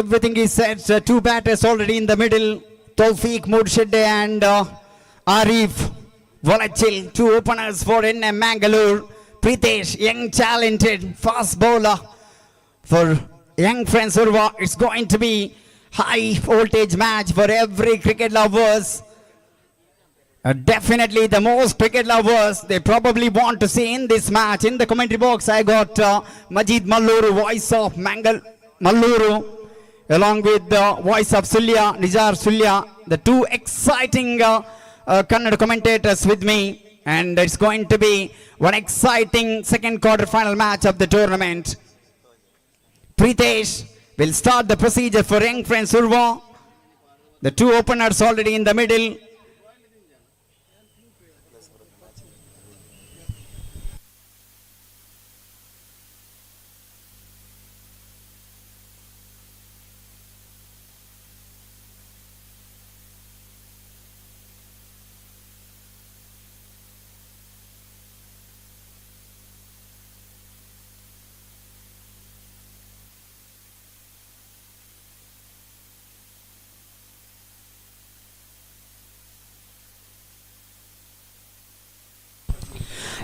Everything is set. Two batters already in the middle. Tawfiq Murshid and Arif Volachil. Two openers for NM Mangalore. Pritesh, young talented fast bowler for young friends Urva. It's going to be high voltage match for every cricket lovers. Definitely the most cricket lovers they probably want to see in this match. In the commentary box I got Majid Malluru, voice of Malluru, along with the voice of Sulya, Nijar Sulya, the two exciting Kannada commentators with me. And it's going to be one exciting second quarter final match of the tournament. Pritesh will start the procedure for young friends Urva. The two openers already in the middle.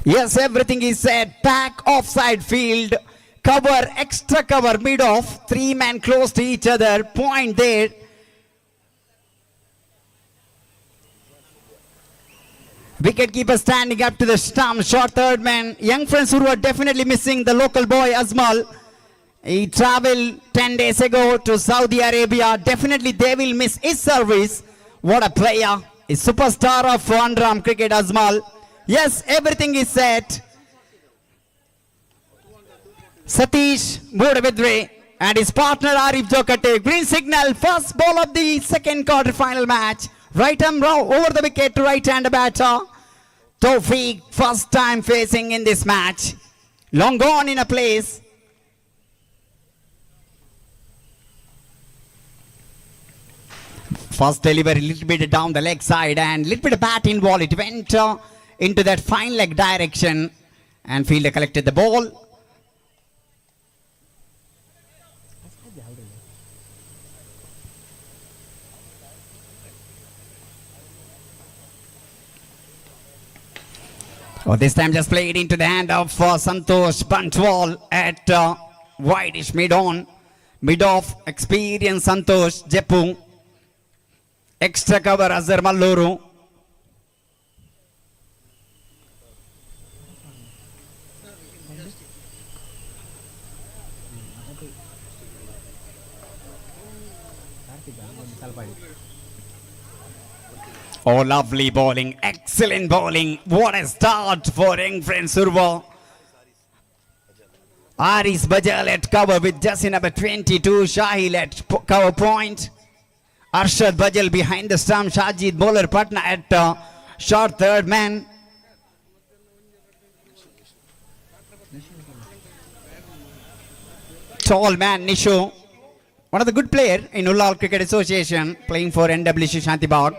Yes, everything is set. Pack offside field. Cover, extra cover, mid-off. Three men close to each other. Point there. Wicket keeper standing up to the stump. Short third man. Young friends who were definitely missing the local boy Azmal. He traveled 10 days ago to Saudi Arabia. Definitely they will miss his service. What a player. A superstar of one-arm cricket, Azmal. Yes, everything is set. Satish Mudavadre and his partner Arif Jokate. Green signal, first ball of the second quarter final match. Right arm over the wicket to right-hand batter. Tawfiq, first time facing in this match. Long gone in a place. First delivery, little bit down the leg side and little bit of bat in ball. It went into that fine leg direction and fielder collected the ball. Oh, this time just played into the hand of Santosh Bantwal at wideish mid-on. Mid-off, experienced Santosh Jeppu. Extra cover Azhar Malluru. Oh, lovely bowling, excellent bowling. What a start for young friend Surva. Aris Bajal at cover with jersey number 22. Shahil at cover point. Arshad Bajal behind the stump. Shajid bowler Patna at short third man. Tall man Nishu. One of the good player in Ullal Cricket Association playing for NWC Shantibagh.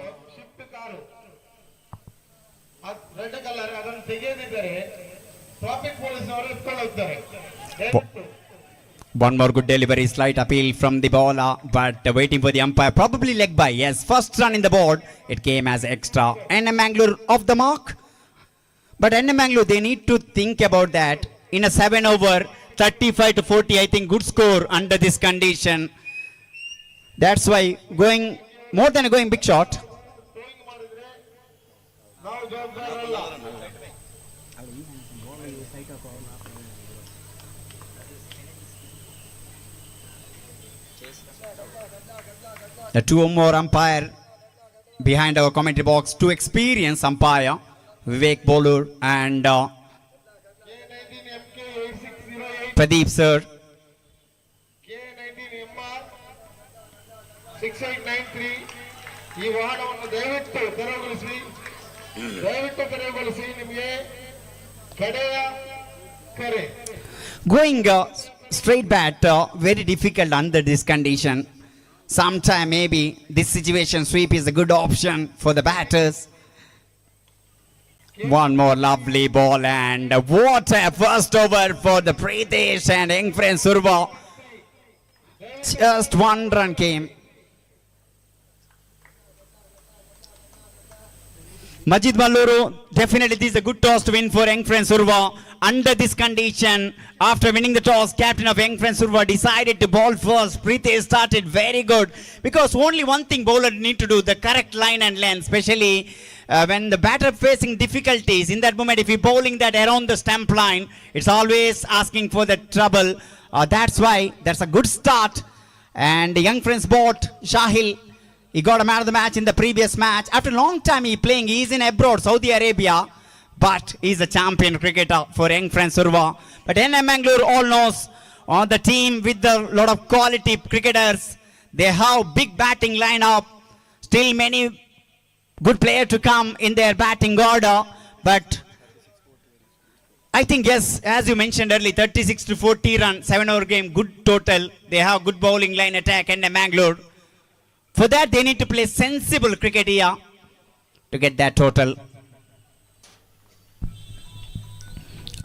One more good delivery, slight appeal from the bowler, but waiting for the umpire, probably leg by. Yes, first run in the board, it came as extra. NM Mangalore off the mark, but NM Mangalore, they need to think about that. In a 7 over, 35 to 40, I think good score under this condition. That's why going, more than going big shot. The two more umpire behind our commentary box, two experienced umpire, Vivek Bolur and Pradeep sir. K19MR 6893 ಈ ವಾಹನವನ್ನು ದಯವಿಟ್ಟು ತೆರವುಗೊಳಿಸಿ ನಿಮಗೆ ಕಡೆಯ ಕರೆ. Going straight bat, very difficult under this condition. Sometime maybe this situation sweep is a good option for the batters. One more lovely ball and what a first over for the Pritesh and young friend Surva. Just one run came. Majid Malluru, definitely this is a good toss to win for Young Friends Urva. Under this condition, after winning the toss, captain of Young Friends Urva decided to bowl first. Pritesh started very good because only one thing bowler need to do, the correct line and length, especially when the batter facing difficulties. In that moment, if you're bowling that around the stump line, it's always asking for the trouble. That's why that's a good start. And the Young Friends bought Shahil. He got a man of the match in the previous match. After a long time he playing, he's in abroad, Saudi Arabia. But he's a champion cricketer for Young Friends Urva. But NM Mangalore all knows on the team with a lot of quality cricketers. They have big batting lineup. Still many good players to come in their batting order. But I think yes, as you mentioned earlier, 36 to 40 run, 7-over game, good total. They have good bowling line attack NM Mangalore. For that, they need to play sensible cricket here to get that total.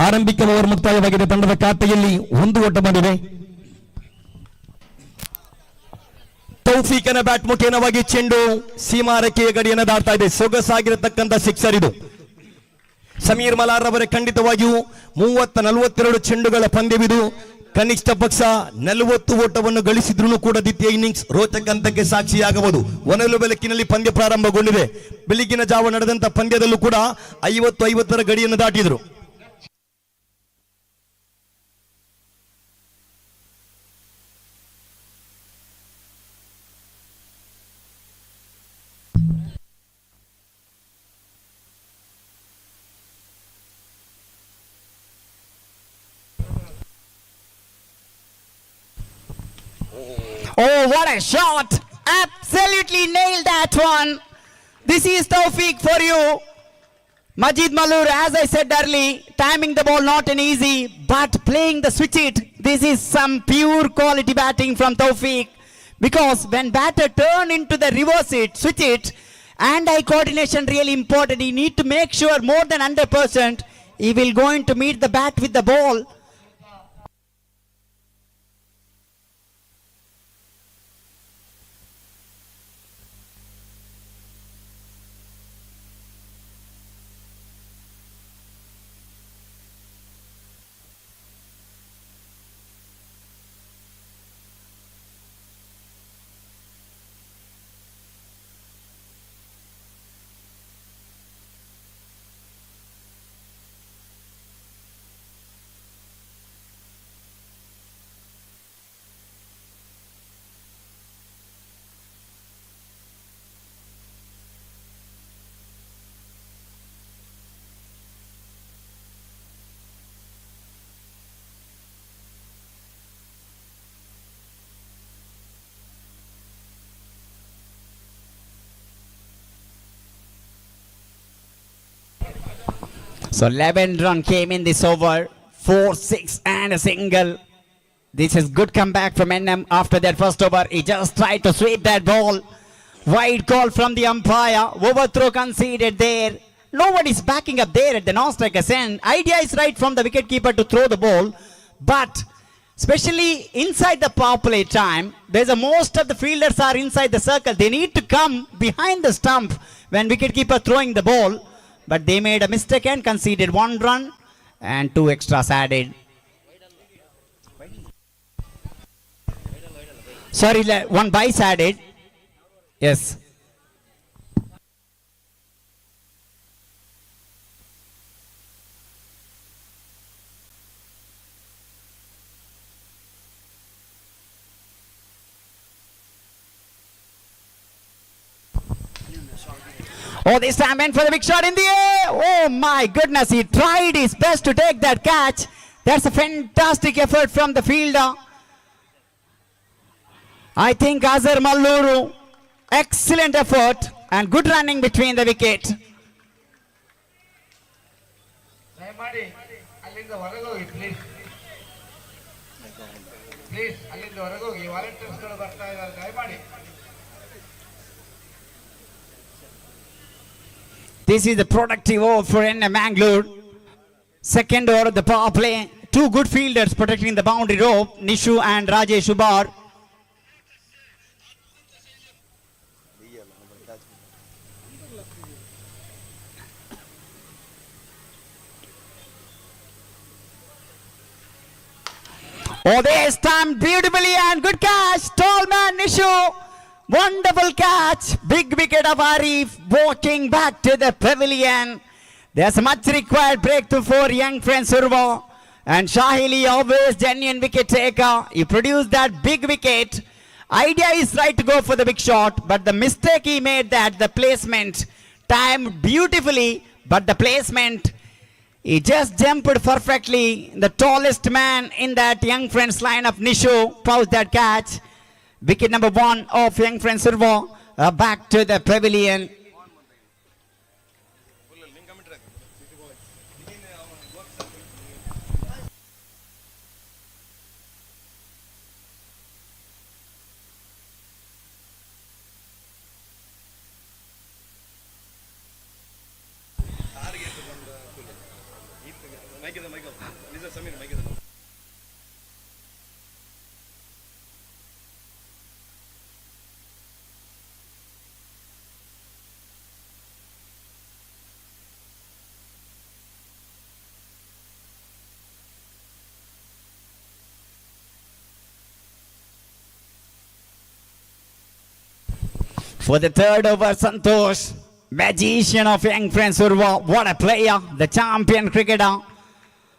ಆರಂಭಿಕ over ಮುಕ್ತಾಯವಾಗಿದೆ. ತಂಡದ ಖಾತೆಯಲ್ಲಿ ಒಂದು ಓಟ ಬಂದಿದೆ. ತೌಫೀಕನ bat ಮುಖೇನವಾಗಿ ಚೆಂಡು ಸೀಮಾರೇಖೆಯ ಗಡಿಯನ್ನು ದಾಟ್ತಾ ಇದೆ. ಸೊಗಸಾಗಿರತಕ್ಕಂಥ sixer ಇದು. ಸಮೀರ್ ಮಲಾರ್ ಅವರೇ ಖಂಡಿತವಾಗಿಯೂ 30-42 ಚೆಂಡುಗಳ ಪಂದ್ಯವಿದು. ಕನಿಷ್ಠ ಪಕ್ಷ 40 ಓಟವನ್ನು ಗಳಿಸಿದ್ರು ಕೂಡ ದ್ವಿತೀಯ ಇನ್ನಿಂಗ್ಸ್ ರೋಚಕ ಹಂತಕ್ಕೆ ಸಾಕ್ಷಿಯಾಗಬಹುದು. ಒನಲು ಬೆಳಕಿನಲ್ಲಿ ಪಂದ್ಯ ಪ್ರಾರಂಭಗೊಂಡಿದೆ. ಬೆಳಗಿನ ಜಾವ ನಡೆದಂತ ಪಂದ್ಯದಲ್ಲೂ ಕೂಡ 50-50ರ ಗಡಿಯನ್ನು ದಾಟಿದ್ರು. Oh, what a shot! Absolutely nailed that one. This is Tawfiq for you. Majid Mallur, as I said earlier, timing the ball not an easy, but playing the switch it. This is some pure quality batting from Tawfiq. Because when batter turn into the reverse it, switch it, and eye coordination really important. He need to make sure more than 100% he will going to meet the bat with the ball. So 11 run came in this over, 4-6 and a single. This is good comeback from NM after that first over. He just tried to sweep that ball. Wide call from the umpire. Overthrow conceded there. Nobody's backing up there at the non-striker's end. Idea is right from the wicketkeeper to throw the ball. But especially inside the power play time, there's a most of the fielders are inside the circle. They need to come behind the stump when wicketkeeper throwing the ball. But they made a mistake and conceded 1 run and 2 extras added. Sorry, 1 base added. Yes. Oh, this time went for the big shot in the air. Oh my goodness, he tried his best to take that catch. That's a fantastic effort from the fielder. I think Azhar Malluru, excellent effort and good running between the wicket. ದಯಮಾಡಿ ಅಲ್ಲಿಂದ ಹೊರಗೋಗಿ please ಅಲ್ಲಿಂದ ಹೊರಗೋಗಿ ವಾಲಂಟಿಯರ್ಸ್ಗಳು ಬರ್ತಾ ಇದ್ದಾರೆ ದಯಮಾಡಿ. This is the productive over for NM Mangalore. Second over of the power play. 2 good fielders protecting the boundary rope, Nishu and Rajesh Ubar. Oh, this time beautifully and good catch. Tall man Nishu. Wonderful catch. Big wicket of Arif walking back to the pavilion. There's a much required breakthrough for young friend Surva. And Shahili, always genuine wicket taker. He produced that big wicket. Idea is right to go for the big shot, but the mistake he made that the placement timed beautifully, but the placement, he just jumped perfectly. The tallest man in that young friends lineup, Nishu, pounced that catch. Wicket number 1 of young friend Surva. Back to the pavilion. For the third over, Santosh, magician of young friend Surva. What a player, the champion cricketer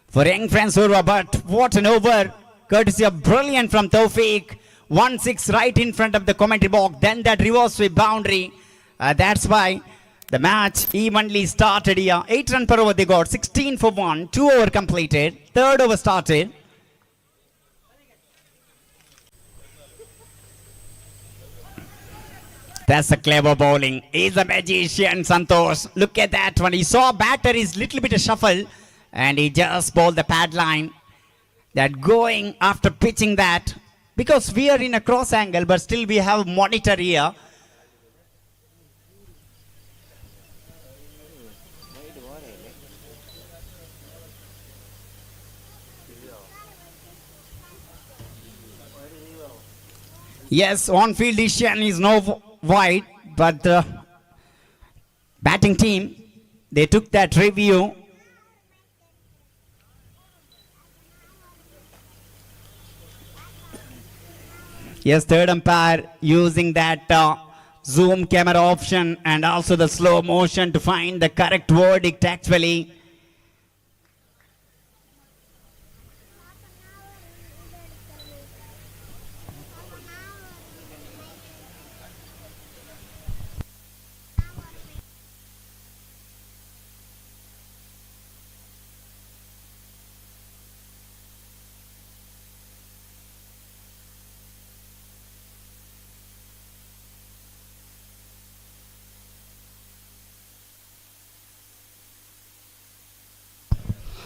for young friend Surva. But what an over, courtesy of brilliant from Tawfiq. 1-6 right in front of the commentary box. Then that reverse sweep boundary. That's why the match evenly started here. 8 runs per over they got. 16 for 1. 2 over completed. Third over started. That's a clever bowling. He's a magician, Santosh. Look at that one. He saw batter is little bit of shuffle and he just bowled the pad line. That going after pitching that, because we are in a cross angle, but still we have monitor here. Yes, on-field decision is no wide, but the batting team, they took that review. Yes, third umpire using that zoom camera option and also the slow motion to find the correct verdict actually.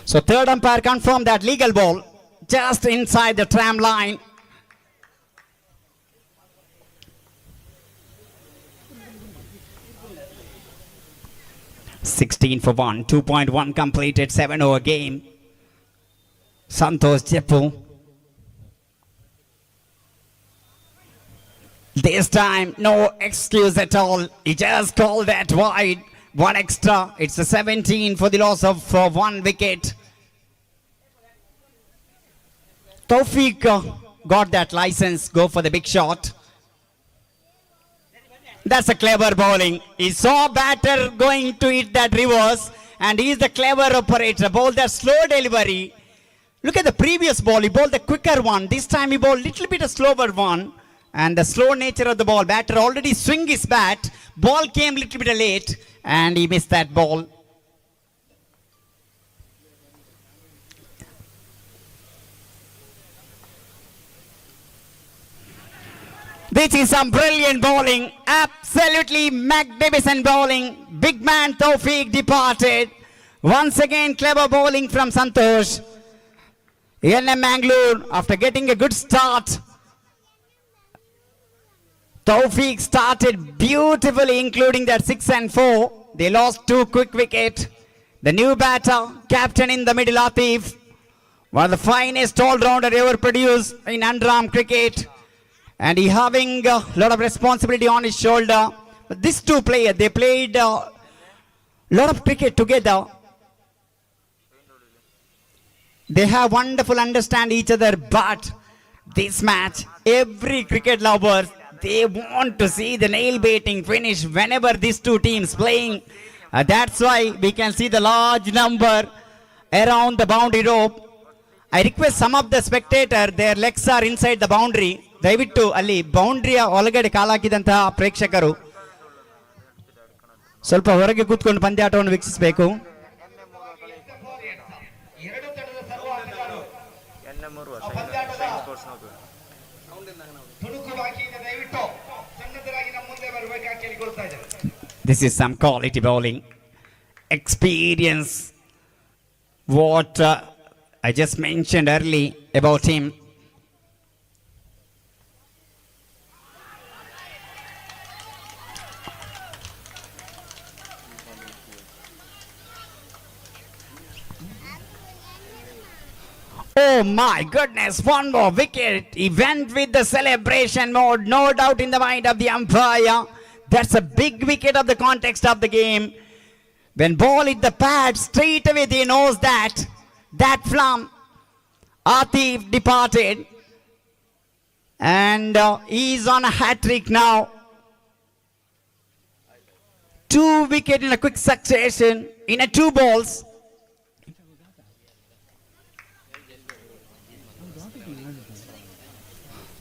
So third umpire confirmed that legal ball just inside the tram line. (16 for 1), 2.1 completed, 7 over game. Santosh Jeppu. This time, no excuse at all. He just called that wide. 1 extra. It's a 17 for the loss of 1 wicket. Tawfiq got that license, go for the big shot. That's a clever bowling. He saw batter going to hit that reverse and he is the clever operator. Bowled that slow delivery. Look at the previous ball. He bowled the quicker one. This time he bowled little bit of slower one. And the slow nature of the ball. Batter already swing his bat. Ball came little bit late and he missed that ball. This is some brilliant bowling. Absolutely magnificent bowling. Big man Tawfiq departed. Once again clever bowling from Santosh. NM Mangalore after getting a good start. Tawfiq started beautifully including that 6 and 4. They lost 2 quick wicket. The new batter, captain in the middle Atif. One of the finest all-rounder ever produced in under-arm cricket. And he having a lot of responsibility on his shoulder. But these two players, they played a lot of cricket together. They have wonderful understand each other, but this match, every cricket lover, they want to see the nail-baiting finish whenever these two teams playing. That's why we can see the large number around the boundary rope. I request some of the spectator, their legs are inside the boundary. ದಯವಿಟ್ಟು ಅಲ್ಲಿ ಬೌಂಡ್ರಿಯ ಒಳಗಡೆ ಕಾಲಾಕಿದಂತಹ ಪ್ರೇಕ್ಷಕರು ಸ್ವಲ್ಪ ಹೊರಗೆ ಕೂತ್ಕೊಂಡು ಪಂದ್ಯಾಟವನ್ನು ವೀಕ್ಷಿಸಬೇಕು. ಎರಡು ತಂಡದ ಸರ್ವ ಆಟಗಾರರು ತುಣುಕು ಬಾಕಿಯಿಂದ ದಯವಿಟ್ಟು ಸನ್ನದ್ಧರಾಗಿ ನಮ್ಮ ಮುಂದೆ ಬರಬೇಕಾಗಿ ಕೇಳಿಕೊಳ್ತಾ ಇದ್ದಾರೆ. This is some quality bowling experience. What I just mentioned early about him. Oh my goodness, one more wicket. He went with the celebration mode, no doubt in the mind of the umpire. That's a big wicket of the context of the game. When ball hit the pad, straight away he knows that from Atif departed. And he's on a hat-trick now. 2 wickets in a quick succession, in a 2 balls.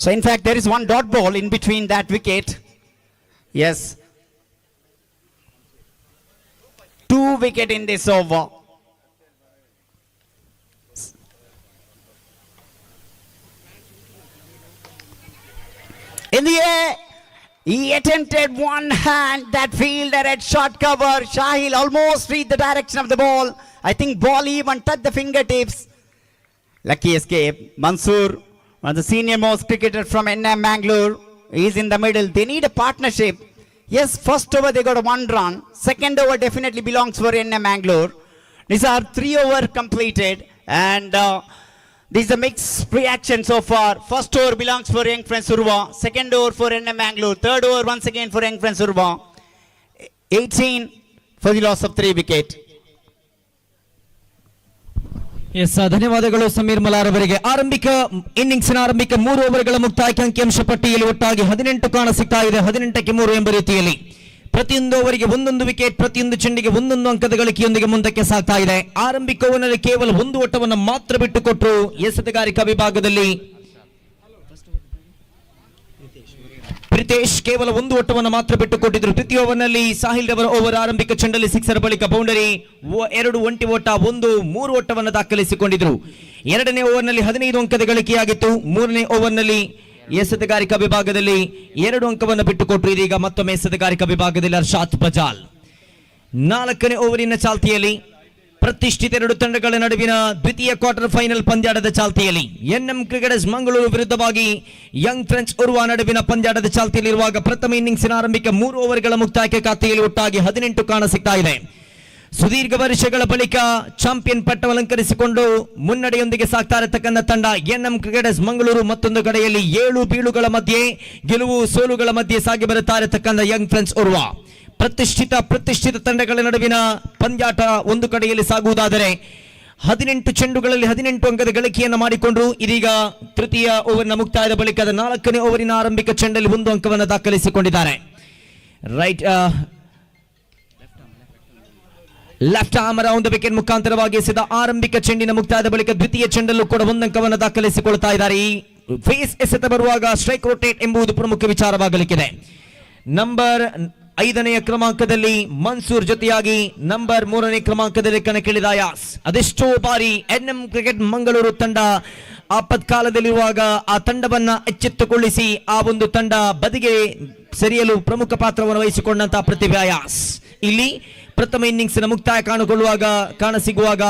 So in fact, there is one dot ball in between that wicket. Yes. 2 wickets in this over. In the air, he attempted one hand, that fielder at short cover. Shahil almost read the direction of the ball. I think ball even touched the fingertips. Lucky escape. Mansoor, one of the senior most cricketer from NM Mangalore, is in the middle. They need a partnership. Yes, first over they got a 1 run. Second over definitely belongs for NM Mangalore. These are 3 over completed, and this is a mixed reaction so far. First over belongs for Young Friends Urva. Second over for NM Mangalore. Third over once again for Young Friends Urva. 18 for the loss of 3 wickets. S ಧನ್ಯವಾದಗಳು ಸಮೀರ್ ಮಲಾರ್ ಅವರಿಗೆ. ಆರಂಭಿಕ ಇನ್ನಿಂಗ್ಸ್ನ ಆರಂಭಿಕ 3 ಓವರ್ಗಳ ಮುಕ್ತಾಯಕ್ಕೆ ಅಂಕಿಅಂಶ ಪಟ್ಟಿಯಲ್ಲಿ ಒಟ್ಟಾಗಿ 18 ಕಾಣ ಸಿಗ್ತಾ ಇದೆ. 18ಕ್ಕೆ 3 ಎಂಬ ರೀತಿಯಲ್ಲಿ ಪ್ರತಿಯೊಂದು ಓವರಿಗೆ 1 ವಿಕೆಟ್, ಪ್ರತಿಯೊಂದು ಚೆಂಡಿಗೆ 1 ಅಂಕದ ಗಳಿಕೆಯೊಂದಿಗೆ ಮುಂದಕ್ಕೆ ಸಾಗ್ತಾ ಇದೆ. ಆರಂಭಿಕ ಓವರ್ನಲ್ಲಿ ಕೇವಲ 1 ಓಟವನ್ನು ಮಾತ್ರ ಬಿಟ್ಟುಕೊಟ್ಟರು ಎಸೆತಗಾರಿಕಾ ವಿಭಾಗದಲ್ಲಿ ಪ್ರಿತೇಶ್. ಕೇವಲ 1 ಓಟವನ್ನು ಮಾತ್ರ ಬಿಟ್ಟುಕೊಟ್ಟಿದ್ರು. ತೃತೀಯ ಓವರ್ನಲ್ಲಿ ಸಾಹಿಲ್ ರವರ ಓವರ್ ಆರಂಭಿಕ ಚೆಂಡಲ್ಲಿ 6 ಬಳಿಕ ಬೌಂಡರಿ, 2 ಒಂಟಿ ಓಟ, 3 ಓಟವನ್ನು ದಾಖಲಿಸಿಕೊಂಡಿದ್ರು. ಎರಡನೇ ಓವರ್ನಲ್ಲಿ 15 ಅಂಕದ ಗಳಿಕೆಯಾಗಿತ್ತು. ಮೂರನೇ ಓವರ್ನಲ್ಲಿ ಎಸೆತಗಾರಿಕಾ ವಿಭಾಗದಲ್ಲಿ 2 ಅಂಕವನ್ನು ಬಿಟ್ಟುಕೊಟ್ಟರು. ಇದೀಗ ಮತ್ತೊಮ್ಮೆ ಎಸೆತಗಾರಿಕಾ ವಿಭಾಗದಲ್ಲಿ ಅರ್ಷಾದ್ ಬಜಾಲ್. 4ನೇ ಓವರಿನ ಚಾಲ್ತಿಯಲ್ಲಿ ಪ್ರತಿಷ್ಠಿತ 2 ತಂಡಗಳ ನಡುವಿನ ದ್ವಿತೀಯ ಕ್ವಾರ್ಟರ್ ಫೈನಲ್ ಪಂದ್ಯಾಟದ ಚಾಲ್ತಿಯಲ್ಲಿ ಎನ್ಎಂ ಕ್ರಿಕೆಟರ್ಸ್ ಮಂಗಳೂರು ವಿರುದ್ಧವಾಗಿ ಯಂಗ್ ಫ್ರೆಂಡ್ಸ್ ಉರ್ವಾ ನಡುವಿನ ಪಂದ್ಯಾಟದ ಚಾಲ್ತಿಯಲ್ಲಿರುವಾಗ ಪ್ರಥಮ ಇನ್ನಿಂಗ್ಸಿನ ಆರಂಭಿಕ 3 ಓವರ್ಗಳ ಮುಕ್ತಾಯಕ್ಕೆ ಖಾತೆಯಲ್ಲಿ ಒಟ್ಟಾಗಿ 18 ಕಾಣ ಸಿಗ್ತಾ ಇದೆ. ಸುದೀರ್ಘ ವರ್ಷಗಳ ಬಳಿಕ ಚಾಂಪಿಯನ್ ಪಟ್ಟವಲಂಕರಿಸಿಕೊಂಡು ಮುನ್ನಡೆಯೊಂದಿಗೆ ಸಾಗ್ತಾ ಇರತಕ್ಕಂಥ ತಂಡ ಎನ್ಎಂ ಕ್ರಿಕೆಟರ್ಸ್ ಮಂಗಳೂರು. ಮತ್ತೊಂದು ಕಡೆಯಲ್ಲಿ 7 ಬೀಳುಗಳ ಮಧ್ಯೆ, ಗೆಲುವು ಸೋಲುಗಳ ಮಧ್ಯೆ ಸಾಗಿ ಬರುತ್ತಾ ಇರತಕ್ಕಂಥ ಯಂಗ್ ಫ್ರೆಂಡ್ಸ್ ಉರ್ವಾ. ಪ್ರತಿಷ್ಠಿತ ತಂಡಗಳ ನಡುವಿನ ಪಂದ್ಯಾಟ ಒಂದು ಕಡೆಯಲ್ಲಿ ಸಾಗುವುದಾದರೆ 18 ಚೆಂಡುಗಳಲ್ಲಿ 18 ಅಂಕದ ಗಳಿಕೆಯನ್ನು ಮಾಡಿಕೊಂಡ್ರು. ಇದೀಗ ತೃತೀಯ ಓವರ್ನ ಮುಕ್ತಾಯದ ಬಳಿಕದ 4ನೇ ಓವರಿನ ಆರಂಭಿಕ ಚೆಂಡಲ್ಲಿ 1 ಅಂಕವನ್ನು ದಾಖಲಿಸಿಕೊಂಡಿದ್ದಾರೆ. Right left arm around wicket ಮುಖಾಂತರವಾಗಿ ಎಸೆದ ಆರಂಭಿಕ ಚೆಂಡಿನ ಮುಕ್ತಾಯದ ಬಳಿಕ ದ್ವಿತೀಯ ಚೆಂಡಲ್ಲೂ ಕೂಡ 1 ಅಂಕವನ್ನು ದಾಖಲಿಸಿಕೊಳ್ತಾ ಇದ್ದಾರೆ. ಈ ಫೇಸ್ ಎಸೆತ ಬರುವಾಗ ಸ್ಟ್ರೈಕ್ ರೊಟೇಟ್ ಎಂಬುದು ಪ್ರಮುಖ ವಿಚಾರವಾಗಲಿಕ್ಕಿದೆ. ನಂಬರ್ 5ನೇ ಕ್ರಮಾಂಕದಲ್ಲಿ ಮನ್ಸೂರ್ ಜೊತೆಯಾಗಿ ನಂಬರ್ 3ನೇ ಕ್ರಮಾಂಕದಲ್ಲಿ ಕಣಕ್ಕಿಳಿದ ಯಾಸ್. ಅದೆಷ್ಟೋ ಬಾರಿ ಎನ್ಎಂ ಕ್ರಿಕೆಟ್ ಮಂಗಳೂರು ತಂಡ ಆಪತ್ಕಾಲದಲ್ಲಿರುವಾಗ ಆ ತಂಡವನ್ನ ಎಚ್ಚೆತ್ತುಕೊಳ್ಳಿಸಿ ಆ ಒಂದು ತಂಡ ಬದಿಗೆ ಸರಿಯಲು ಪ್ರಮುಖ ಪಾತ್ರವನ್ನು ವಹಿಸಿಕೊಂಡಂತಹ ಪ್ರತಿಭಾ ಯಾಸ್ ಇಲ್ಲಿ ಪ್ರಥಮ ಇನ್ನಿಂಗ್ಸ್ನ ಮುಕ್ತಾಯ ಕಾಣಸಿಗುವಾಗ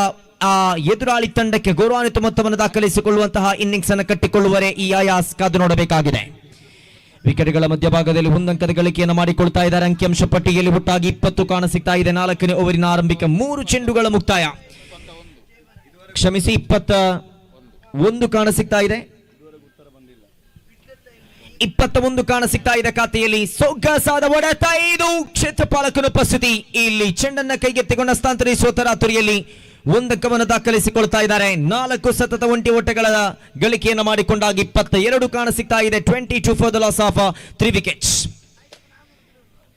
ಆ ಎದುರಾಳಿ ತಂಡಕ್ಕೆ ಗೌರವಾನ್ವಿತ ಮೊತ್ತವನ್ನು ದಾಖಲಿಸಿಕೊಳ್ಳುವಂತಹ ಇನ್ನಿಂಗ್ಸ್ ಅನ್ನು ಕಟ್ಟಿಕೊಳ್ಳುವರೆ ಈ ಆಯಾಸ್ ಕಾದು ನೋಡಬೇಕಾಗಿದೆ. ವಿಕೆಟ್ಗಳ ಮಧ್ಯಭಾಗದಲ್ಲಿ 1 ಅಂಕದ ಗಳಿಕೆಯನ್ನು ಮಾಡಿಕೊಳ್ತಾ ಇದ್ದಾರೆ. ಅಂಕಿಅಂಶ ಪಟ್ಟಿಯಲ್ಲಿ ಒಟ್ಟಾಗಿ 20 ಕಾಣ ಸಿಗ್ತಾ ಇದೆ. 4ನೇ ಓವರಿನ ಆರಂಭಿಕ 3 ಚೆಂಡುಗಳ ಮುಕ್ತಾಯ, ಕ್ಷಮಿಸಿ 21 ಕಾಣ ಸಿಗ್ತಾ ಇದೆ. 21 ಕಾಣ ಸಿಗ್ತಾ ಇದೆ ಖಾತೆಯಲ್ಲಿ. ಸೊಗಸಾದ ಹೊಡೆತ, ಇದು ಕ್ಷೇತ್ರಪಾಲಕನ ಉಪಸ್ಥಿತಿ. ಇಲ್ಲಿ ಚೆಂಡನ್ನ ಕೈಗೆತ್ತಿಕೊಂಡು ಹಸ್ತಾಂತರಿಸುವ ತರಾತುರಿಯಲ್ಲಿ ಒಂದು ಅಂಕವನ್ನು ದಾಖಲಿಸಿಕೊಳ್ತಾ ಇದ್ದಾರೆ. 4 ಸತತ ಒಂಟಿ ಓಟಗಳ ಗಳಿಕೆಯನ್ನು ಮಾಡಿಕೊಂಡಾಗ 22 ಕಾಣ ಸಿಗ್ತಾ ಇದೆ. 22 for the loss of 3 wickets.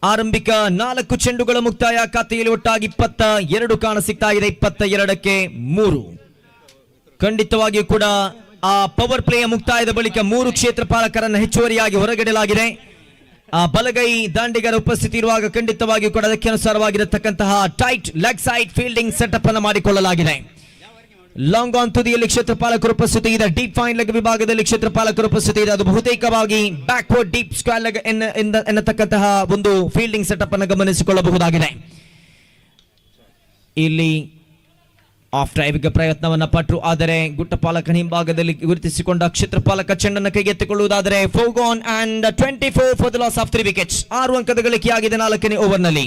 ಆರಂಭಿಕ 4 ಚೆಂಡುಗಳ ಮುಕ್ತಾಯ ಖಾತೆಯಲ್ಲಿ ಒಟ್ಟಾಗಿ 22 ಕಾಣ ಸಿಗ್ತಾ ಇದೆ. 22ಕ್ಕೆ 3. ಖಂಡಿತವಾಗಿಯೂ ಕೂಡ ಆ ಪವರ್ ಪ್ಲೇಯ ಮುಕ್ತಾಯದ ಬಳಿಕ 3 ಕ್ಷೇತ್ರಪಾಲಕರನ್ನು ಹೆಚ್ಚುವರಿಯಾಗಿ ಹೊರಗಿಡಲಾಗಿದೆ. ಆ ಬಲಗೈ ದಾಂಡಿಗರ ಉಪಸ್ಥಿತಿ ಇರುವಾಗ ಖಂಡಿತವಾಗಿಯೂ ಕೂಡ ಅದಕ್ಕೆ ಅನುಸಾರವಾಗಿರತಕ್ಕಂತಹ tight leg side fielding setup ಅನ್ನು ಮಾಡಿಕೊಳ್ಳಲಾಗಿದೆ. ಲಾಂಗ್ ಆನ್ ತುದಿಯಲ್ಲಿ ಕ್ಷೇತ್ರಪಾಲಕರ ಉಪಸ್ಥಿತಿ ಇದೆ. ಡೀಪ್ ಫೈನ್ ಲೆಗ್ ವಿಭಾಗದಲ್ಲಿ ಕ್ಷೇತ್ರಪಾಲಕರ ಉಪಸ್ಥಿತಿ ಇದೆ. ಅದು ಬಹುತೇಕವಾಗಿ ಬ್ಯಾಕ್ವರ್ಡ್ ಡೀಪ್ ಸ್ಕ್ವೇರ್ ಲೆಗ್ ಎನ್ನತಕ್ಕಂತಹ ಒಂದು ಫೀಲ್ಡಿಂಗ್ ಸೆಟಪ್ ಅನ್ನು ಗಮನಿಸಿಕೊಳ್ಳಬಹುದಾಗಿದೆ. ಇಲ್ಲಿ ಆಫ್ ಡ್ರೈವಿಗೆ ಪ್ರಯತ್ನವನ್ನ ಪಟ್ಟರು, ಆದರೆ ಗುಟ್ಟಪಾಲಕನ ಹಿಂಭಾಗದಲ್ಲಿ ಗುರುತಿಸಿಕೊಂಡ ಕ್ಷೇತ್ರಪಾಲಕ ಚೆಂಡನ್ನು ಕೈಗೆತ್ತಿಕೊಳ್ಳುವುದಾದರೆ ಫೋಗಾನ್ and 24 for the loss of 3 wickets. 6 ಅಂಕದ ಗಳಿಕೆಯಾಗಿದೆ 4ನೇ ಓವರ್ನಲ್ಲಿ.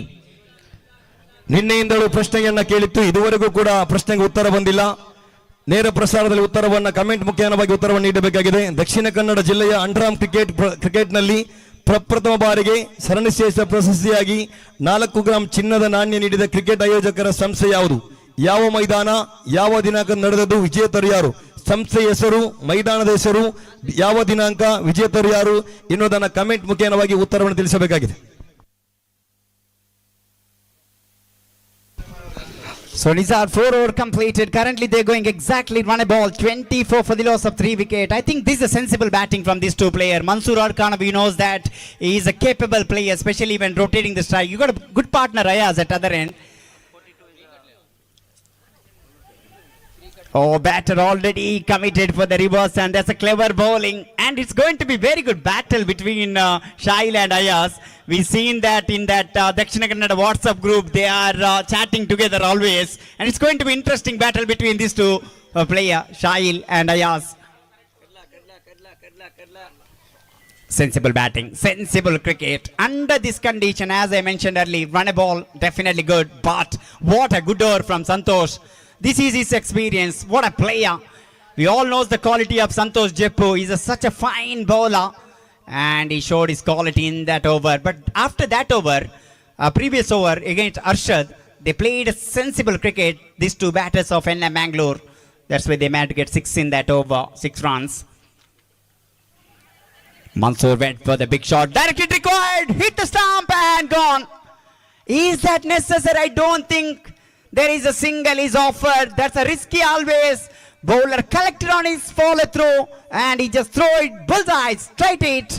ನಿನ್ನೆಯಿಂದಲೂ ಪ್ರಶ್ನೆಯನ್ನ ಕೇಳಿತ್ತು, ಇದುವರೆಗೂ ಕೂಡ ಪ್ರಶ್ನೆಗೆ ಉತ್ತರ ಬಂದಿಲ್ಲ. ನೇರ ಪ್ರಸಾರದಲ್ಲಿ ಉತ್ತರವನ್ನ ಕಮೆಂಟ್ ಮುಖೇನವಾಗಿ ಉತ್ತರವನ್ನು ನೀಡಬೇಕಾಗಿದೆ. ದಕ್ಷಿಣ ಕನ್ನಡ ಜಿಲ್ಲೆಯ ಅಂಡರ್ಆರ್ಮ್ ಕ್ರಿಕೆಟ್ನಲ್ಲಿ ಪ್ರಪ್ರಥಮ ಬಾರಿಗೆ ಸರಣಿ ಶ್ರೇಷ್ಠ ಪ್ರಶಸ್ತಿಯಾಗಿ 4 ಗ್ರಾಂ ಚಿನ್ನದ ನಾಣ್ಯ ನೀಡಿದ ಕ್ರಿಕೆಟ್ ಆಯೋಜಕರ ಸಂಸ್ಥೆ ಯಾವುದು? ಯಾವ ಮೈದಾನ, ಯಾವ ದಿನಾಂಕ ನಡೆದದ್ದು, ವಿಜೇತರು ಯಾರು? ಸಂಸ್ಥೆಯ ಹೆಸರು, ಮೈದಾನದ ಹೆಸರು, ಯಾವ ದಿನಾಂಕ, ವಿಜೇತರು ಯಾರು ಎನ್ನುವುದನ್ನು ಕಮೆಂಟ್ ಮುಖೇನವಾಗಿ ಉತ್ತರವನ್ನು ತಿಳಿಸಬೇಕಾಗಿದೆ. So Nizar, 4 over completed. Currently they're going exactly run a ball 24 for the loss of 3 wicket. I think this is a sensible batting from these two players. Mansoor Khan, we knows that he is a capable player, especially when rotating the strike. You got a good partner Ayaz at other end. Oh, batter already committed for the reverse, and that's a clever bowling, and it's going to be very good battle between Shahil and Ayaz. We've seen that in that Dakshina Kannada WhatsApp group, they are chatting together always, and it's going to be interesting battle between these two players, Shahil and Ayaz. Sensible batting, sensible cricket. Under this condition, as I mentioned earlier, run a ball, definitely good, but what a good over from Santosh. This is his experience. What a player. We all know the quality of Santosh Jeppu. He's such a fine bowler, and he showed his quality in that over. But after that over, previous over against Arshad, they played a sensible cricket. These two batters of NM Mangalore. That's why they managed to get 6 in that over, 6 runs. Mansoor went for the big shot. Directly required. Hit the stump and gone. Is that necessary? I don't think. There is a single is offered. That's a risky always. Bowler collected on his follow through, and he just throw it bullseye, straight it,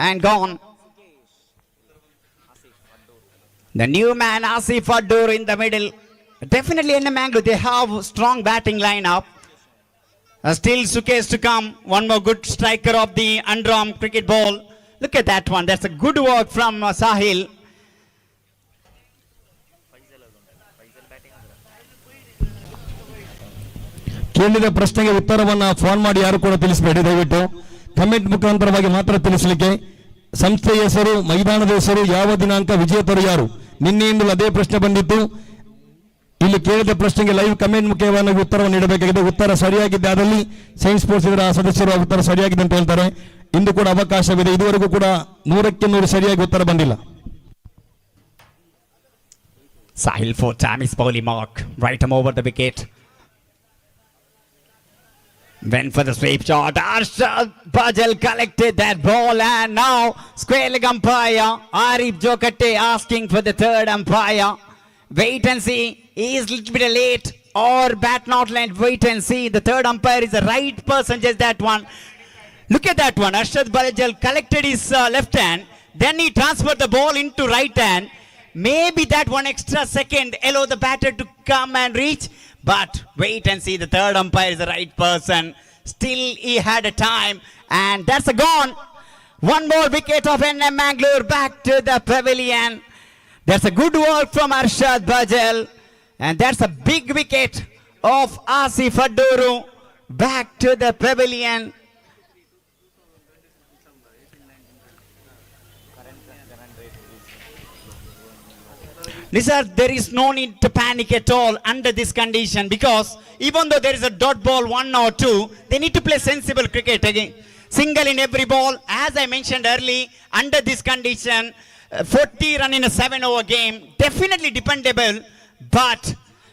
and gone. The new man Asif Addur in the middle. Definitely in the Mangalore, they have strong batting lineup. Still Sukesh to come. One more good striker of the underarm cricket ball. Look at that one. That's a good work from Sahil. ಕೇಳಿದ ಪ್ರಶ್ನೆಗೆ ಉತ್ತರವನ್ನ phone ಮಾಡಿ ಯಾರು ಕೂಡ ತಿಳಿಸಬೇಡಿ, ದಯವಿಟ್ಟು comment ಮುಖಾಂತರವಾಗಿ ಮಾತ್ರ ತಿಳಿಸಲಿಕ್ಕೆ. ಸಂಸ್ಥೆಯ ಹೆಸರು, ಮೈದಾನದ ಹೆಸರು, ಯಾವ ದಿನಾಂಕ, ವಿಜೇತರು ಯಾರು? ನಿನ್ನೆಯಿಂದಲೂ ಅದೇ ಪ್ರಶ್ನೆ ಬಂದಿತ್ತು. ಇಲ್ಲಿ ಕೇಳಿದ ಪ್ರಶ್ನೆಗೆ ಲೈವ್ ಕಮೆಂಟ್ ಮುಖೇನವಾಗಿ ಉತ್ತರವನ್ನು ನೀಡಬೇಕಾಗಿದೆ. ಉತ್ತರ ಸರಿಯಾಗಿದ್ದೆ ಆದಲ್ಲಿ ಸೈನ್ಸ್ ಸ್ಪೋರ್ಟ್ಸ್ ಇದರ ಸದಸ್ಯರು ಉತ್ತರ ಸರಿಯಾಗಿದೆ ಅಂತ ಹೇಳ್ತಾರೆ. ಇಂದು ಕೂಡ ಅವಕಾಶವಿದೆ. ಇದುವರೆಗೂ ಕೂಡ 100ಕ್ಕೆ 100 ಸರಿಯಾಗಿ ಉತ್ತರ ಬಂದಿಲ್ಲ. Sahil for time is bowling mark. Right him over the wicket. Went for the sweep shot. Arshad Bajal collected that ball, and now square leg umpire Arif Jokatte asking for the third umpire. Wait and see. He is a little bit late, or bat not late. Wait and see. The third umpire is the right person. Just that one. Look at that one. Arshad Bajal collected his left hand. Then he transferred the ball into right hand. Maybe that one extra second allow the batter to come and reach. But wait and see, the third umpire is the right person. Still he had a time, and that's a gone. One more wicket of NM Mangalore back to the pavilion. That's a good work from Arshad Bajal, and that's a big wicket of Asif Aduru back to the pavilion. Nizar, there is no need to panic at all under this condition, because even though there is a dot ball 1 or 2, they need to play sensible cricket again. Single in every ball, as I mentioned earlier, under this condition, 40 run in a 7-over game, definitely dependable, but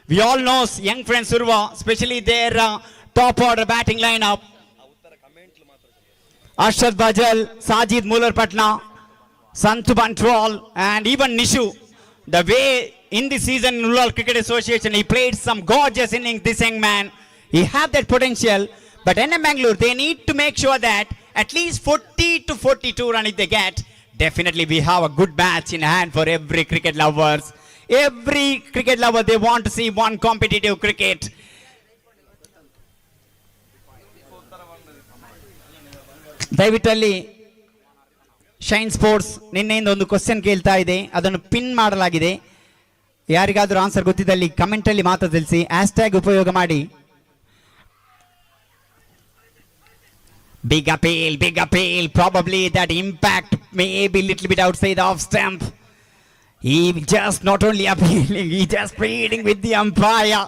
We all know young friend Surva, especially their top order batting lineup. Arshad Bajal, Sajid Muller Patna, Santu Bantwal, and even Nishu. The way in this season in Ullal Cricket Association, he played some gorgeous innings, this young man. He have that potential, but NM Bangalore, they need to make sure that at least 40 to 42 run if they get. Definitely we have a good match in hand for every cricket lovers. Every cricket lover, they want to see one competitive cricket. ದಯವಿಟ್ಟಲ್ಲಿ Shine Sports ನಿನ್ನೆಯಿಂದ ಒಂದು question ಕೇಳ್ತಾ ಇದೆ, ಅದನ್ನು pin ಮಾಡಲಾಗಿದೆ. ಯಾರಿಗಾದರೂ answer ಗೊತ್ತಿದ್ದಲ್ಲಿ comment ಅಲ್ಲಿ ಮಾತ್ರ ತಿಳಿಸಿ, ಹ್ಯಾಶ್ಟ್ಯಾಗ್ ಉಪಯೋಗ ಮಾಡಿ. Big appeal, probably that impact may be little bit outside the off stump. He just not only appealing, he just pleading with the umpire.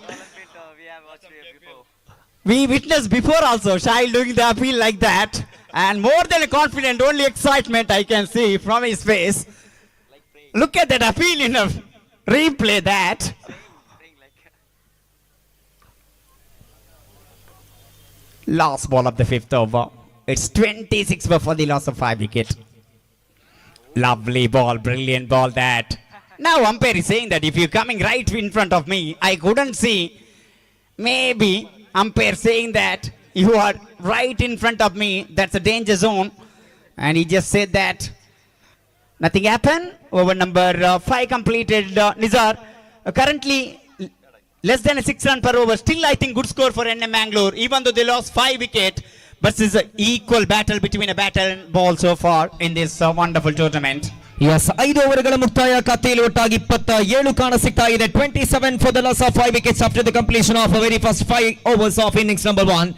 We witnessed before also Shahil doing the appeal like that, and more than a confident, only excitement I can see from his face. Look at that appeal in a replay that. Last ball of the fifth over. It's 26 for the loss of 5 wicket. Lovely ball, brilliant ball that. Now umpire is saying that if you're coming right in front of me, I couldn't see. Maybe umpire saying that you are right in front of me, that's a danger zone. And he just said that nothing happened. Over number 5 completed, Nizar. Currently less than a 6 run per over. Still I think good score for NM Bangalore, even though they lost 5 wicket. But this is an equal battle between a bat and ball so far in this wonderful tournament. Yes, 5 ಓವರ್ಗಳ ಮುಕ್ತಾಯ ಖಾತೆಯಲ್ಲಿ ಒಟ್ಟಾಗಿ 27 ಕಾಣ ಸಿಗ್ತಾ ಇದೆ. 27 for the loss of 5 wickets after the completion of the very first 5 overs of innings number 1.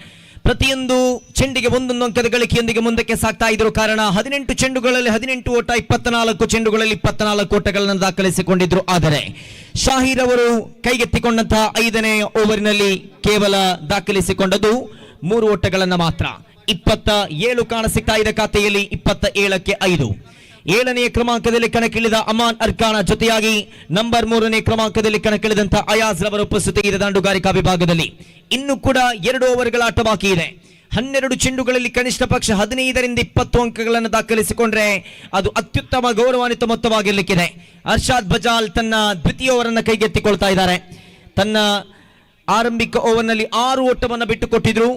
ಪ್ರತಿಯೊಂದು ಚೆಂಡಿಗೆ ಒಂದೊಂದು ಅಂಕದ ಗಳಿಕೆಯೊಂದಿಗೆ ಮುಂದಕ್ಕೆ ಸಾಗ್ತಾ ಇದ್ರು. ಕಾರಣ 18 ಚೆಂಡುಗಳಲ್ಲಿ 18 ಓಟ, 24 ಚೆಂಡುಗಳಲ್ಲಿ 24 ಓಟಗಳನ್ನು ದಾಖಲಿಸಿಕೊಂಡಿದ್ರು. ಆದರೆ ಶಾಹಿರ್ ಅವರು ಕೈಗೆತ್ತಿಕೊಂಡಂತಹ 5ನೇ ಓವರಿನಲ್ಲಿ ಕೇವಲ ದಾಖಲಿಸಿಕೊಂಡದ್ದು 3 ಓಟಗಳನ್ನು ಮಾತ್ರ. 27 ಕಾಣ ಸಿಗ್ತಾ ಇದೆ ಖಾತೆಯಲ್ಲಿ, 27ಕ್ಕೆ 5. 7ನೇ ಕ್ರಮಾಂಕದಲ್ಲಿ ಕಣಕ್ಕಿಳಿದ ಅಮಾನ್ ಅರ್ಕಾಣ ಜೊತೆಯಾಗಿ ನಂಬರ್ 3ನೇ ಕ್ರಮಾಂಕದಲ್ಲಿ ಕಣಕ್ಕಿಳಿದಂತಹ ಅಯಾಜ್ ರವರ ಉಪಸ್ಥಿತಿ ಇದೆ ದಂಡುಗಾರಿಕಾ ವಿಭಾಗದಲ್ಲಿ. ಇನ್ನು ಕೂಡ 2 ಓವರ್ಗಳ ಆಟ ಬಾಕಿ ಇದೆ. 12 ಚೆಂಡುಗಳಲ್ಲಿ ಕನಿಷ್ಠ ಪಕ್ಷ 15ರಿಂದ 20 ಅಂಕಗಳನ್ನು ದಾಖಲಿಸಿಕೊಂಡ್ರೆ ಅದು ಅತ್ಯುತ್ತಮ ಗೌರವಾನ್ವಿತ ಮೊತ್ತವಾಗಿರಲಿಕ್ಕಿದೆ. ಅರ್ಷಾದ್ ಬಜಾಲ್ ತನ್ನ ದ್ವಿತೀಯ ಓವರನ್ನು ಕೈಗೆತ್ತಿಕೊಳ್ತಾ ಇದ್ದಾರೆ. ತನ್ನ ಆರಂಭಿಕ ಓವರ್ನಲ್ಲಿ 6 ಓಟವನ್ನು ಬಿಟ್ಟುಕೊಟ್ಟಿದ್ರು.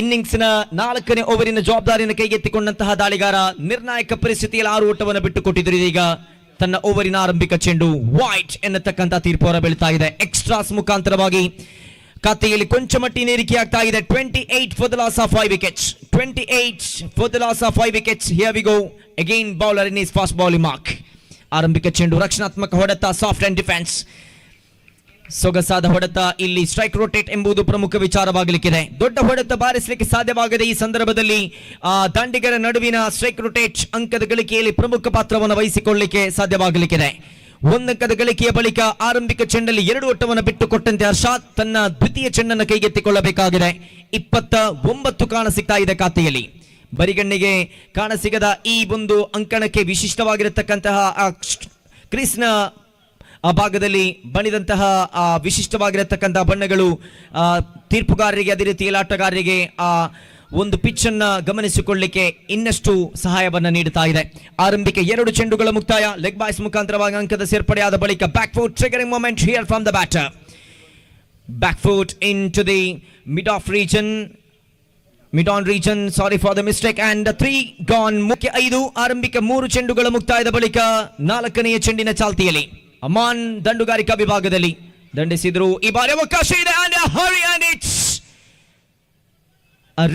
ಇನ್ನಿಂಗ್ಸ್ನ 4ನೇ ಓವರಿನ ಜವಾಬ್ದಾರಿಯನ್ನು ಕೈಗೆತ್ತಿಕೊಂಡಂತಹ ದಾಳಿಗಾರ ನಿರ್ಣಾಯಕ ಪರಿಸ್ಥಿತಿಯಲ್ಲಿ 6 ಓಟವನ್ನು ಬಿಟ್ಟುಕೊಟ್ಟಿದ್ರು. ಈಗ ತನ್ನ ಓವರಿನ ಆರಂಭಿಕ ಚೆಂಡು ವೈಟ್ ಎನ್ನತಕ್ಕಂಥ ತೀರ್ಪು ಹೊರಬೀಳ್ತಾ ಇದೆ. ಎಕ್ಸ್ಟ್ರಾಸ್ ಮುಖಾಂತರವಾಗಿ ಖಾತೆಯಲ್ಲಿ ಕೊಂಚ ಮಟ್ಟಿನ ಏರಿಕೆಯಾಗ್ತಾ ಇದೆ. 28 for the loss of 5 wickets. 28 for the loss of 5 wickets. Here we go. Again bowler in his fast bowling mark. ಆರಂಭಿಕ ಚೆಂಡು ರಕ್ಷಣಾತ್ಮಕ ಹೊಡೆತ, ಸಾಫ್ಟ್ ಅಂಡ್ ಡಿಫೆನ್ಸ್. ಸೊಗಸಾದ ಹೊಡೆತ, ಇಲ್ಲಿ ಸ್ಟ್ರೈಕ್ ರೋಟೇಟ್ ಎಂಬುದು ಪ್ರಮುಖ ವಿಚಾರವಾಗಲಿಕ್ಕಿದೆ. ದೊಡ್ಡ ಹೊಡೆತ ಬಾರಿಸಲಿಕ್ಕೆ ಸಾಧ್ಯವಾಗದೆ ಈ ಸಂದರ್ಭದಲ್ಲಿ ದಾಂಡಿಗರ ನಡುವಿನ ಸ್ಟ್ರೈಕ್ ರೋಟೇಟ್ ಅಂಕದ ಗಳಿಕೆಯಲ್ಲಿ ಪ್ರಮುಖ ಪಾತ್ರವನ್ನು ವಹಿಸಿಕೊಳ್ಳಲಿಕ್ಕೆ ಸಾಧ್ಯವಾಗಲಿಕ್ಕಿದೆ. 1 ಅಂಕದ ಗಳಿಕೆಯ ಬಳಿಕ ಆರಂಭಿಕ ಚೆಂಡಲ್ಲಿ 2 ಓಟವನ್ನು ಬಿಟ್ಟುಕೊಟ್ಟಂತೆ ಹರ್ಷಾದ್ ತನ್ನ ದ್ವಿತೀಯ ಚೆಂಡನ್ನು ಕೈಗೆತ್ತಿಕೊಳ್ಳಬೇಕಾಗಿದೆ. 29 ಕಾಣ ಸಿಗ್ತಾ ಇದೆ ಖಾತೆಯಲ್ಲಿ. ಬರಿಗಣ್ಣಿಗೆ ಕಾಣಸಿಗದ ಈ ಒಂದು ಅಂಕಣಕ್ಕೆ ವಿಶಿಷ್ಟವಾಗಿರತಕ್ಕಂತಹ ಕ್ರೀಸ್ನ ಆ ಭಾಗದಲ್ಲಿ ಬಣಿದಂತಹ ವಿಶಿಷ್ಟವಾಗಿರತಕ್ಕಂತಹ ಬಣ್ಣಗಳು ತೀರ್ಪುಗಾರರಿಗೆ, ಅದೇ ರೀತಿಯಲ್ಲಿ ಆಟಗಾರರಿಗೆ ಆ ಒಂದು ಪಿಚ್ ಅನ್ನ ಗಮನಿಸಿಕೊಳ್ಳಲಿಕ್ಕೆ ಇನ್ನಷ್ಟು ಸಹಾಯವನ್ನು ನೀಡುತ್ತಾ ಇದೆ. ಆರಂಭಿಕ 2 ಚೆಂಡುಗಳ ಮುಕ್ತಾಯ. ಲೆಗ್ ಬಾಯ್ಸ್ ಮುಖಾಂತರವಾಗಿ ಅಂಕದ ಸೇರ್ಪಡೆಯಾದ ಬಳಿಕ back foot triggering moment here from the batter. Back foot into the mid on region, sorry for the mistake, and 3 gone. ಮುಖ್ಯ 5. ಆರಂಭಿಕ 3 ಚೆಂಡುಗಳ ಮುಕ್ತಾಯದ ಬಳಿಕ 4ನೆಯ ಚೆಂಡಿನ ಚಾಲ್ತಿಯಲ್ಲಿ ಅಮಾನ್ ದಂಡುಗಾರಿಕಾ ವಿಭಾಗದಲ್ಲಿ ದಂಡಿಸಿದ್ರು. ಈ ಬಾರಿ ಅವಕಾಶ ಇದೆ.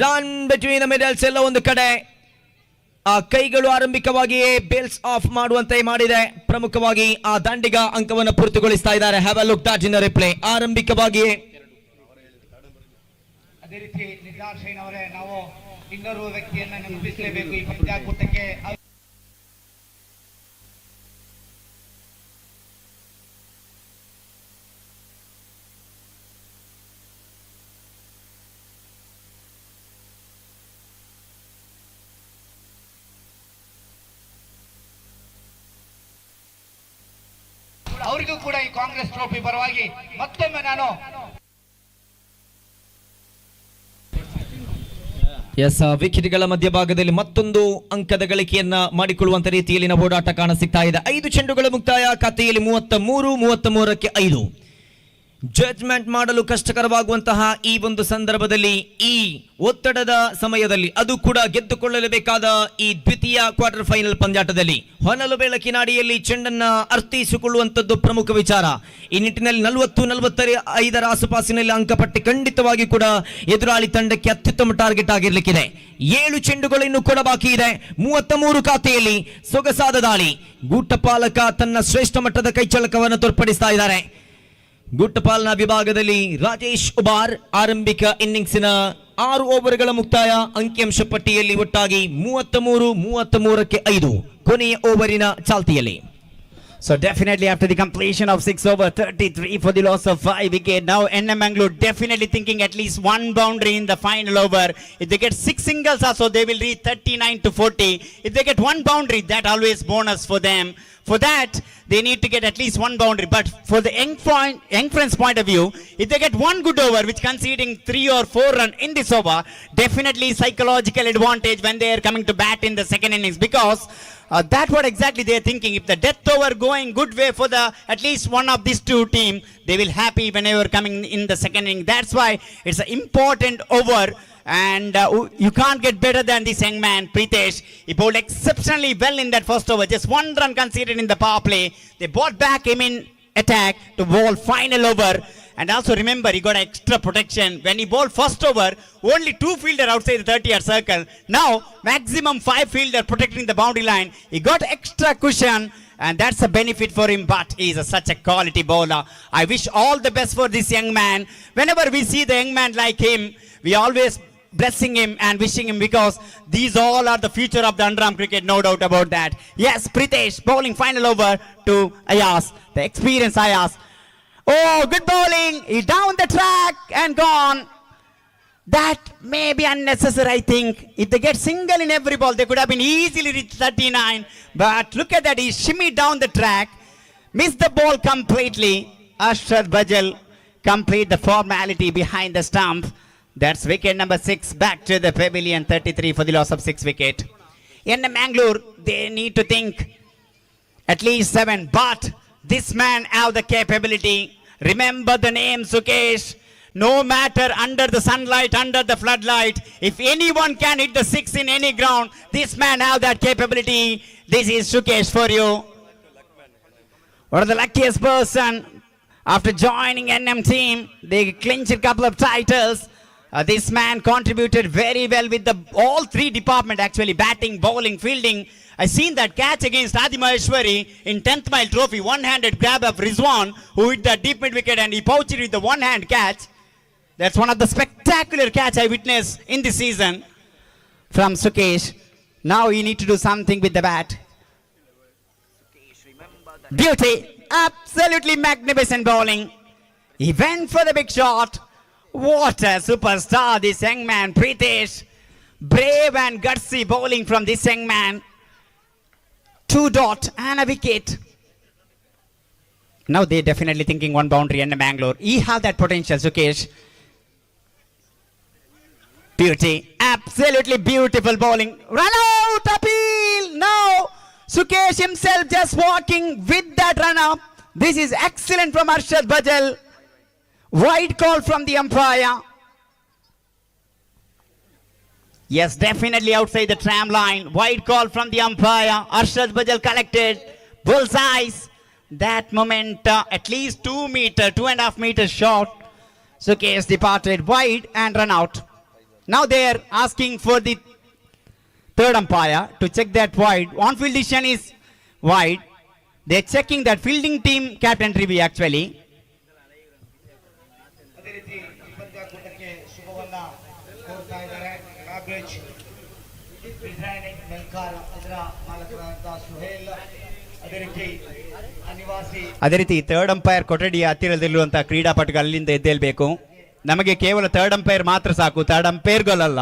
Run between the middles. ಎಲ್ಲ ಒಂದು ಕಡೆ ಆ ಕೈಗಳು ಆರಂಭಿಕವಾಗಿಯೇ ಬೇಲ್ಸ್ ಆಫ್ ಮಾಡುವಂತೆ ಮಾಡಿದೆ. ಪ್ರಮುಖವಾಗಿ ಆ ದಾಂಡಿಗ ಅಂಕವನ್ನು ಪೂರ್ತಿಗೊಳಿಸ್ತಾ ಇದ್ದಾರೆ. Have a look that in replay. ಆರಂಭಿಕವಾಗಿಯೇ ಅದೇ ರೀತಿ ನಿಜಾರ್ ಶೈನ್ ಅವರೇ, ನಾವು ಇನ್ನೊರು ವ್ಯಕ್ತಿಯನ್ನ ನೆನಪಿಸಲೇಬೇಕು ಈ ಪಂದ್ಯಾಕೂಟಕ್ಕೆ. ಅವರಿಗೂ ಕೂಡ ಈ ಕಾಂಗ್ರೆಸ್ ಟ್ರೋಫಿ ಪರವಾಗಿ ಮತ್ತೊಮ್ಮೆ ನಾನು ಎಸ್ ವಿಕೆಟ್ಗಳ ಮಧ್ಯಭಾಗದಲ್ಲಿ ಮತ್ತೊಂದು ಅಂಕದ ಗಳಿಕೆಯನ್ನ ಮಾಡಿಕೊಳ್ಳುವಂತ ರೀತಿಯಲ್ಲಿನ ಓಡಾಟ ಕಾಣಸಿಗ್ತಾ ಇದೆ. 5 ಚೆಂಡುಗಳು ಮುಕ್ತಾಯ, ಖಾತೆಯಲ್ಲಿ 33ಕ್ಕೆ 5. ಜಡ್ಜ್ಮೆಂಟ್ ಮಾಡಲು ಕಷ್ಟಕರವಾಗುವಂತಹ ಈ ಒಂದು ಸಂದರ್ಭದಲ್ಲಿ, ಈ ಒತ್ತಡದ ಸಮಯದಲ್ಲಿ, ಅದು ಕೂಡ ಗೆದ್ದುಕೊಳ್ಳಲೇಬೇಕಾದ ಈ ದ್ವಿತೀಯ ಕ್ವಾರ್ಟರ್ ಫೈನಲ್ ಪಂದ್ಯಾಟದಲ್ಲಿ ಹೊನಲು ಬೆಳಕಿನ ಅಡಿಯಲ್ಲಿ ಚೆಂಡನ್ನ ಅರ್ಥೈಸಿಕೊಳ್ಳುವಂತದ್ದು ಪ್ರಮುಖ ವಿಚಾರ. ಈ ನಿಟ್ಟಿನಲ್ಲಿ 40-45 ಆಸುಪಾಸಿನಲ್ಲಿ ಅಂಕಪಟ್ಟಿ ಖಂಡಿತವಾಗಿ ಕೂಡ ಎದುರಾಳಿ ತಂಡಕ್ಕೆ ಅತ್ಯುತ್ತಮ ಟಾರ್ಗೆಟ್ ಆಗಿರ್ಲಿಕ್ಕಿದೆ. 7 ಚೆಂಡುಗಳು ಇನ್ನು ಕೂಡ ಬಾಕಿ ಇದೆ. 33 ಖಾತೆಯಲ್ಲಿ ಸೊಗಸಾದ ದಾಳಿ. ಗೂಟಪಾಲಕ ತನ್ನ ಶ್ರೇಷ್ಠ ಮಟ್ಟದ ಕೈಚಳಕವನ್ನು ತೋರ್ಪಡಿಸ್ತಾ ಇದ್ದಾರೆ. ಗುಟ್ಟಪಾಲನ ವಿಭಾಗದಲ್ಲಿ ರಾಜೇಶ್ ಉಬಾರ್ ಆರಂಭಿಕ ಇನ್ನಿಂಗ್ಸಿನ 6 ಓವರ್ಗಳ ಮುಕ್ತಾಯ. ಅಂಕಿಅಂಶ ಪಟ್ಟಿಯಲ್ಲಿ ಒಟ್ಟಾಗಿ 33ಕ್ಕೆ 5 ಕೊನೆಯ ಓವರಿನ ಚಾಲ್ತಿಯಲ್ಲಿ. So definitely after the completion of 6 over 33 for the loss of 5 wicket, now NM Mangalore definitely thinking at least one boundary in the final over. If they get 6 singles also, they will reach 39-40. If they get one boundary, that always bonus for them. For that, they need to get at least one boundary. But for the young friends' point of view, if they get one good over, which conceding 3 or 4 runs in this over, definitely psychological advantage when they are coming to bat in the second innings, because that's what exactly they are thinking. If the death over going good way for the at least one of these two teams, they will happy whenever coming in the second inning. That's why it's an important over. And you can't get better than this young man, Pritesh. He bowled exceptionally well in that first over. Just 1 run conceded in the power play. They brought back him in attack to bowl final over. And also remember, he got extra protection. When he bowled first over, only 2 fielder outside the 30-yard circle. Now, maximum 5 fielder protecting the boundary line. He got extra cushion. And that's a benefit for him, but he is such a quality bowler. I wish all the best for this young man. Whenever we see the young man like him, we always blessing him and wishing him, because these all are the future of the underarm cricket, no doubt about that. Yes, Pritesh bowling final over to Ayaz, the experienced Ayaz. Oh, good bowling. He's down the track and gone. That may be unnecessary, I think. If they get single in every ball, they could have been easily reached 39. But look at that, he shimmied down the track, missed the ball completely. Ashraf Bajal complete the formality behind the stump. That's wicket number 6, back to the pavilion, 33 for the loss of 6 wicket. In Mangalore, they need to think at least 7, but this man have the capability. Remember the name Sukesh. No matter under the sunlight, under the floodlight, if anyone can hit the 6 in any ground, this man have that capability. This is Sukesh for you. One of the luckiest person after joining NM team. They clinched a couple of titles. This man contributed very well with all 3 departments actually, batting, bowling, fielding. I seen that catch against Adi Maheshwari in 10th mile trophy, one-handed grab of Rizwan, who hit that deep mid wicket and he pouched it with the one-hand catch. That's one of the spectacular catch I witnessed in this season from Sukesh. Now you need to do something with the bat. Beauty, absolutely magnificent bowling. He went for the big shot. What a superstar this young man, Pritesh. Brave and gutsy bowling from this young man. 2 dot and a wicket. Now they definitely thinking one boundary and a Bangalore. He have that potential, Sukesh. Beauty, absolutely beautiful bowling. Run out, appeal. No, Sukesh himself just walking with that run up. This is excellent from Arshad Bajal. Wide call from the umpire. Yes, definitely outside the tram line. Wide call from the umpire. Arshad Bajal collected. Bullseyes. That moment at least 2.5 meters short. Sukesh departed wide and run out. Now they are asking for the third umpire to check that wide. On-field decision is wide. They are checking that fielding team captain review actually. ಅದೇ ರೀತಿ ಈ ಪಂದ್ಯಾಕೂಟಕ್ಕೆ ಶುಭವನ್ನ ಕೋರ್ತಾ ಇದ್ದಾರೆ. ರಾಬ್ರಿಜ್, designing Melkar, ಇದರ ಮಾಲಕರಾದಂತಹ ಸುಹೇಲ್, ಅದೇ ರೀತಿ ಅನಿವಾಸಿ. ಅದೇ ರೀತಿ ಥರ್ಡ್ ಅಂಪೈರ್ ಕೊಠಡಿಯ ಹತ್ತಿರದಲ್ಲಿರುವಂತಹ ಕ್ರೀಡಾಪಟುಗಳು ಅಲ್ಲಿಂದ ಎದ್ದೇಳಬೇಕು. ನಮಗೆ ಕೇವಲ ಥರ್ಡ್ ಅಂಪೈರ್ ಮಾತ್ರ ಸಾಕು, third ಅಂಪೈರ್ಗಳಲ್ಲ.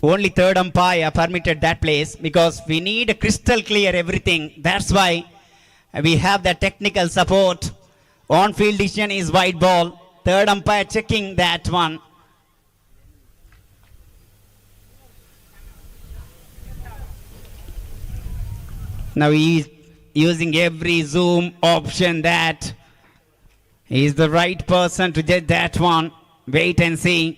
Only third umpire permitted that place because we need a crystal clear everything. That's why we have that technical support. On-field decision is white ball. Third umpire checking that one. Now he is using every zoom option that he is the right person to judge that one. Wait and see.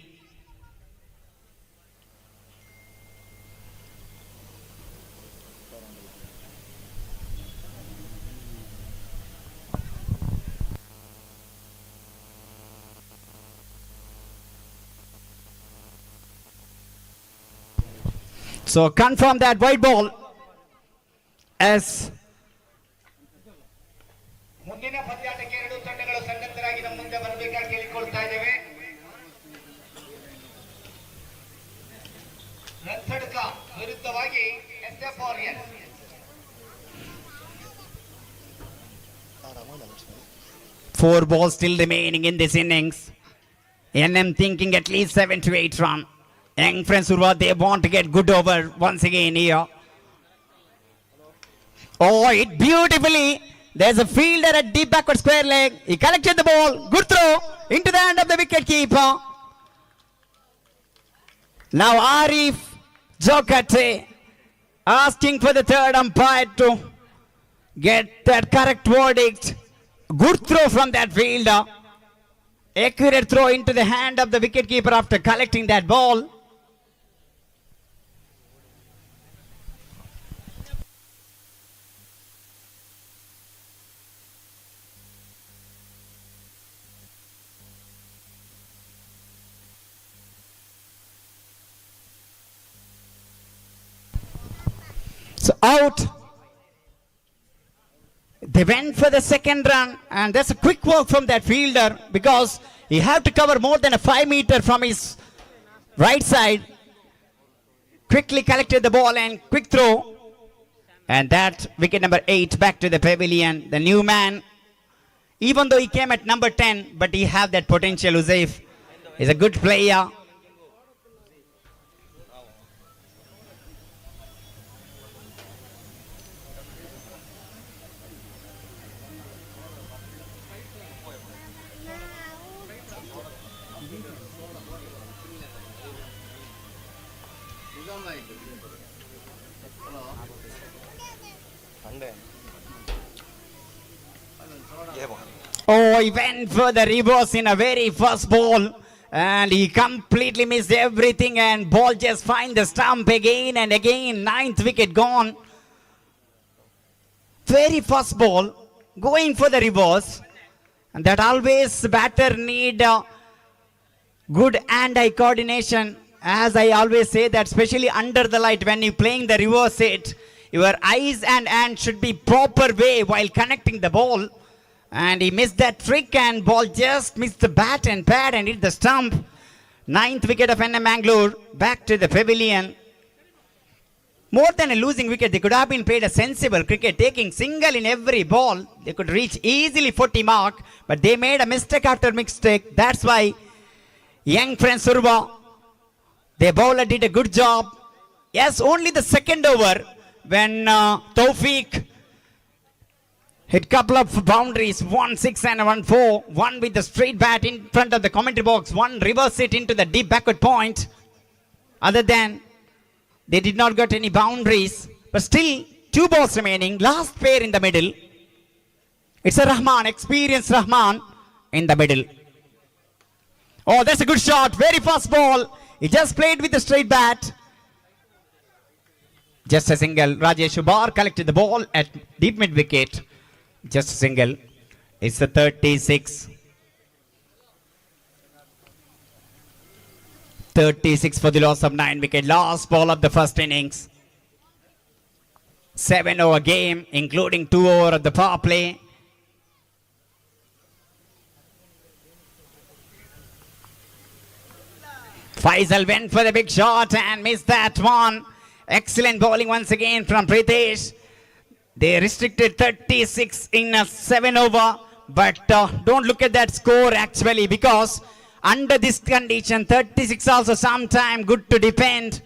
So confirm that white ball as ಮುಂದಿನ ಪಂದ್ಯಾಟಕ್ಕೆ ಎರಡು ತಂಡಗಳು ಸನ್ನದ್ಧರಾಗಿ ನಮ್ಮ ಮುಂದೆ ಬರಬೇಕಾಗಿ ಕೇಳಿಕೊಳ್ತಾ ಇದ್ದೇವೆ. ರನ್ಸಡ್ಕ ವಿರುದ್ಧವಾಗಿ SFRS. four balls still remaining in this innings. NM thinking at least 7 to 8 run. Young friends Urva, they want to get good over once again here. Oh, it beautifully. There's a fielder at deep backward square leg. He collected the ball. Good throw into the hand of the wicket keeper. Now Arif Jokate asking for the third umpire to get that correct verdict. Good throw from that fielder. Accurate throw into the hand of the wicket keeper after collecting that ball. So out. They went for the second run, and that's a quick work from that fielder because he had to cover more than a 5 meter from his right side. Quickly collected the ball and quick throw. And that wicket number 8 back to the pavilion. The new man, even though he came at number 10, but he have that potential. Uzaif is a good player. Oh, he went for the reverse in a very first ball and he completely missed everything and ball just find the stump again and again. 9th wicket gone. Very first ball going for the reverse, and that always batter need good hand-eye coordination. As I always say that especially under the light when you playing the reverse hit, your eyes and hands should be proper way while connecting the ball. And he missed that trick and ball just missed the bat and pad and hit the stump. 9th wicket of NM Mangalore back to the pavilion. More than a losing wicket, they could have been played a sensible cricket, taking single in every ball. They could reach easily 40 mark, but they made a mistake after mistake. That's why young friend Surva, their bowler did a good job. Yes, only the second over when Tawfiq hit couple of boundaries, 1-6 and 1-4, one with the straight bat in front of the commentary box, one reverse hit into the deep backward point. Other than, they did not get any boundaries, but still 2 balls remaining, last pair in the middle. It's a Rahman, experienced Rahman in the middle. Oh, that's a good shot, very fast ball. He just played with the straight bat. Just a single. Rajesh Ubar collected the ball at deep mid wicket. Just a single. It's the 36. 36 for the loss of 9 wicket. Last ball of the first innings. 7 over game, including 2 over of the power play. Faisal went for the big shot and missed that one. Excellent bowling once again from Pritesh. They restricted 36 in a 7 over, but don't look at that score actually, because under this condition 36 also sometime good to defend.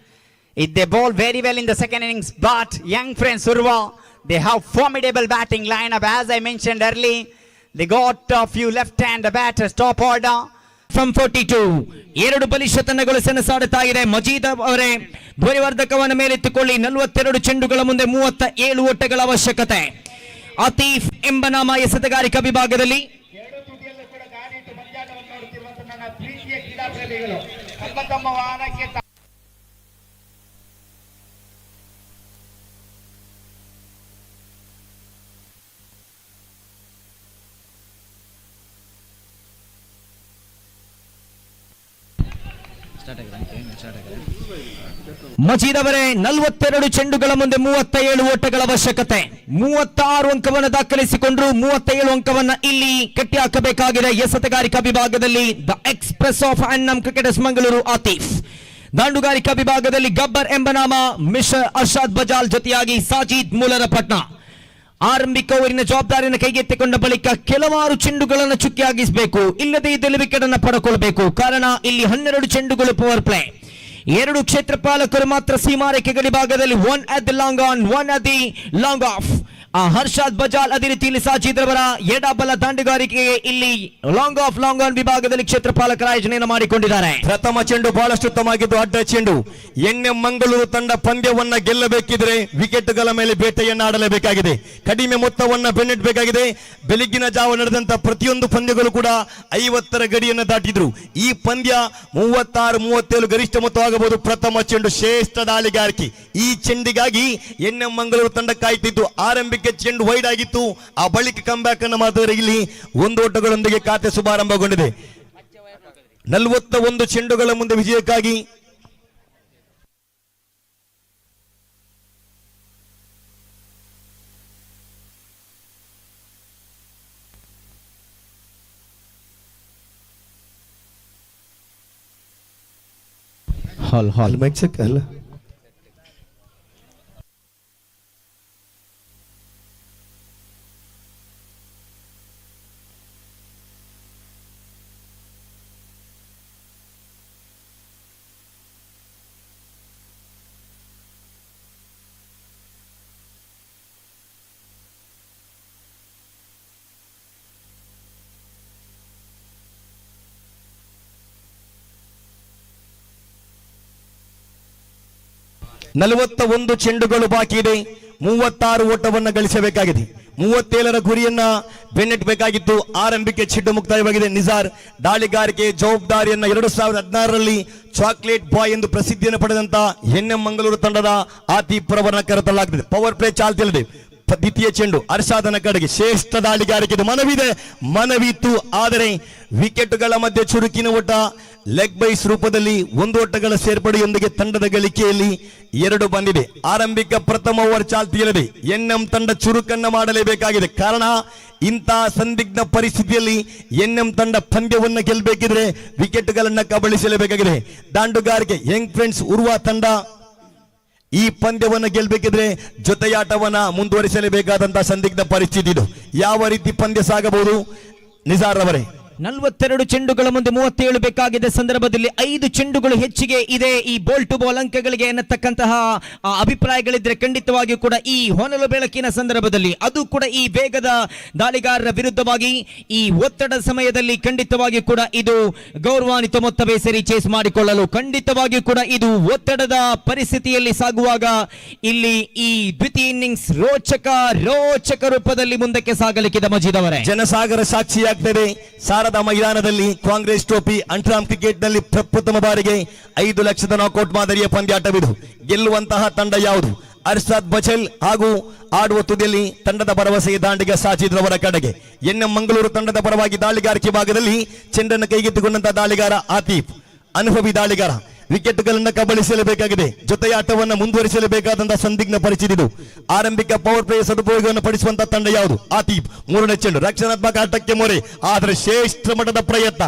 They bowl very well in the second innings, but young friends Urva, they have formidable batting lineup. As I mentioned early, they got a few left-hand batters, top order. From 42 ಎರಡು ಬಲಿಷ್ಠ ತಂಡಗಳು ಸೆಣಸಾಡುತ್ತಾ ಇದೆ. ಮಜೀದ್ ಅವರೇ ಧ್ವನಿವರ್ಧಕವನ್ನು ಮೇಲೆತ್ತಿಕೊಳ್ಳಿ. 42 ಚೆಂಡುಗಳ ಮುಂದೆ 37 ಓಟಗಳ ಅವಶ್ಯಕತೆ. ಆತೀಫ್ ಎಂಬ ನಾಮ ಎಸೆತಗಾರಿಕಾ ವಿಭಾಗದಲ್ಲಿ ಎರಡು ತುದಿಯಲ್ಲೂ ಕೂಡ ಗಾಳಿಟ್ಟು ಮಂಜಾಟವನ್ನು ನೋಡುತ್ತಿರುವಂತಹ ನನ್ನ ಪ್ರೀತಿಯ ಕ್ರೀಡಾ ಪ್ರೇಮಿಗಳು ತಮ್ಮ ವಾಹನಕ್ಕೆ ಮಜೀದ್ ಅವರೇ 42 ಚೆಂಡುಗಳ ಮುಂದೆ 37 ಓಟಗಳ ಅವಶ್ಯಕತೆ. 36 ಅಂಕವನ್ನು ದಾಖಲಿಸಿಕೊಂಡ್ರು. 37 ಅಂಕವನ್ನ ಇಲ್ಲಿ ಕಟ್ಟಿ ಹಾಕಬೇಕಾಗಿದೆ. ಎಸೆತಗಾರಿಕಾ ವಿಭಾಗದಲ್ಲಿ the express of NM cricketers Mangaluru Atif. ದಾಂಡುಗಾರಿಕಾ ವಿಭಾಗದಲ್ಲಿ ಗಬ್ಬರ್ ಎಂಬ ನಾಮ ಮಿಸ್ಟರ್ ಅರ್ಷಾದ್ ಬಜಾಲ್ ಜೊತೆಯಾಗಿ ಸಾಜಿದ್ ಮೂಲರಪಟ್ನ. ಆರಂಭಿಕ ಓವರಿನ ಜವಾಬ್ದಾರಿಯನ್ನು ಕೈಗೆತ್ತಿಕೊಂಡ ಬಳಿಕ ಕೆಲವಾರು ಚೆಂಡುಗಳನ್ನು ಚುಕ್ಕಿಯಾಗಿಸಬೇಕು. ಇಲ್ಲದೆ ಇದ್ದಲ್ಲಿ ವಿಕೆಟ್ ಅನ್ನು ಪಡೆದುಕೊಳ್ಳಬೇಕು. ಕಾರಣ ಇಲ್ಲಿ 12 ಚೆಂಡುಗಳು ಪವರ್ ಪ್ಲೇ. 2 ಕ್ಷೇತ್ರಪಾಲಕರು ಮಾತ್ರ ಸೀಮಾರೇಖೆ ಗಡಿ ಭಾಗದಲ್ಲಿ. 1 at the long on, 1 at the long off. Harshad Bajal ಅದೇ ರೀತಿಯಲ್ಲಿ ಸಾಜಿದ್ ರವರ ಎಡಬಲ ದಾಂಡುಗಾರಿಕೆಗೆ ಇಲ್ಲಿ ಲಾಂಗ್ ಆನ್ ವಿಭಾಗದಲ್ಲಿ ಕ್ಷೇತ್ರಪಾಲಕರ ಆಯೋಜನೆಯನ್ನು ಮಾಡಿಕೊಂಡಿದ್ದಾರೆ. ಪ್ರಥಮ ಚೆಂಡು ಬಹಳಷ್ಟು ಉತ್ತಮವಾಗಿದ್ದು ಅಡ್ಡ ಚೆಂಡು. ಎನ್ಎಂ ಮಂಗಳೂರು ತಂಡ ಪಂದ್ಯವನ್ನ ಗೆಲ್ಲಬೇಕಿದ್ರೆ ವಿಕೆಟ್ಗಳ ಮೇಲೆ ಬೇಟೆಯನ್ನು ಆಡಲೇಬೇಕಾಗಿದೆ. ಕಡಿಮೆ ಮೊತ್ತವನ್ನ ಬೆನ್ನಟ್ಟಬೇಕಾಗಿದೆ. ಬೆಳಗಿನ ಜಾವ ನಡೆದಂತ ಪ್ರತಿಯೊಂದು ಪಂದ್ಯಗಳು ಕೂಡ 50ರ ಗಡಿಯನ್ನು ದಾಟಿದ್ರು. ಈ ಪಂದ್ಯ 36-37 ಗರಿಷ್ಠ ಮೊತ್ತವಾಗಬಹುದು. ಪ್ರಥಮ ಚೆಂಡು ಶ್ರೇಷ್ಠ ದಾಳಿಗಾರಿಕೆ. ಈ ಚೆಂಡಿಗಾಗಿ ಎನ್ಎಂ ಮಂಗಳೂರು ತಂಡ ಕಾಯ್ತಿದ್ದು. ಆರಂಭಿಕ ಚೆಂಡು ವೈಡ್ ಆಗಿತ್ತು. ಆ ಬಳಿಕ ಕಮ್ ಬ್ಯಾಕ್ ಅನ್ನು ಮಾಡಿದರೆ ಇಲ್ಲಿ 1 ಓಟಗಳೊಂದಿಗೆ ಖಾತೆ ಶುಭಾರಂಭಗೊಂಡಿದೆ. 41 ಚೆಂಡುಗಳ ಮುಂದೆ ವಿಜಯಕ್ಕಾಗಿ ಹಾಲ್ ಮೈಕ್ ಚೆಕ್ ಅಲ್ಲ. ನಲವತ್ತ ಚೆಂಡುಗಳು ಬಾಕಿ ಇದೆ. 36 ಓಟವನ್ನು ಗಳಿಸಬೇಕಾಗಿದೆ. 37ರ ಗುರಿಯನ್ನ ಬೆನ್ನಟ್ಟಬೇಕಾಗಿತ್ತು. ಆರಂಭಿಕ ಚೆಂಡು ಮುಕ್ತಾಯವಾಗಿದೆ. ನಿಜಾರ್ ದಾಳಿಗಾರಿಕೆ ಜವಾಬ್ದಾರಿಯನ್ನ 2016ರಲ್ಲಿ ಚಾಕ್ಲೇಟ್ ಬಾಯ್ ಎಂದು ಪ್ರಸಿದ್ಧಿಯನ್ನು ಪಡೆದಂತ ಎನ್ಎಂ ಮಂಗಳೂರು ತಂಡದ ಆತೀಫ್ ರವರನ್ನ ಕರೆತರಲಾಗುತ್ತದೆ. ಪವರ್ ಪ್ಲೇ ಚಾಲ್ತಿಯಲ್ಲಿದೆ. ದ್ವಿತೀಯ ಚೆಂಡು ಅರ್ಷಾದನ ಕಡೆಗೆ ಶ್ರೇಷ್ಠ ದಾಳಿಗಾರಿಕೆ ಮನವಿತ್ತು. ಆದರೆ ವಿಕೆಟ್ಗಳ ಮಧ್ಯೆ ಚುರುಕಿನ ಓಟ. ಲೆಗ್ ಬೈಸ್ ರೂಪದಲ್ಲಿ 1 ಓಟಗಳ ಸೇರ್ಪಡೆಯೊಂದಿಗೆ ತಂಡದ ಗಳಿಕೆಯಲ್ಲಿ 2 ಬಂದಿದೆ. ಆರಂಭಿಕ ಪ್ರಥಮ ಓವರ್ ಚಾಲ್ತಿಯಲ್ಲಿದೆ. ಎನ್ಎಂ ತಂಡ ಚುರುಕನ್ನ ಮಾಡಲೇಬೇಕಾಗಿದೆ. ಕಾರಣ ಇಂತಹ ಸಂದಿಗ್ಧ ಪರಿಸ್ಥಿತಿಯಲ್ಲಿ ಎನ್ಎಂ ತಂಡ ಪಂದ್ಯವನ್ನು ಗೆಲ್ಲಬೇಕಿದ್ರೆ ವಿಕೆಟ್ಗಳನ್ನ ಕಬಳಿಸಲೇಬೇಕಾಗಿದೆ. ದಾಂಡುಗಾರಿಕೆ ಯಂಗ್ ಫ್ರೆಂಡ್ಸ್ ಉರ್ವಾ ತಂಡ ಈ ಪಂದ್ಯವನ್ನು ಗೆಲ್ಲಬೇಕಿದ್ರೆ ಜೊತೆಯಾಟವನ್ನ ಮುಂದುವರಿಸಲೇಬೇಕಾದಂತಹ ಸಂದಿಗ್ಧ ಪರಿಸ್ಥಿತಿ ಇದು. ಯಾವ ರೀತಿ ಪಂದ್ಯ ಸಾಗಬಹುದು ನಿಜಾರ್ ಅವರೇ? 42 ಚೆಂಡುಗಳ ಮುಂದೆ 37 ಬೇಕಾಗಿದೆ ಸಂದರ್ಭದಲ್ಲಿ 5 ಚೆಂಡುಗಳು ಹೆಚ್ಚಿಗೆ ಇದೆ ಈ ಬಾಲ್ ಟು ಬಾಲ್ ಅಂಕಗಳಿಗೆ ಎನ್ನತಕ್ಕಂತಹ ಅಭಿಪ್ರಾಯಗಳಿದ್ರೆ ಖಂಡಿತವಾಗಿಯೂ ಕೂಡ ಈ ಹೊನಲು ಬೆಳಕಿನ ಸಂದರ್ಭದಲ್ಲಿ ಅದು ಕೂಡ ಈ ವೇಗದ ದಾಳಿಗಾರರ ವಿರುದ್ಧವಾಗಿ ಈ ಒತ್ತಡದ ಸಮಯದಲ್ಲಿ ಖಂಡಿತವಾಗಿಯೂ ಕೂಡ ಇದು ಗೌರವಾನ್ವಿತ ಮೊತ್ತವೇ ಸರಿ ಚೇಸ್ ಮಾಡಿಕೊಳ್ಳಲು ಖಂಡಿತವಾಗಿಯೂ ಕೂಡ ಇದು ಒತ್ತಡದ ಪರಿಸ್ಥಿತಿಯಲ್ಲಿ ಸಾಗುವಾಗ ಇಲ್ಲಿ ಈ ದ್ವಿತೀಯ ಇನ್ನಿಂಗ್ಸ್ ರೋಚಕ ರೂಪದಲ್ಲಿ ಮುಂದಕ್ಕೆ ಸಾಗಲಿಕ್ಕಿದೆ. ಮಜೀದ್ ಅವರೇ, ಜನಸಾಗರ ಸಾಕ್ಷಿಯಾಗ್ತದೆ. ಸಾರದ ಮೈದಾನದಲ್ಲಿ ಕಾಂಗ್ರೆಸ್ ಟ್ರೋಫಿ ಅಂಟ್ರಾಮ್ ಕ್ರಿಕೆಟ್ ನಲ್ಲಿ ಪ್ರಪ್ರಥಮ ಬಾರಿಗೆ 5 ಲಕ್ಷದ ನಾಕೌಟ್ ಮಾದರಿಯ ಪಂದ್ಯಾಟವಿದು. ಗೆಲ್ಲುವಂತಹ ತಂಡ ಯಾವುದು? ಅರ್ಷಾದ್ ಬಚಲ್ ಹಾಗೂ ಆಡುವ ತುದಿಯಲ್ಲಿ ತಂಡದ ಭರವಸೆಗೆ ದಾಂಡಿಗ ಸಾಜಿದ್ ರವರ ಕಡೆಗೆ. ಎನ್ಎಂ ಮಂಗಳೂರು ತಂಡದ ಪರವಾಗಿ ದಾಳಿಗಾರಿಕೆ ಭಾಗದಲ್ಲಿ ಚೆಂಡನ್ನು ಕೈಗೆತ್ತಿಕೊಂಡಂತಹ ದಾಳಿಗಾರ ಆತೀಫ್, ಅನುಭವಿ ದಾಳಿಗಾರ. ವಿಕೆಟ್ಗಳನ್ನು ಕಬಳಿಸಲೇಬೇಕಾಗಿದೆ. ಜೊತೆಯಾಟವನ್ನು ಮುಂದುವರಿಸಲೇಬೇಕಾದಂತಹ ಸಂದಿಗ್ಧ ಪರಿಸ್ಥಿತಿ ಇದು. ಆರಂಭಿಕ ಪವರ್ ಪ್ಲೇ ಸದುಪಯೋಗವನ್ನು ಪಡಿಸುವಂತಹ ತಂಡ ಯಾವುದು? ಆತೀಫ್. 3ನೇ ಚೆಂಡು ರಕ್ಷಣಾತ್ಮಕ ಆಟಕ್ಕೆ ಮೊರೆ. ಆದರೆ ಶ್ರೇಷ್ಠ ಮಟ್ಟದ ಪ್ರಯತ್ನ,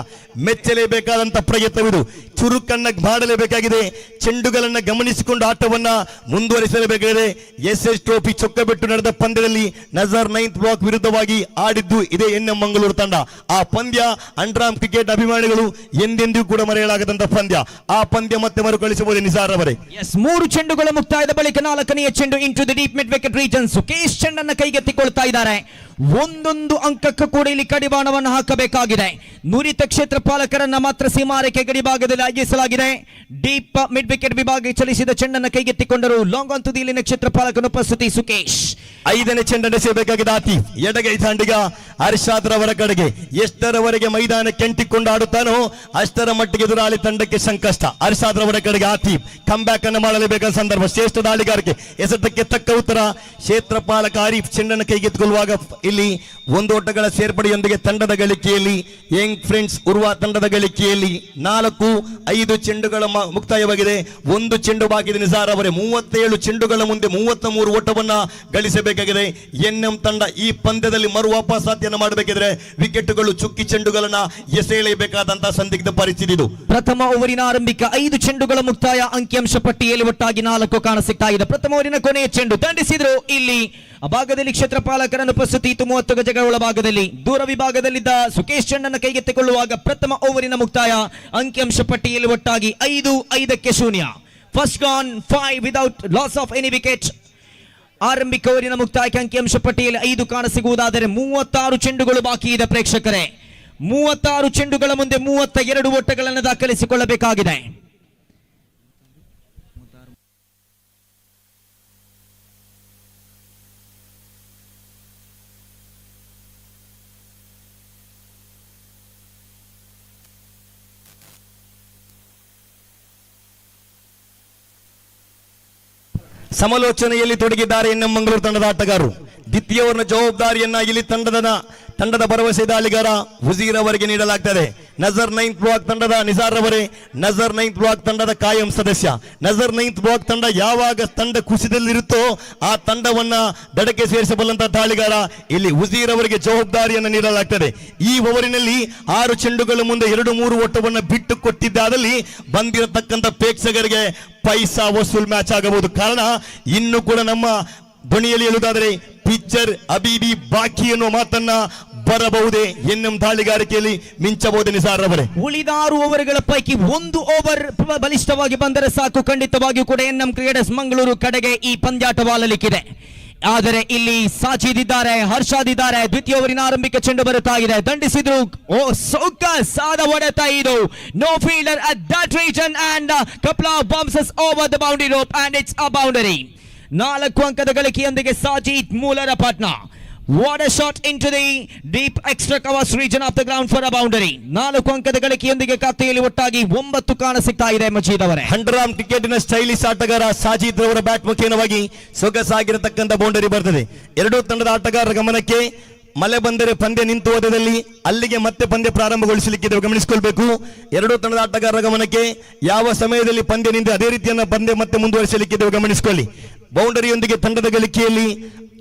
ಮೆಚ್ಚಲೇಬೇಕಾದಂತಹ ಪ್ರಯತ್ನವಿದು. ಚುರುಕನ್ನ ಮಾಡಲೇಬೇಕಾಗಿದೆ. ಚೆಂಡುಗಳನ್ನು ಗಮನಿಸಿಕೊಂಡು ಆಟವನ್ನ ಮುಂದುವರಿಸಲೇಬೇಕಾಗಿದೆ. ಎಸ್ ಟ್ರೋಫಿ ಚೊಕ್ಕಬೆಟ್ಟು ನಡೆದ ಪಂದ್ಯದಲ್ಲಿ ನಜರ್ 9th ಬ್ಲಾಕ್ ವಿರುದ್ಧವಾಗಿ ಆಡಿದ್ದು ಇದೇ ಎನ್ಎಂ ಮಂಗಳೂರು ತಂಡ. ಆ ಪಂದ್ಯ ಅಂಟ್ರಾಮ್ ಕ್ರಿಕೆಟ್ ಅಭಿಮಾನಿಗಳು ಎಂದೆಂದಿಗೂ ಕೂಡ ಮರೆಯಲಾಗದಂತಹ ಪಂದ್ಯ. ಆ ಪಂದ್ಯ ಪಂದ್ಯ ಮತ್ತೆ ಮರುಕಳಿಸಬಹುದು ನಿಸಾರ್ ಅವರೇ. ಎಸ್, 3 ಚೆಂಡುಗಳ ಮುಕ್ತಾಯದ ಬಳಿಕ 4ನೆಯ ಚೆಂಡು into the deep mid wicket region. Sukesh ಚೆಂಡನ್ನು ಕೈಗೆತ್ತಿಕೊಳ್ತಾ ಇದ್ದಾರೆ. ಒಂದೊಂದು ಅಂಕಕ್ಕೂ ಕೂಡ ಇಲ್ಲಿ ಕಡಿವಾಣವನ್ನು ಹಾಕಬೇಕಾಗಿದೆ. ನುರಿತ ಕ್ಷೇತ್ರಪಾಲಕರನ್ನ ಮಾತ್ರ ಸೀಮಾರೇಖೆ ಗಡಿಭಾಗದಲ್ಲಿ ಆಗಿಸಲಾಗಿದೆ. ಡೀಪ್ ಮಿಡ್ ವಿಕೆಟ್ ವಿಭಾಗ ಚಲಿಸಿದ ಚೆಂಡನ್ನು ಕೈಗೆತ್ತಿಕೊಂಡರು. ಲಾಂಗ್ ಆನ್ ತುದಿ ಇಲ್ಲಿನ ಕ್ಷೇತ್ರಪಾಲಕನ ಉಪಸ್ಥಿತಿ ಸುಕೇಶ್. 5ನೇ ಚೆಂಡನ್ನು ಎಸೆಯಬೇಕಾಗಿದೆ ಆತೀಫ್. ಎಡಗೈ ದಾಂಡಿಗ ಹರ್ಷಾದ್ ರವರ ಕಡೆಗೆ. ಎಷ್ಟರವರೆಗೆ ಮೈದಾನಕ್ಕೆ ಅಂಟಿಕೊಂಡು ಆಡುತ್ತಾನೋ ಅಷ್ಟರ ಮಟ್ಟಿಗೆ ಎದುರಾಳಿ ತಂಡಕ್ಕೆ ಸಂಕಷ್ಟ. ಹರ್ಷಾದ್ ರವರ ಕಡೆಗೆ ಆತೀಫ್ ಕಮ್ ಬ್ಯಾಕ್ ಅನ್ನು ಮಾಡಲೇಬೇಕಾದ ಸಂದರ್ಭ. ಶ್ರೇಷ್ಠ ದಾಳಿಗಾರಿಕೆ, ಎಸೆತಕ್ಕೆ ತಕ್ಕ ಉತ್ತರ. ಕ್ಷೇತ್ರಪಾಲಕ ಆರೀಫ್ ಚೆಂಡನ್ನು ಕೈಗೆತ್ತಿಕೊಳ್ಳುವಾಗ ಇಲ್ಲಿ 1 ಓಟಗಳ ಸೇರ್ಪಡೆಯೊಂದಿಗೆ ತಂಡದ ಗಳಿಕೆಯಲ್ಲಿ ಯಂಗ್ ಫ್ರೆಂಡ್ಸ್ ಉರ್ವ ತಂಡದ ಗಳಿಕೆಯಲ್ಲಿ 4-5 ಚೆಂಡುಗಳ ಮುಕ್ತಾಯವಾಗಿದೆ. 1 ಚೆಂಡು ಬಾಕಿ ಇದೆ ನಿಸಾರ್ ಅವರೇ. 37 ಚೆಂಡುಗಳ ಮುಂದೆ 33 ಓಟವನ್ನ ಗಳಿಸಬೇಕಾಗಿದೆ. ಎನ್ಎಂ ತಂಡ ಈ ಪಂದ್ಯದಲ್ಲಿ ಮರು ವಾಪಸಾತಿಯನ್ನು ಮಾಡಬೇಕಿದ್ರೆ ವಿಕೆಟ್ಗಳು ಚುಕ್ಕಿ ಚೆಂಡುಗಳನ್ನ ಎಸೆಯಲೇಬೇಕಾದಂತಹ ಸಂದಿಗ್ಧ ಪರಿಸ್ಥಿತಿ ಇದು. ಪ್ರಥಮ ಓವರಿನ ಆರಂಭಿಕ 5 ಚೆಂಡುಗಳ ಮುಕ್ತಾಯ. ಅಂಕಿಅಂಶ ಪಟ್ಟಿಯಲ್ಲಿ ಒಟ್ಟಾಗಿ 4 ಕಾಣಸಿಗ್ತಾ ಇದೆ. ಪ್ರಥಮ ಓವರಿನ ಕೊನೆಯ ಚೆಂಡು ದಂಡಿಸಿದ್ರು. ಇಲ್ಲಿ ಆ ಭಾಗದಲ್ಲಿ ಕ್ಷೇತ್ರಪಾಲಕರನ್ನು ಉಪಸ್ಥಿತಿ ಇತ್ತು. 30 ಗಜಗಳ ಒಳಭಾಗದಲ್ಲಿ ದೂರ ವಿಭಾಗದಲ್ಲಿದ್ದ ಸುಕೇಶ್ ಚೆಂಡನ್ನು ಕೈಗೆತ್ತಿಕೊಳ್ಳುವಾಗ ಪ್ರಥಮ ಓವರಿನ ಮುಕ್ತಾಯ. ಅಂಕಿಅಂಶ ಪಟ್ಟಿಯಲ್ಲಿ ಒಟ್ಟಾಗಿ 5-0. First gone 5 without loss of any wicket. ಆರಂಭಿಕ ಓವರಿನ ಮುಕ್ತಾಯಕ್ಕೆ ಅಂಕಿಅಂಶ ಪಟ್ಟಿಯಲ್ಲಿ 5 ಕಾಣಸಿಗುವುದಾದರೆ 36 ಚೆಂಡುಗಳು ಬಾಕಿ ಇದೆ ಪ್ರೇಕ್ಷಕರೇ. 36 ಚೆಂಡುಗಳ ಮುಂದೆ 32 ಓಟಗಳನ್ನು ದಾಖಲಿಸಿಕೊಳ್ಳಬೇಕಾಗಿದೆ. ಸಮಾಲೋಚನೆಯಲ್ಲಿ ತೊಡಗಿದ್ದಾರೆ ಎನ್ಎಂ ಮಂಗಳೂರು ತಂಡದ ಆಟಗಾರರು. ದ್ವಿತೀಯ ಓವರ್ನ ಜವಾಬ್ದಾರಿಯನ್ನ ಇಲ್ಲಿ ತಂಡದ ಭರವಸೆ ದಾಳಿಗಾರ ಹುಜೀರ್ ಅವರಿಗೆ ನೀಡಲಾಗ್ತದೆ. ನಜರ್ 9th ಬ್ಲಾಕ್ ತಂಡದ ನಿಸಾರ್ ಅವರೇ ನಜರ್ 9th ಬ್ಲಾಕ್ ತಂಡದ ಕಾಯಂ ಸದಸ್ಯ. ನಜರ್ 9th ಬ್ಲಾಕ್ ತಂಡ ಯಾವಾಗ ತಂಡ ಕುಸಿದಲ್ಲಿರುತ್ತೋ ಆ ತಂಡವನ್ನ ದಡಕ್ಕೆ ಸೇರಿಸಬಲ್ಲಂತ ದಾಳಿಗಾರ ಇಲ್ಲಿ ಹುಜೀರ್ ಅವರಿಗೆ ಜವಾಬ್ದಾರಿಯನ್ನು ನೀಡಲಾಗ್ತದೆ. ಈ ಓವರಿನಲ್ಲಿ 6 ಚೆಂಡುಗಳ ಮುಂದೆ 2-3 ಓಟವನ್ನು ಬಿಟ್ಟು ಕೊಟ್ಟಿದ್ದಾದಲ್ಲಿ ಬಂದಿರತಕ್ಕಂಥ ಪ್ರೇಕ್ಷಕರಿಗೆ ಪೈಸಾ ವಸೂಲ್ ಮ್ಯಾಚ್ ಆಗಬಹುದು. ಕಾರಣ ಇನ್ನು ಕೂಡ ನಮ್ಮ ಧ್ವನಿಯಲ್ಲಿ ಹೇಳುವುದಾದರೆ ಪಿಚ್ಚರ್ ಅಬೀಬಿ ಬಾಕಿ ಎನ್ನುವ ಮಾತನ್ನ ಬರಬಹುದೇ. ಎನ್ಎಂ ದಾಳಿಗಾರಿಕೆಯಲ್ಲಿ ಮಿಂಚಬಹುದೇ ನಿಸಾರ್ ಅವರೇ. ಉಳಿದ 6 ಓವರ್ಗಳ ಪೈಕಿ 1 ಓವರ್ ಬಲಿಷ್ಠವಾಗಿ ಬಂದರೆ ಸಾಕು. ಖಂಡಿತವಾಗಿಯೂ ಕೂಡ ಎನ್ಎಂ ಕ್ರಿಕೆಟರ್ಸ್ ಮಂಗಳೂರು ಕಡೆಗೆ ಈ ಪಂದ್ಯಾಟ ವಾಲಲಿಕ್ಕಿದೆ. ಆದರೆ ಇಲ್ಲಿ ಸಾಜಿದ್ ಇದ್ದಾರೆ, ಹರ್ಷಾದ್ ಇದ್ದಾರೆ. ದ್ವಿತೀಯ ಓವರಿನ ಆರಂಭಿಕ ಚೆಂಡು ಬರುತ್ತಾ ಇದೆ. ದಂಡಿಸಿದ್ರು. ಸಾದ ಹೊಡೆತ ಇದು. No fielder at that region and couple of bounces over the boundary rope and it's a boundary. 4 ಅಂಕದ ಗಳಿಕೆಯೊಂದಿಗೆ ಸಾಜಿದ್ ಮೂಲರ ಪಾಟ್ನ. What a shot into the deep extra covers region of the ground for a boundary. 4 ಅಂಕದ ಗಳಿಕೆಯೊಂದಿಗೆ ಖಾತೆಯಲ್ಲಿ ಒಟ್ಟಾಗಿ 9 ಕಾಣಸಿಗ್ತಾ ಇದೆ ಮಜೀದ್ ಅವರೇ. ಅಂಡರ್ಆರ್ಮ್ ಕ್ರಿಕೆಟಿನ stylish ಆಟಗಾರ ಸಾಜಿದ್ ರವರ bat ಮುಖೇನವಾಗಿ ಸೊಗಸಾಗಿರತಕ್ಕಂಥ boundary ಬರ್ತದೆ. ಎರಡೂ ತಂಡದ ಆಟಗಾರರ ಗಮನಕ್ಕೆ ಮಳೆ ಬಂದರೆ ಪಂದ್ಯ ನಿಂತು ಹೋದಲ್ಲಿ ಅಲ್ಲಿಗೆ ಮತ್ತೆ ಪಂದ್ಯ ಪ್ರಾರಂಭಗೊಳಿಸಲಿಕ್ಕಿದೆ, ಗಮನಿಸಿಕೊಳ್ಬೇಕು. ಎರಡೂ ತಂಡದ ಆಟಗಾರರ ಗಮನಕ್ಕೆ ಯಾವ ಸಮಯದಲ್ಲಿ ಪಂದ್ಯ ನಿಂತು ಅದೇ ರೀತಿಯನ್ನ ಪಂದ್ಯ ಮತ್ತೆ ಮುಂದುವರಿಸಲಿಕ್ಕಿದೆ, ಗಮನಿಸಿಕೊಳ್ಳಿ. ಬೌಂಡರಿಯೊಂದಿಗೆ ತಂಡದ ಗಳಿಕೆಯಲ್ಲಿ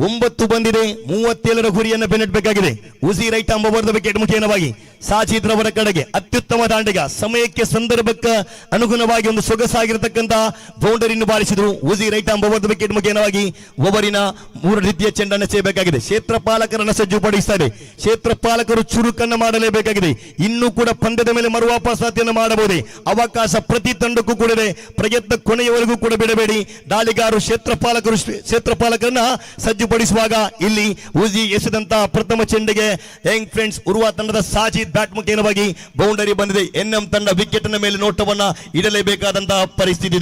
9 ಬಂದಿದೆ. 37ರ ಗುರಿಯನ್ನು ಬೆನ್ನಟ್ಟಬೇಕಾಗಿದೆ. ಉಜಿ right arm over the wicket ಮುಖೇನವಾಗಿ ಸಾಜಿದ್ ರವರ ಕಡೆಗೆ ಅತ್ಯುತ್ತಮ ದಾಂಡಿಗ ಸಮಯಕ್ಕೆ ಸಂದರ್ಭಕ್ಕೆ ಅನುಗುಣವಾಗಿ ಒಂದು ಸೊಗಸಾಗಿರತಕ್ಕಂತ ಬೌಂಡರಿಯನ್ನು ಬಾರಿಸಿದ್ರು. ಉಜಿ right arm over the wicket ಮುಖೇನವಾಗಿ ಓವರಿನ 3 ರೀತಿಯ ಚೆಂಡನ್ನು ಸೇಬೇಕಾಗಿದೆ. ಕ್ಷೇತ್ರಪಾಲಕರನ್ನು ಸಜ್ಜುಪಡಿಸ್ತಾ ಇದೆ. ಕ್ಷೇತ್ರಪಾಲಕರು ಚುರುಕನ್ನು ಮಾಡಲೇಬೇಕಾಗಿದೆ. ಇನ್ನೂ ಕೂಡ ಪಂದ್ಯದ ಮೇಲೆ ಮರುವಾಪಸಾತಿಯನ್ನು ಮಾಡಬಹುದೇ ಅವಕಾಶ ಪ್ರತಿ ತಂಡಕ್ಕೂ ಕೂಡ ಇದೆ. ಪ್ರಯತ್ನ ಕೊನೆಯವರೆಗೂ ಕೂಡ ಬಿಡಬೇಡಿ. ದಾಳಿಗಾರರು ಕ್ಷೇತ್ರಪಾಲಕರನ್ನ ಸಜ್ಜುಪಡಿಸುವಾಗ ಇಲ್ಲಿ ಉಜಿ ಎಸೆದಂತಹ ಪ್ರಥಮ ಚೆಂಡಿಗೆ ಯಂಗ್ ಫ್ರೆಂಡ್ಸ್ ಉರ್ವ ತಂಡದ ಸಾಜಿದ್ ಬ್ಯಾಟ್ ಮುಖೇನವಾಗಿ ಬೌಂಡರಿ ಬಂದಿದೆ. ಎನ್ಎಂ ತಂಡ ವಿಕೆಟ್ ಮೇಲೆ ನೋಟವನ್ನ ಇಡಲೇಬೇಕಾದಂತಹ ಪರಿಸ್ಥಿತಿ.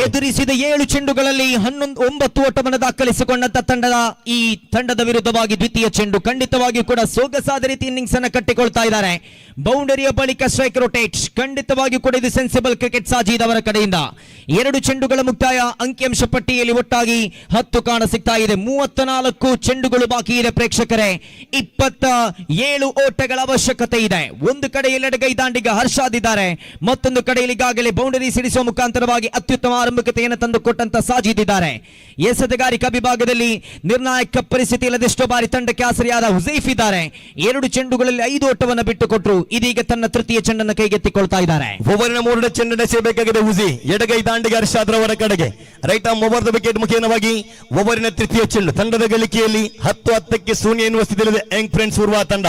ಎದುರಿಸಿದ 7 ಚೆಂಡುಗಳಲ್ಲಿ 9 ಓಟವನ್ನು ದಾಖಲಿಸಿಕೊಂಡಂತ ಈ ತಂಡದ ವಿರುದ್ಧವಾಗಿ ದ್ವಿತೀಯ ಚೆಂಡು ಖಂಡಿತವಾಗಿ ಕೂಡ ಸೊಗಸಾದ ರೀತಿ ಇನ್ನಿಂಗ್ಸ್ ಅನ್ನು ಕಟ್ಟಿಕೊಳ್ತಾ ಇದ್ದಾರೆ. ಬೌಂಡರಿಯ ಬಳಿಕ ಸ್ಟ್ರೈಕ್ ರೊಟೇಟ್ ಖಂಡಿತವಾಗಿ ಕೂಡ ಇದು ಸೆನ್ಸಿಬಲ್ ಕ್ರಿಕೆಟ್ ಸಾಜಿದ್ ಅವರ ಕಡೆಯಿಂದ. 2 ಚೆಂಡುಗಳ ಮುಕ್ತಾಯ. ಅಂಕಿಅಂಶ ಪಟ್ಟಿಯಲ್ಲಿ ಒಟ್ಟಾಗಿ 10 ಕಾಣಸಿಗ್ತಾ ಇದೆ. 34 ಚೆಂಡುಗಳು ಬಾಕಿ ಇದೆ ಪ್ರೇಕ್ಷಕರೇ. 27 ಓಟಗಳ ಅವಶ್ಯಕತೆ ಇದೆ. ಒಂದು ಕಡೆಯಲ್ಲಿ ಎಡಗೈ ದಾಂಡಿಗ ಹರ್ಷಾದ್ ಇದ್ದಾರೆ, ಮತ್ತೊಂದು ಕಡೆಯಲ್ಲಿ ಈಗಾಗಲೇ ಬೌಂಡರಿ ಸಿಡಿಸುವ ಮುಖಾಂತರವಾಗಿ ಅತ್ಯುತ್ತಮ ಆರಂಭಿಕತೆಯನ್ನು ತಂದುಕೊಟ್ಟಂತ ಸಾಜಿದ್ ಇದ್ದಾರೆ. ಎಸೆತಗಾರಿಕಾ ವಿಭಾಗದಲ್ಲಿ ನಿರ್ಣಾಯಕ ಪರಿಸ್ಥಿತಿ ಇಲ್ಲದೆಷ್ಟೋ ಬಾರಿ ತಂಡಕ್ಕೆ ಆಸರಿಯಾದ ಹುಸೈಫ್ ಇದ್ದಾರೆ. 2 ಚೆಂಡುಗಳಲ್ಲಿ 5 ಓಟವನ್ನು ಬಿಟ್ಟುಕೊಟ್ಟರು. ಇದೀಗ ತನ್ನ ತೃತೀಯ ಚೆಂಡನ್ನು ಕೈಗೆತ್ತಿಕೊಳ್ತಾ ಇದ್ದಾರೆ. ಓವರಿನ 3 ಚೆಂಡನ್ನು ಎಸೆಯಬೇಕಾಗಿದೆ ಹುಸಿ. ಎಡಗೈ ದಾಂಡಿಗ ಹರ್ಷಾದ್ ರವರ ಕಡೆಗೆ right arm over the wicket ಮುಖೇನವಾಗಿ ಓವರಿನ ತೃತೀಯ ಚೆಂಡು. ತಂಡದ ಗಳಿಕೆಯಲ್ಲಿ 10-10 ಶೂನ್ಯ ಎನ್ನುವ ಸ್ಥಿತಿಯಲ್ಲಿದೆ ಯಂಗ್ ಫ್ರೆಂಡ್ಸ್ ಉರ್ವ ತಂಡ.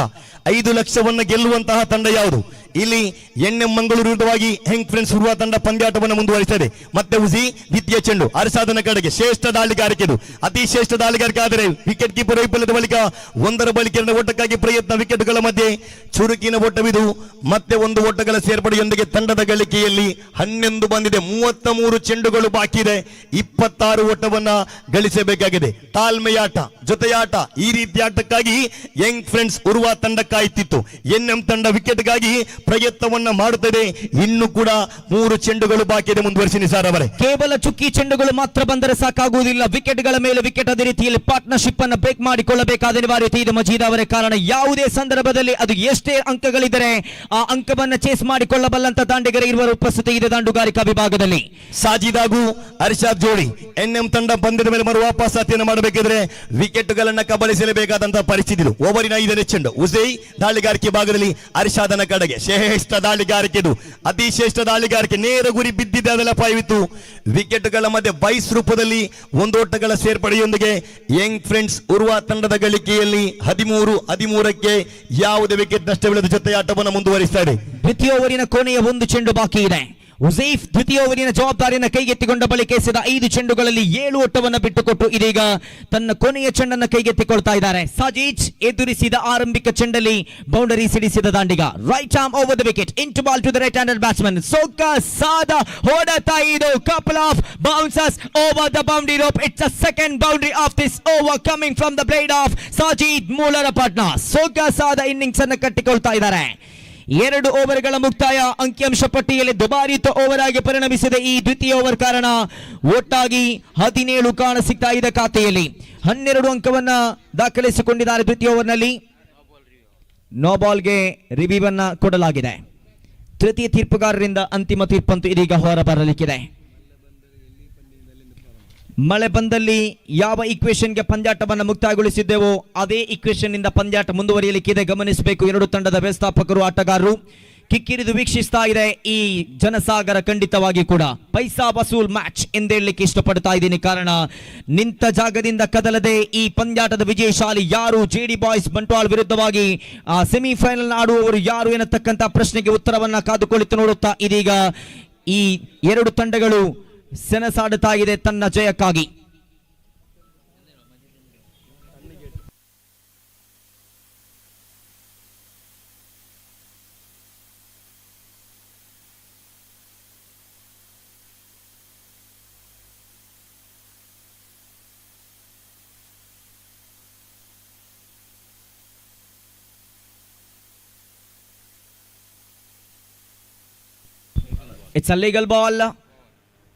5 ಲಕ್ಷವನ್ನು ಗೆಲ್ಲುವಂತಹ ತಂಡ ಯಾವುದು? ಇಲ್ಲಿ ಎನ್ಎಂ ಮಂಗಳೂರು ವಿರುದ್ಧವಾಗಿ ಯಂಗ್ ಫ್ರೆಂಡ್ಸ್ ಉರುವ ತಂಡ ಪಂದ್ಯಾಟವನ್ನು ಮುಂದುವರಿಸಿದೆ. ಮತ್ತೆ ಉಸಿ ದ್ವಿತೀಯ ಚೆಂಡು ಅರಸಾದನ ಕಡೆಗೆ ಶ್ರೇಷ್ಠ ದಾಳಿಗಾರಿಕೆ ಇದು, ಅತಿ ಶ್ರೇಷ್ಠ ದಾಳಿಗಾರಿಕೆ. ಆದರೆ ವಿಕೆಟ್ ಕೀಪರ್ ವೈಫಲ್ಯದ ಬಳಿಕ ಒಂದರ ಬಳಿಕ ಓಟಕ್ಕಾಗಿ ಪ್ರಯತ್ನ, ವಿಕೆಟ್ಗಳ ಮಧ್ಯೆ ಚುರುಕಿನ ಓಟವಿದು. ಮತ್ತೆ ಒಂದು ಓಟಗಳ ಸೇರ್ಪಡೆಯೊಂದಿಗೆ ತಂಡದ ಗಳಿಕೆಯಲ್ಲಿ 11 ಬಂದಿದೆ. 33 ಚೆಂಡುಗಳು ಬಾಕಿ ಇದೆ. 26 ಓಟವನ್ನ ಗಳಿಸಬೇಕಾಗಿದೆ. ತಾಳ್ಮೆಯಾಟ, ಜೊತೆಯಾಟ, ಈ ರೀತಿಯ ಆಟಕ್ಕಾಗಿ ಯಂಗ್ ಫ್ರೆಂಡ್ಸ್ ಉರುವ ತಂಡ ಕಾಯುತ್ತಿತ್ತು. ಎನ್ಎಂ ತಂಡ ವಿಕೆಟ್ಗಾಗಿ ಪ್ರಯತ್ನವನ್ನ ಮಾಡುತ್ತದೆ. ಇನ್ನು ಕೂಡ 3 ಚೆಂಡುಗಳು ಬಾಕಿ ಇದೆ. ಮುಂದುವರಿಸಿ ನಿಸಾರ್ ಅವರೇ. ಕೇವಲ ಚುಕ್ಕಿ ಚೆಂಡುಗಳು ಮಾತ್ರ ಬಂದರೆ ಸಾಕಾಗುವುದಿಲ್ಲ. ವಿಕೆಟ್ಗಳ ಮೇಲೆ ವಿಕೆಟ್ ಅದೇ ರೀತಿಯಲ್ಲಿ ಪಾರ್ಟ್ನರ್ಶಿಪ್ ಅನ್ನು ಬ್ರೇಕ್ ಮಾಡಿಕೊಳ್ಳಬೇಕಾದ ಅನಿವಾರ್ಯತೆ ಇದೆ ಮಜೀದ್ ಅವರೇ. ಕಾರಣ ಯಾವುದೇ ಸಂದರ್ಭದಲ್ಲಿ ಅದು ಎಷ್ಟೇ ಅಂಕಗಳಿದ್ದರೆ ಆ ಅಂಕವನ್ನು ಚೇಸ್ ಮಾಡಿಕೊಳ್ಳಬಲ್ಲಂತ ದಾಂಡಿಗರ ಇರುವ ಉಪಸ್ಥಿತಿ ಇದೆ ದಾಂಡುಗಾರಿಕಾ ವಿಭಾಗದಲ್ಲಿ. ಸಾಜಿದ್ ಹಾಗೂ ಅರ್ಷಾದ್ ಜೋಡಿ ಎನ್ಎಂ ತಂಡ ಪಂದ್ಯದ ಮೇಲೆ ಮರು ವಾಪಸಾತಿಯನ್ನು ಮಾಡಬೇಕಿದ್ರೆ ವಿಕೆಟ್ಗಳನ್ನ ಕಬಳಿಸಲೇಬೇಕಾದಂತಹ ಪರಿಸ್ಥಿತಿ ಇದು. ಓವರಿನ 5ನೇ ಚೆಂಡು ಉಸೈ ದಾಳಿಗಾರಿಕೆ ಭಾಗದಲ್ಲಿ ಅರ್ಷಾದನ ಕಡೆಗೆ ಶ್ರೇಷ್ಠ ದಾಳಿಗಾರಿಕೆ ಇದು, ಅತಿ ಶ್ರೇಷ್ಠ ದಾಳಿಗಾರಿಕೆ. ನೇರ ಗುರಿ ಬಿದ್ದಿದ್ದ ಅದೆಲ್ಲ ಪಾಯಿತು. ವಿಕೆಟ್ಗಳ ಮಧ್ಯೆ ಬೈಸ್ ರೂಪದಲ್ಲಿ ಒಂದೋಟಗಳ ಸೇರ್ಪಡೆಯೊಂದಿಗೆ ಯಂಗ್ ಫ್ರೆಂಡ್ಸ್ ಉರುವ ತಂಡದ ಗಳಿಕೆಯಲ್ಲಿ 13-13ಕ್ಕೆ ಯಾವುದೇ ವಿಕೆಟ್ ನಷ್ಟವಿಲ್ಲದ ಜೊತೆ ಆಟವನ್ನು ಮುಂದುವರಿಸ್ತಾ ಇದೆ. ದ್ವಿತೀಯ ಓವರಿನ ಕೊನೆಯ 1 ಚೆಂಡು ಬಾಕಿ ಇದೆ. ಉಸೈಫ್ ದ್ವಿತೀಯ ಓವರಿನ ಜವಾಬ್ದಾರಿಯನ್ನು ಕೈಗೆತ್ತಿಕೊಂಡ ಬಳಿಕ ಎಸೆದ 5 ಚೆಂಡುಗಳಲ್ಲಿ 7 ಓಟವನ್ನು ಬಿಟ್ಟುಕೊಟ್ಟು ಇದೀಗ ತನ್ನ ಕೊನೆಯ ಚೆಂಡನ್ನು ಕೈಗೆತ್ತಿಕೊಳ್ತಾ ಇದ್ದಾರೆ. ಸಾಜಿದ್ ಎದುರಿಸಿದ ಆರಂಭಿಕ ಚೆಂಡಲ್ಲಿ ಬೌಂಡರಿ ಸಿಡಿಸಿದ ದಾಂಡಿಗ. Right arm over the wicket, into ball to the right handed batsman. ಸೊಗಸಾದ ಹೊಡೆತ ಇದು. Couple of bounces over the boundary rope. It's a second boundary of this over coming from the blade of Sajid Moolarapatna. ಸೊಗಸಾದ innings ಅನ್ನು ಕಟ್ಟಿಕೊಳ್ತಾ ಇದ್ದಾರೆ. 2 ಓವರ್ಗಳ ಮುಕ್ತಾಯ. ಅಂಕಿಅಂಶ ಪಟ್ಟಿಯಲ್ಲಿ ದುಬಾರಿತ over ಆಗಿ ಪರಿಣಮಿಸಿದೆ ಈ ದ್ವಿತೀಯ ಓವರ್. ಕಾರಣ ಒಟ್ಟಾಗಿ 17 ಕಾಣ ಸಿಗ್ತಾ ಇದೆ ಖಾತೆಯಲ್ಲಿ. 12 ಅಂಕವನ್ನ ದಾಖಲಿಸಿಕೊಂಡಿದ್ದಾರೆ ದ್ವಿತೀಯ ಓವರ್ನಲ್ಲಿ. ನೋ ಬಾಲ್ಗೆ ರಿವ್ಯೂ ಅನ್ನ ಕೊಡಲಾಗಿದೆ. ತೃತೀಯ ತೀರ್ಪುಗಾರರಿಂದ ಅಂತಿಮ ತೀರ್ಪಂತೂ ಇದೀಗ ಹೊರಬರಲಿಕ್ಕಿದೆ. ಮಳೆ ಬಂದಲ್ಲಿ ಯಾವ ಇಕ್ವೇಷನ್ಗೆ ಪಂದ್ಯಾಟವನ್ನು ಮುಕ್ತಾಯಗೊಳಿಸಿದ್ದೆವೋ ಅದೇ ಇಕ್ವೇಷನ್ ನಿಂದ ಪಂದ್ಯಾಟ ಮುಂದುವರಿಯಲಿಕ್ಕಿದೆ. ಗಮನಿಸಬೇಕು, 2 ತಂಡದ ವ್ಯವಸ್ಥಾಪಕರು, ಆಟಗಾರರು ಕಿಕ್ಕಿರಿದು ವೀಕ್ಷಿಸ್ತಾ ಇದೆ ಈ ಜನಸಾಗರ. ಖಂಡಿತವಾಗಿ ಕೂಡ ಪೈಸಾ ವಸೂಲ್ ಮ್ಯಾಚ್ ಎಂದೇಳಲಿಕ್ಕೆ ಇಷ್ಟಪಡ್ತಾ ಇದ್ದೀನಿ. ಕಾರಣ ನಿಂತ ಜಾಗದಿಂದ ಕದಲದೆ ಈ ಪಂದ್ಯಾಟದ ವಿಜಯಶಾಲಿ ಯಾರು, ಜೆಡಿ ಬಾಯ್ಸ್ ಬಂಟ್ವಾಳ ವಿರುದ್ಧವಾಗಿ ಸೆಮಿಫೈನಲ್ ಆಡುವವರು ಯಾರು ಎನ್ನತಕ್ಕಂಥ ಪ್ರಶ್ನೆಗೆ ಉತ್ತರವನ್ನ ಕಾದುಕೊಳ್ಳುತ್ತಾ ನೋಡುತ್ತಾ ಇದೀಗ ಈ 2 ತಂಡಗಳು ಸೆಣಸಾಡುತ್ತಾ ಇದೆ ತನ್ನ ಜಯಕ್ಕಾಗಿ. It's a legal ball.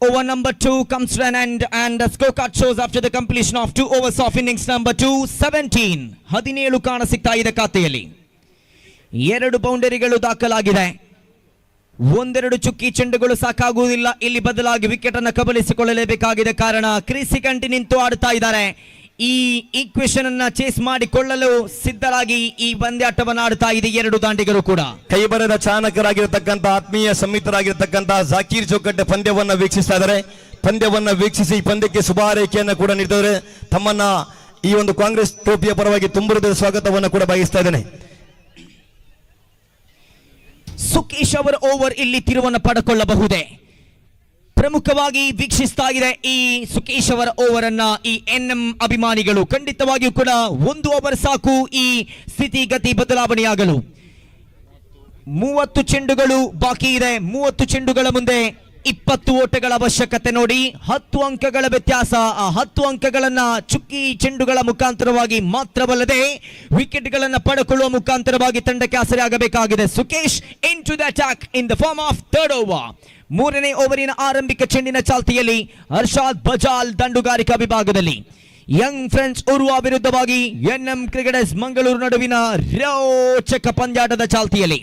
Over number 2 comes to an end and the scorecard shows after the completion of 2 overs of innings number 2, 17 ಕಾಣ ಸಿಗ್ತಾ ಇದೆ ಖಾತೆಯಲ್ಲಿ. 2 ಬೌಂಡರಿಗಳು ದಾಖಲಾಗಿದೆ. 1-2 ಚುಕ್ಕಿ ಚೆಂಡುಗಳು ಸಾಕಾಗುವುದಿಲ್ಲ. ಇಲ್ಲಿ ಬದಲಾಗಿ ವಿಕೆಟ್ ಅನ್ನು ಕಬಳಿಸಿಕೊಳ್ಳಲೇಬೇಕಾಗಿದೆ. ಕಾರಣ ಕ್ರೀಸಿ ಕಂಟಿ ನಿಂತು ಆಡುತ್ತಾ ಇದ್ದಾರೆ. ಈ ಈಕ್ವೇಷನ್ ಅನ್ನ ಚೇಸ್ ಮಾಡಿಕೊಳ್ಳಲು ಸಿದ್ಧರಾಗಿ ಈ ಪಂದ್ಯಾಟವನ್ನು ಆಡುತ್ತಾ ಇದೆ 2 ದಾಂಡಿಗರು ಕೂಡ. ಕೈಬರದ ಚಾಣಕರಾಗಿರತಕ್ಕಂಥ ಆತ್ಮೀಯ ಸಮಿತರಾಗಿರತಕ್ಕಂಥ ಜಾಕೀರ್ ಚೌಕಟ್ಟೆ ಪಂದ್ಯವನ್ನ ವೀಕ್ಷಿಸ್ತಾ ಇದ್ದಾರೆ. ಪಂದ್ಯವನ್ನ ವೀಕ್ಷಿಸಿ ಪಂದ್ಯಕ್ಕೆ ಶುಭ ಹಾರೈಕೆಯನ್ನು ಕೂಡ ನೀಡಿದರೆ ತಮ್ಮನ್ನ ಈ ಒಂದು ಕಾಂಗ್ರೆಸ್ ಟ್ರೋಫಿಯ ಪರವಾಗಿ ತುಂಬುರದ ಸ್ವಾಗತವನ್ನು ಕೂಡ ಬಯಸ್ತಾ ಇದ್ದೇನೆ. ಸುಕೇಶ್ ಅವರ ಓವರ್ ಇಲ್ಲಿ ತಿರುವನ್ನು ಪಡೆದುಕೊಳ್ಳಬಹುದೇ? ಪ್ರಮುಖವಾಗಿ ವೀಕ್ಷಿಸ್ತಾ ಇದೆ ಈ ಸುಕೇಶ್ ಅವರ ಓವರ್ ಅನ್ನ ಈ ಎನ್ಎಂ ಅಭಿಮಾನಿಗಳು. ಖಂಡಿತವಾಗಿಯೂ ಕೂಡ 1 ಓವರ್ ಸಾಕು ಈ ಸ್ಥಿತಿಗತಿ ಬದಲಾವಣೆಯಾಗಲು. 30 ಚೆಂಡುಗಳು ಬಾಕಿ ಇದೆ. 30 ಚೆಂಡುಗಳ ಮುಂದೆ 20 ಓಟಗಳ ಅವಶ್ಯಕತೆ. ನೋಡಿ, 10 ಅಂಕಗಳ ವ್ಯತ್ಯಾಸ. ಆ 10 ಅಂಕಗಳನ್ನ ಚುಕ್ಕಿ ಚೆಂಡುಗಳ ಮುಖಾಂತರವಾಗಿ ಮಾತ್ರವಲ್ಲದೆ ವಿಕೆಟ್ಗಳನ್ನ ಪಡೆದುಕೊಳ್ಳುವ ಮುಖಾಂತರವಾಗಿ ತಂಡಕ್ಕೆ ಆಸರೆಯಾಗಬೇಕಾಗಿದೆ. Sukesh into the attack in the form of 3rd over. 3ನೇ ಓವರಿನ ಆರಂಭಿಕ ಚೆಂಡಿನ ಚಾಲ್ತಿಯಲ್ಲಿ ಹರ್ಷಾದ್ ಬಜಾಲ್ ದಂಡುಗಾರಿಕಾ ವಿಭಾಗದಲ್ಲಿ. ಯಂಗ್ ಫ್ರೆಂಡ್ಸ್ ಉರುವ ವಿರುದ್ಧವಾಗಿ ಎನ್ಎಂ ಕ್ರಿಕೆಟರ್ಸ್ ಮಂಗಳೂರು ನಡುವಿನ ರೋಚಕ ಪಂದ್ಯಾಟದ ಚಾಲ್ತಿಯಲ್ಲಿ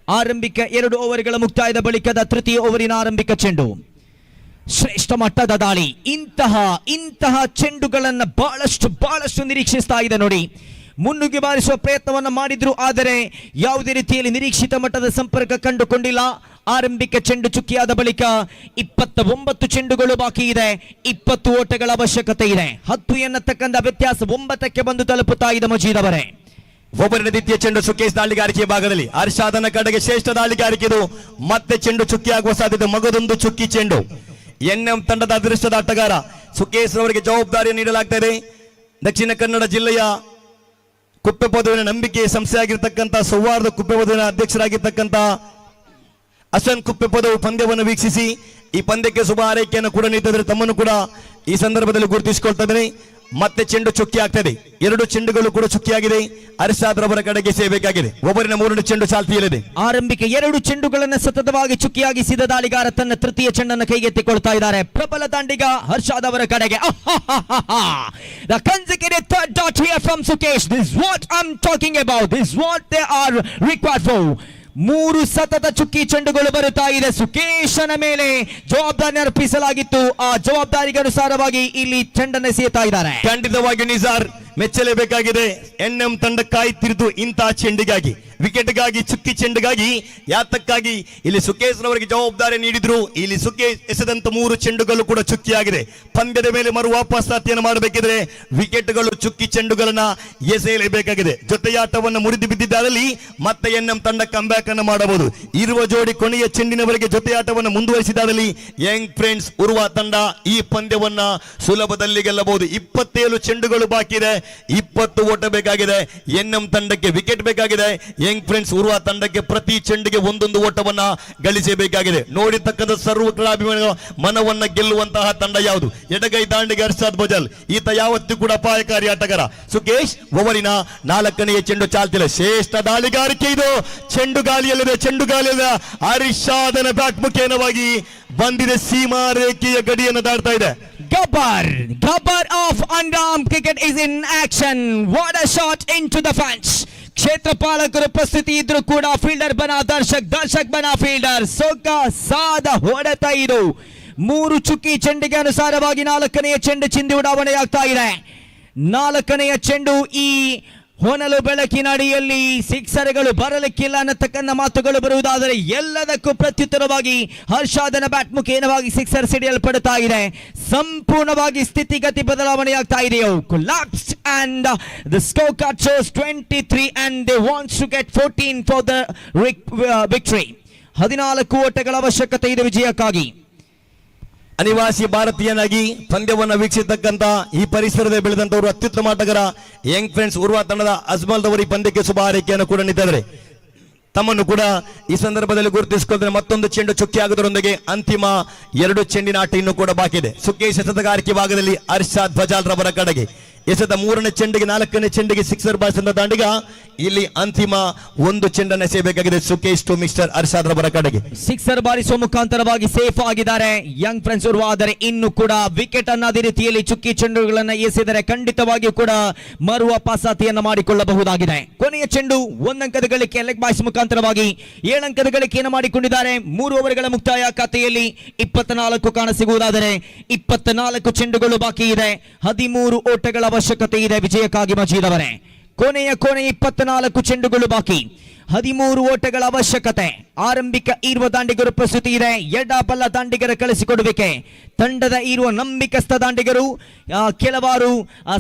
ಆರಂಭಿಕ 2 ಓವರ್ಗಳ ಮುಕ್ತಾಯದ ಬಳಿಕದ ತೃತೀಯ ಓವರಿನ ಆರಂಭಿಕ ಚೆಂಡು. ಶ್ರೇಷ್ಠ ಮಟ್ಟದ ದಾಳಿ. ಇಂತಹ ಚೆಂಡುಗಳನ್ನ ಬಹಳಷ್ಟು ನಿರೀಕ್ಷಿಸ್ತಾ ಇದೆ. ನೋಡಿ, ಮುನ್ನುಗ್ಗಿ ಬಾರಿಸುವ ಪ್ರಯತ್ನವನ್ನು ಮಾಡಿದ್ರು, ಆದರೆ ಯಾವುದೇ ರೀತಿಯಲ್ಲಿ ನಿರೀಕ್ಷಿತ ಮಟ್ಟದ ಸಂಪರ್ಕ ಕಂಡುಕೊಂಡಿಲ್ಲ. ಆರಂಭಿಕ ಚೆಂಡು ಚುಕ್ಕಿಯಾದ ಬಳಿಕ 29 ಚೆಂಡುಗಳು ಬಾಕಿ ಇದೆ. 20 ಓಟಗಳ ಅವಶ್ಯಕತೆ ಇದೆ. 10 ಎನ್ನತಕ್ಕಂಥ ವ್ಯತ್ಯಾಸ 9ಕ್ಕೆ ಬಂದು ತಲುಪುತ್ತಾ ಇದೆ ಮಜೀದ್ ಅವರೇ. ಒಬ್ಬರಿನ ದ್ವಿತೀಯ ಚೆಂಡು ಸುಕೇಶ್ ದಾಳಿಗಾರಿಕೆ ಭಾಗದಲ್ಲಿ ಹರ್ಷಾದನ ಕಡೆಗೆ ಶ್ರೇಷ್ಠ ದಾಳಿಗಾರಿಕೆ ಇದು. ಮತ್ತೆ ಚೆಂಡು ಚುಕ್ಕಿ ಆಗುವ ಸಾಧ್ಯತೆ, ಮಗದೊಂದು ಚುಕ್ಕಿ ಚೆಂಡು. ಎನ್ಎಂ ತಂಡದ ಅದೃಷ್ಟದ ಆಟಗಾರ ಸುಕೇಶ್ ಅವರಿಗೆ ಜವಾಬ್ದಾರಿ ನೀಡಲಾಗ್ತಾ ಇದೆ. ದಕ್ಷಿಣ ಕನ್ನಡ ಜಿಲ್ಲೆಯ ಕುಪ್ಪೆಪದವಿನ ನಂಬಿಕೆ ಸಂಸ್ಥೆಯಾಗಿರ್ತಕ್ಕಂಥ ಸೌಹಾರ್ದ ಕುಪ್ಪೆಪದವಿನ ಅಧ್ಯಕ್ಷರಾಗಿರ್ತಕ್ಕಂಥ ಅಸನ್ ಕುಪ್ಪೆಪದವು ಪಂದ್ಯವನ್ನು ವೀಕ್ಷಿಸಿ ಈ ಪಂದ್ಯಕ್ಕೆ ಶುಭ ಹಾರೈಕೆಯನ್ನು ಕೂಡ ನೀಡಿದರೆ ತಮ್ಮನ್ನು ಕೂಡ ಈ ಸಂದರ್ಭದಲ್ಲಿ ಗುರುತಿಸಿಕೊಳ್ತಾ ಇದ್ದೇನೆ. ಮತ್ತೆ ಚೆಂಡು ಚುಕ್ಕಿ ಆಗ್ತದೆ, 2 ಚೆಂಡುಗಳು ಕೂಡ ಚುಕ್ಕಿಯಾಗಿದೆ. ಹರ್ಷಾದ್ ರವರ ಕಡೆಗೆ ಸೇಬೇಕಾಗಿದೆ. ಒಬ್ಬರಿನ 3 ಚೆಂಡು ಚಾಲ್ತಿಯಲ್ಲಿದೆ. ಆರಂಭಿಕ 2 ಚೆಂಡುಗಳನ್ನು ಸತತವಾಗಿ ಚುಕ್ಕಿಯಾಗಿಸಿದ ದಾಳಿಗಾರ ತನ್ನ ತೃತೀಯ ಚೆಂಡನ್ನು ಕೈಗೆತ್ತಿಕೊಳ್ತಾ ಇದ್ದಾರೆ. ಪ್ರಬಲ ದಾಂಡಿಗ ಹರ್ಷಾದ್ ಅವರ ಕಡೆಗೆ The consecutive third dot here from Sukesh. This is what I'm talking about. This is what they are required for. 3 ಸತತ ಚುಕ್ಕಿ ಚೆಂಡುಗಳು ಬರುತ್ತಾ ಇದೆ. ಸುಕೇಶನ ಮೇಲೆ ಜವಾಬ್ದಾರಿ ಅರ್ಪಿಸಲಾಗಿತ್ತು. ಆ ಜವಾಬ್ದಾರಿಗೆ ಅನುಸಾರವಾಗಿ ಇಲ್ಲಿ ಚೆಂಡನ್ನು ಎಸೆಯುತ್ತಾ ಇದ್ದಾರೆ. ಖಂಡಿತವಾಗಿ ನಿಜಾರ್ ಮೆಚ್ಚಲೇಬೇಕಾಗಿದೆ. ಎನ್ಎಂ ತಂಡ ಕಾಯ್ತಿರುವುದು ಇಂತಹ ಚೆಂಡಿಗಾಗಿ, ವಿಕೆಟ್ಗಾಗಿ, ಚುಕ್ಕಿ ಚೆಂಡಿಗಾಗಿ. ಯಾತಕ್ಕಾಗಿ ಇಲ್ಲಿ ಸುಕೇಶ್ ರವರಿಗೆ ಜವಾಬ್ದಾರಿ ನೀಡಿದ್ರು. ಇಲ್ಲಿ ಸುಕೇಶ್ ಎಸೆದಂತ 3 ಚೆಂಡುಗಳು ಕೂಡ ಚುಕ್ಕಿಯಾಗಿದೆ. ಪಂದ್ಯದ ಮೇಲೆ ಮರು ವಾಪಸಾತಿಯನ್ನು ಮಾಡಬೇಕಿದ್ರೆ ವಿಕೆಟ್ಗಳು ಚುಕ್ಕಿ ಚೆಂಡುಗಳನ್ನ ಎಸೆಯಲೇಬೇಕಾಗಿದೆ. ಜೊತೆಯಾಟವನ್ನು ಮುರಿದು ಬಿದ್ದಿದ್ದಾರಲ್ಲಿ ಮತ್ತೆ ಎನ್ಎಂ ತಂಡ ಕಂಬ್ಯಾಕ್ ಅನ್ನು ಮಾಡಬಹುದು. ಇರುವ ಜೋಡಿ ಕೊನೆಯ ಚೆಂಡಿನವರೆಗೆ ಜೊತೆಯಾಟವನ್ನು ಮುಂದುವರಿಸಿದಾದಲ್ಲಿ ಯಂಗ್ ಫ್ರೆಂಡ್ಸ್ ಉರುವ ತಂಡ ಈ ಪಂದ್ಯವನ್ನ ಸುಲಭದಲ್ಲಿ ಗೆಲ್ಲಬಹುದು. 27 ಚೆಂಡುಗಳು ಬಾಕಿ ಇದೆ, 20 ಓಟ ಬೇಕಾಗಿದೆ. ಎನ್ಎಂ ತಂಡಕ್ಕೆ ವಿಕೆಟ್ ಬೇಕಾಗಿದೆ. ಯಂಗ್ ಫ್ರೆಂಡ್ಸ್ ಉರುವ ತಂಡಕ್ಕೆ ಪ್ರತಿ ಚೆಂಡಿಗೆ 1 ಓಟವನ್ನ ಗಳಿಸಬೇಕಾಗಿದೆ. ನೋಡಿರ್ತಕ್ಕಂಥ ಸರ್ವ ಕ್ರೀಡಾಭಿಮಾನಿಗಳ ಮನವನ್ನ ಗೆಲ್ಲುವಂತಹ ತಂಡ ಯಾವುದು? ಎಡಗೈ ದಾಂಡಿಗೆ ಹರ್ಷಾದ್ ಬಜಲ್, ಈತ ಯಾವತ್ತೂ ಕೂಡ ಅಪಾಯಕಾರಿ ಆಟಗಾರ. ಸುಕೇಶ್ ಓವರಿನ 4ನೇ ಚೆಂಡು ಚಾಲ್ತಿಲ್ಲ. ಶ್ರೇಷ್ಠ ದಾಳಿಗಾರಿಕೆ ಇದು. ಚೆಂಡು ಗಾಳಿಯಲ್ಲಿದೆ, ಚೆಂಡು ಗಾಳಿಯಲ್ಲಿದೆ. ಹರ್ಷಾದನ ಬ್ಯಾಟ್ ಮುಖೇನವಾಗಿ ಬಂದಿದೆ, ಸೀಮಾ ರೇಖೆಯ ಗಡಿಯನ್ನು ದಾಟ್ತಾ ಇದೆ. Gabbar of Andam cricket is in action. What a shot into the fence. ಕ್ಷೇತ್ರ ಪಾಲಕರು ಉಪಸ್ಥಿತಿ ಇದ್ರು ಕೂಡ ಫೀಲ್ಡರ್ ಬನ ದರ್ಶಕ್ ಬನ ಫೀಲ್ಡರ್. ಸಾದ ಹೊಡೆತ ಇದು. 3 ಚುಕ್ಕಿ ಚೆಂಡಿಗೆ ಅನುಸಾರವಾಗಿ 4ನೆಯ ಚೆಂಡು ಚಿಂದಿ ಉಡಾವಣೆಯಾಗ್ತಾ ಇದೆ. 4ನೆಯ ಚೆಂಡು ಈ ಹೊನಲು ಬೆಳಕಿನ ಅಡಿಯಲ್ಲಿ ಸಿಕ್ಸರ್ಗಳು ಬರಲಿಕ್ಕಿಲ್ಲ ಅನ್ನತಕ್ಕಂಥ ಮಾತುಗಳು ಬರುವುದಾದರೆ ಎಲ್ಲದಕ್ಕೂ ಪ್ರತ್ಯುತ್ತರವಾಗಿ ಹರ್ಷಾದನ ಬ್ಯಾಟ್ ಮುಖೇನವಾಗಿ ಸಿಕ್ಸರ್ ಸಿಡಿಯಲ್ಪಡುತ್ತಾ ಇದೆ. ಸಂಪೂರ್ಣವಾಗಿ ಸ್ಥಿತಿಗತಿ ಬದಲಾವಣೆಯಾಗ್ತಾ ಇದೆಯೋ. Collapsed and the scorecard shows 23 and they want to get 14 for the victory. 14 ಓಟಗಳ ಅವಶ್ಯಕತೆ ಇದೆ ವಿಜಯಕ್ಕಾಗಿ. ಅನಿವಾಸಿ ಭಾರತೀಯನಾಗಿ ಪಂದ್ಯವನ್ನು ವೀಕ್ಷಿಸತಕ್ಕಂತ ಈ ಪರಿಸರದಲ್ಲಿ ಬೆಳೆದಂತವರು ಅತ್ಯುತ್ತಮ ಆಟಗಾರ ಯಂಗ್ ಫ್ರೆಂಡ್ಸ್ ಉರ್ವಾ ತಂಡದ ಅಜ್ಮಲ್ ರವರು ಈ ಪಂದ್ಯಕ್ಕೆ ಶುಭ ಹಾರೈಕೆಯನ್ನು ಕೂಡ ನೀಡಿದ್ದಾರೆ. ತಮ್ಮನ್ನು ಕೂಡ ಈ ಸಂದರ್ಭದಲ್ಲಿ ಗುರುತಿಸಿಕೊಂಡ್ರೆ ಮತ್ತೊಂದು ಚೆಂಡು ಚುಕ್ಕಿ ಆಗುವುದರೊಂದಿಗೆ ಅಂತಿಮ 2 ಚೆಂಡಿನ ಆಟ ಇನ್ನೂ ಕೂಡ ಬಾಕಿ ಇದೆ. ಸುಕೇಶ್ ಎಸೆತಗಾರಿಕೆ ಭಾಗದಲ್ಲಿ ಹರ್ಷಾದ್ ಬಜಾಲ್ ರವರ ಕಡೆಗೆ ಎಸೆದ 3ನೇ ಚೆಂಡಿಗೆ 4ನೇ ಚೆಂಡಿಗೆ ಸಿಕ್ಸರ್ ಬಾರಿಸಿದ ದಾಂಡಿಗ ಇಲ್ಲಿ ಅಂತಿಮ 1 ಚೆಂಡನ್ನು ಎಸೆಯಬೇಕಾಗಿದೆ. ಸುಕೇಶ್ ಟು ಮಿಸ್ಟರ್ ಹರ್ಷಾದ್ ರವರ ಕಡೆಗೆ ಸಿಕ್ಸರ್ ಬಾರಿಸುವ ಮುಖಾಂತರವಾಗಿ ಸೇಫ್ ಆಗಿದ್ದಾರೆ ಯಂಗ್ ಫ್ರೆಂಡ್ಸ್ ಅವರು. ಆದರೆ ಇನ್ನು ಕೂಡ ವಿಕೆಟ್ ಅನ್ನಾದ ರೀತಿಯಲ್ಲಿ ಚುಕ್ಕಿ ಚೆಂಡುಗಳನ್ನು ಎಸೆದರೆ ಖಂಡಿತವಾಗಿಯೂ ಕೂಡ ಮರು ವಾಪಸಾತಿಯನ್ನು ಮಾಡಿಕೊಳ್ಳಬಹುದಾಗಿದೆ. ಕೊನೆಯ ಚೆಂಡು 1 ಅಂಕದ ಗಳಿಕೆ ಲೆಗ್ ಬಾಯ್ಸ್ ಮುಖಾಂತರವಾಗಿ 7 ಅಂಕದ ಗಳಿಕೆಯನ್ನು ಮಾಡಿಕೊಂಡಿದ್ದಾರೆ. 3 ಓವರ್ಗಳ ಮುಕ್ತಾಯ ಖಾತೆಯಲ್ಲಿ 24 ಕಾಣಸಿಗುವುದಾದರೆ 24 ಚೆಂಡುಗಳು ಬಾಕಿ ಇದೆ. 13 ಓಟಗಳ ಅವಶ್ಯಕತೆ ಇದೆ ವಿಜಯಕ್ಕಾಗಿ ಮಜೀದ್ ಅವರೇ. ಕೊನೆಯ 24 ಚೆಂಡುಗಳು ಬಾಕಿ, 13 ಓಟಗಳ ಅವಶ್ಯಕತೆ. ಆರಂಭಿಕ ಇರುವ ದಾಂಡಿಗರು ಪ್ರಸ್ತುತಿ ಇದೆ. ಎಡ ಬಲ್ಲ ದಾಂಡಿಗರ ಕಳಿಸಿಕೊಡುವಿಕೆ. ತಂಡದ ಇರುವ ನಂಬಿಕಸ್ಥ ದಾಂಡಿಗರು ಕೆಲವಾರು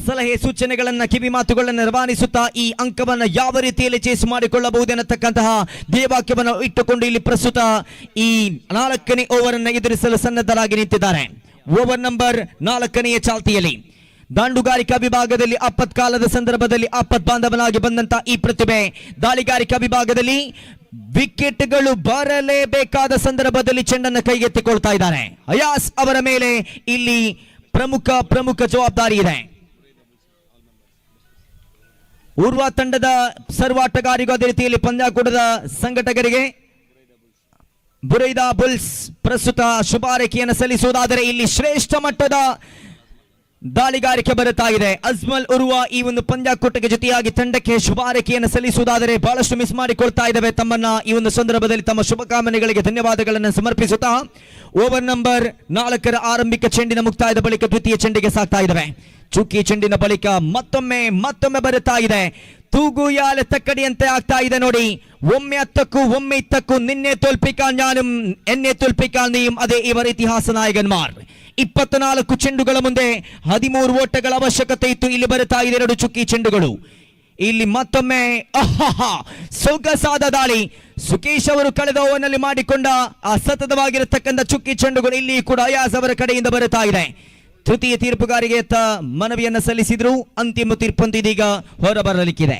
ಸಲಹೆ ಸೂಚನೆಗಳನ್ನ ಕಿವಿ ಮಾತುಗಳನ್ನು ರವಾನಿಸುತ್ತಾ ಈ ಅಂಕವನ್ನು ಯಾವ ರೀತಿಯಲ್ಲಿ ಚೇಸ್ ಮಾಡಿಕೊಳ್ಳಬಹುದೆನ್ನತಕ್ಕಂತಹ ಧ್ಯೇಯವಾಕ್ಯವನ್ನು ಇಟ್ಟುಕೊಂಡು ಇಲ್ಲಿ ಪ್ರಸ್ತುತ ಈ 4ನೇ ಓವರ್ ಅನ್ನು ಎದುರಿಸಲು ಸನ್ನದ್ಧರಾಗಿ ನಿಂತಿದ್ದಾರೆ. ಓವರ್ ನಂಬರ್ 4ನೆಯ ಚಾಲ್ತಿಯಲ್ಲಿ ದಾಂಡುಗಾರಿಕಾ ವಿಭಾಗದಲ್ಲಿ ಆಪತ್ಕಾಲದ ಸಂದರ್ಭದಲ್ಲಿ ಆಪತ್ ಬಾಂಧವನಾಗಿ ಬಂದಂತ ಈ ಪ್ರತಿಭೆ ದಾಳಿಗಾರಿಕಾ ವಿಭಾಗದಲ್ಲಿ ವಿಕೆಟ್ಗಳು ಬರಲೇಬೇಕಾದ ಸಂದರ್ಭದಲ್ಲಿ ಚೆಂಡನ್ನು ಕೈಗೆತ್ತಿಕೊಳ್ತಾ ಇದ್ದಾರೆ. ಅಯಾಸ್ ಅವರ ಮೇಲೆ ಇಲ್ಲಿ ಪ್ರಮುಖ ಜವಾಬ್ದಾರಿ ಇದೆ. ಉರ್ವಾ ತಂಡದ ಸರ್ವಾಟಗಾರಿಗೂ ಅದೇ ರೀತಿಯಲ್ಲಿ ಪಂದ್ಯಾಕೂಟದ ಸಂಘಟಕರಿಗೆ ಬುರೈದಾ ಬುಲ್ಸ್ ಪ್ರಸ್ತುತ ಶುಭಾರೈಕೆಯನ್ನು ಸಲ್ಲಿಸುವುದಾದರೆ ಇಲ್ಲಿ ಶ್ರೇಷ್ಠ ಮಟ್ಟದ ದಾಳಿಗಾರಿಕೆ ಬರುತ್ತಾ ಇದೆ. ಅಜ್ಮಲ್ ಉರ್ವಾ ಈ ಒಂದು ಪಂದ್ಯಾಕೂಟಕ್ಕೆ ಜೊತೆಯಾಗಿ ತಂಡಕ್ಕೆ ಶುಭಾರೈಕೆಯನ್ನು ಸಲ್ಲಿಸುವುದಾದರೆ ಬಹಳಷ್ಟು ಮಿಸ್ ಮಾಡಿಕೊಳ್ತಾ ಇದ್ದಾವೆ. ತಮ್ಮನ್ನ ಈ ಒಂದು ಸಂದರ್ಭದಲ್ಲಿ ತಮ್ಮ ಶುಭಕಾಮನೆಗಳಿಗೆ ಧನ್ಯವಾದಗಳನ್ನು ಸಮರ್ಪಿಸುತ್ತಾ ಓವರ್ ನಂಬರ್ 4ರ ಆರಂಭಿಕ ಚೆಂಡಿನ ಮುಕ್ತಾಯದ ಬಳಿಕ ದ್ವಿತೀಯ ಚೆಂಡಿಗೆ ಸಾಕ್ತಾ ಇದ್ದಾವೆ. ಚುಕ್ಕಿ ಚೆಂಡಿನ ಬಳಿಕ ಮತ್ತೊಮ್ಮೆ ಬರುತ್ತಾ ಇದೆ. ತೂಗುಯಾಲೆ ತಕ್ಕಡಿಯಂತೆ ಆಗ್ತಾ ಇದೆ ನೋಡಿ. ಒಮ್ಮೆ 10ಕ್ಕೂ ಒಮ್ಮೆ 20ಕ್ಕೂ ನಿನ್ನೆ ತೊಲ್ಪಿಕಾ ಜ್ಞಾನಂ ಎನ್ನೆ ತೊಲ್ಪಿಕಾ ನೀಂ ಅದೇ ಇವರ ಇತಿಹಾಸ ನಾಯಕನ್ಮಾರ್. 24 ಚೆಂಡುಗಳ ಮುಂದೆ 13 ಓಟಗಳ ಅವಶ್ಯಕತೆ ಇತ್ತು. ಇಲ್ಲಿ ಬರುತ್ತಾ ಇದೆ 2 ಚುಕ್ಕಿ ಚೆಂಡುಗಳು. ಇಲ್ಲಿ ಮತ್ತೊಮ್ಮೆ ಸೊಗಸಾದ ದಾಳಿ. ಸುಕೇಶ್ ಅವರು ಕಳೆದ ಓವರ್ನಲ್ಲಿ ಮಾಡಿಕೊಂಡ ಆ ಸತತವಾಗಿರತಕ್ಕಂಥ ಚುಕ್ಕಿ ಚೆಂಡುಗಳು ಇಲ್ಲಿ ಕೂಡ ಅಯಾಸ್ ಅವರ ಕಡೆಯಿಂದ ಬರುತ್ತಾ ಇದೆ. ತೃತೀಯ ತೀರ್ಪುಗಾರಿಗೆ ಮನವಿಯನ್ನ ಸಲ್ಲಿಸಿದ್ರು. ಅಂತಿಮ ತೀರ್ಪಂತೂ ಇದೀಗ ಹೊರಬರಲಿಕ್ಕಿದೆ.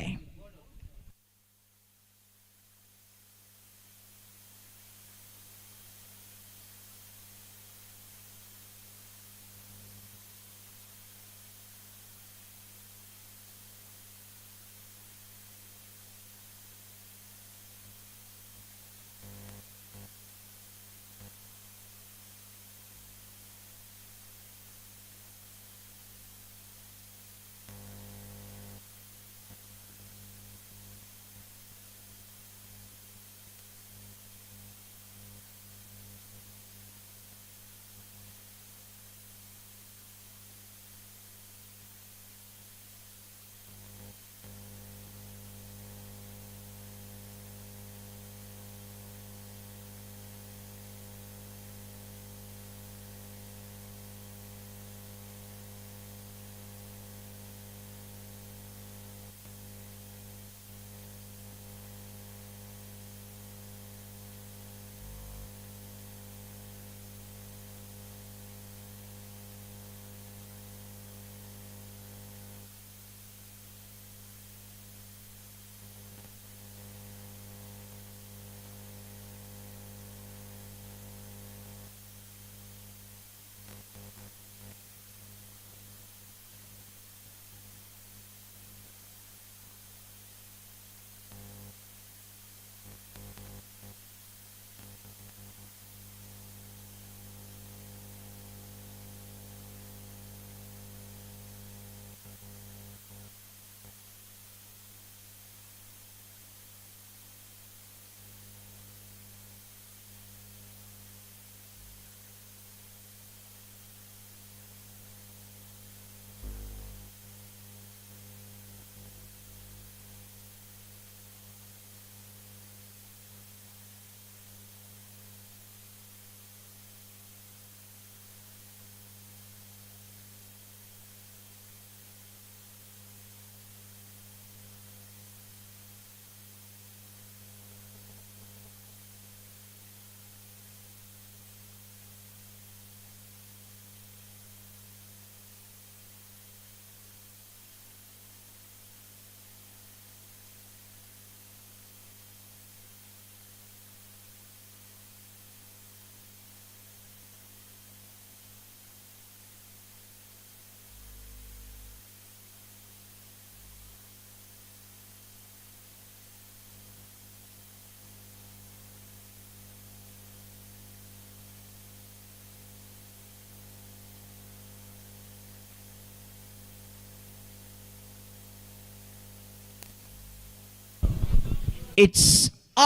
It's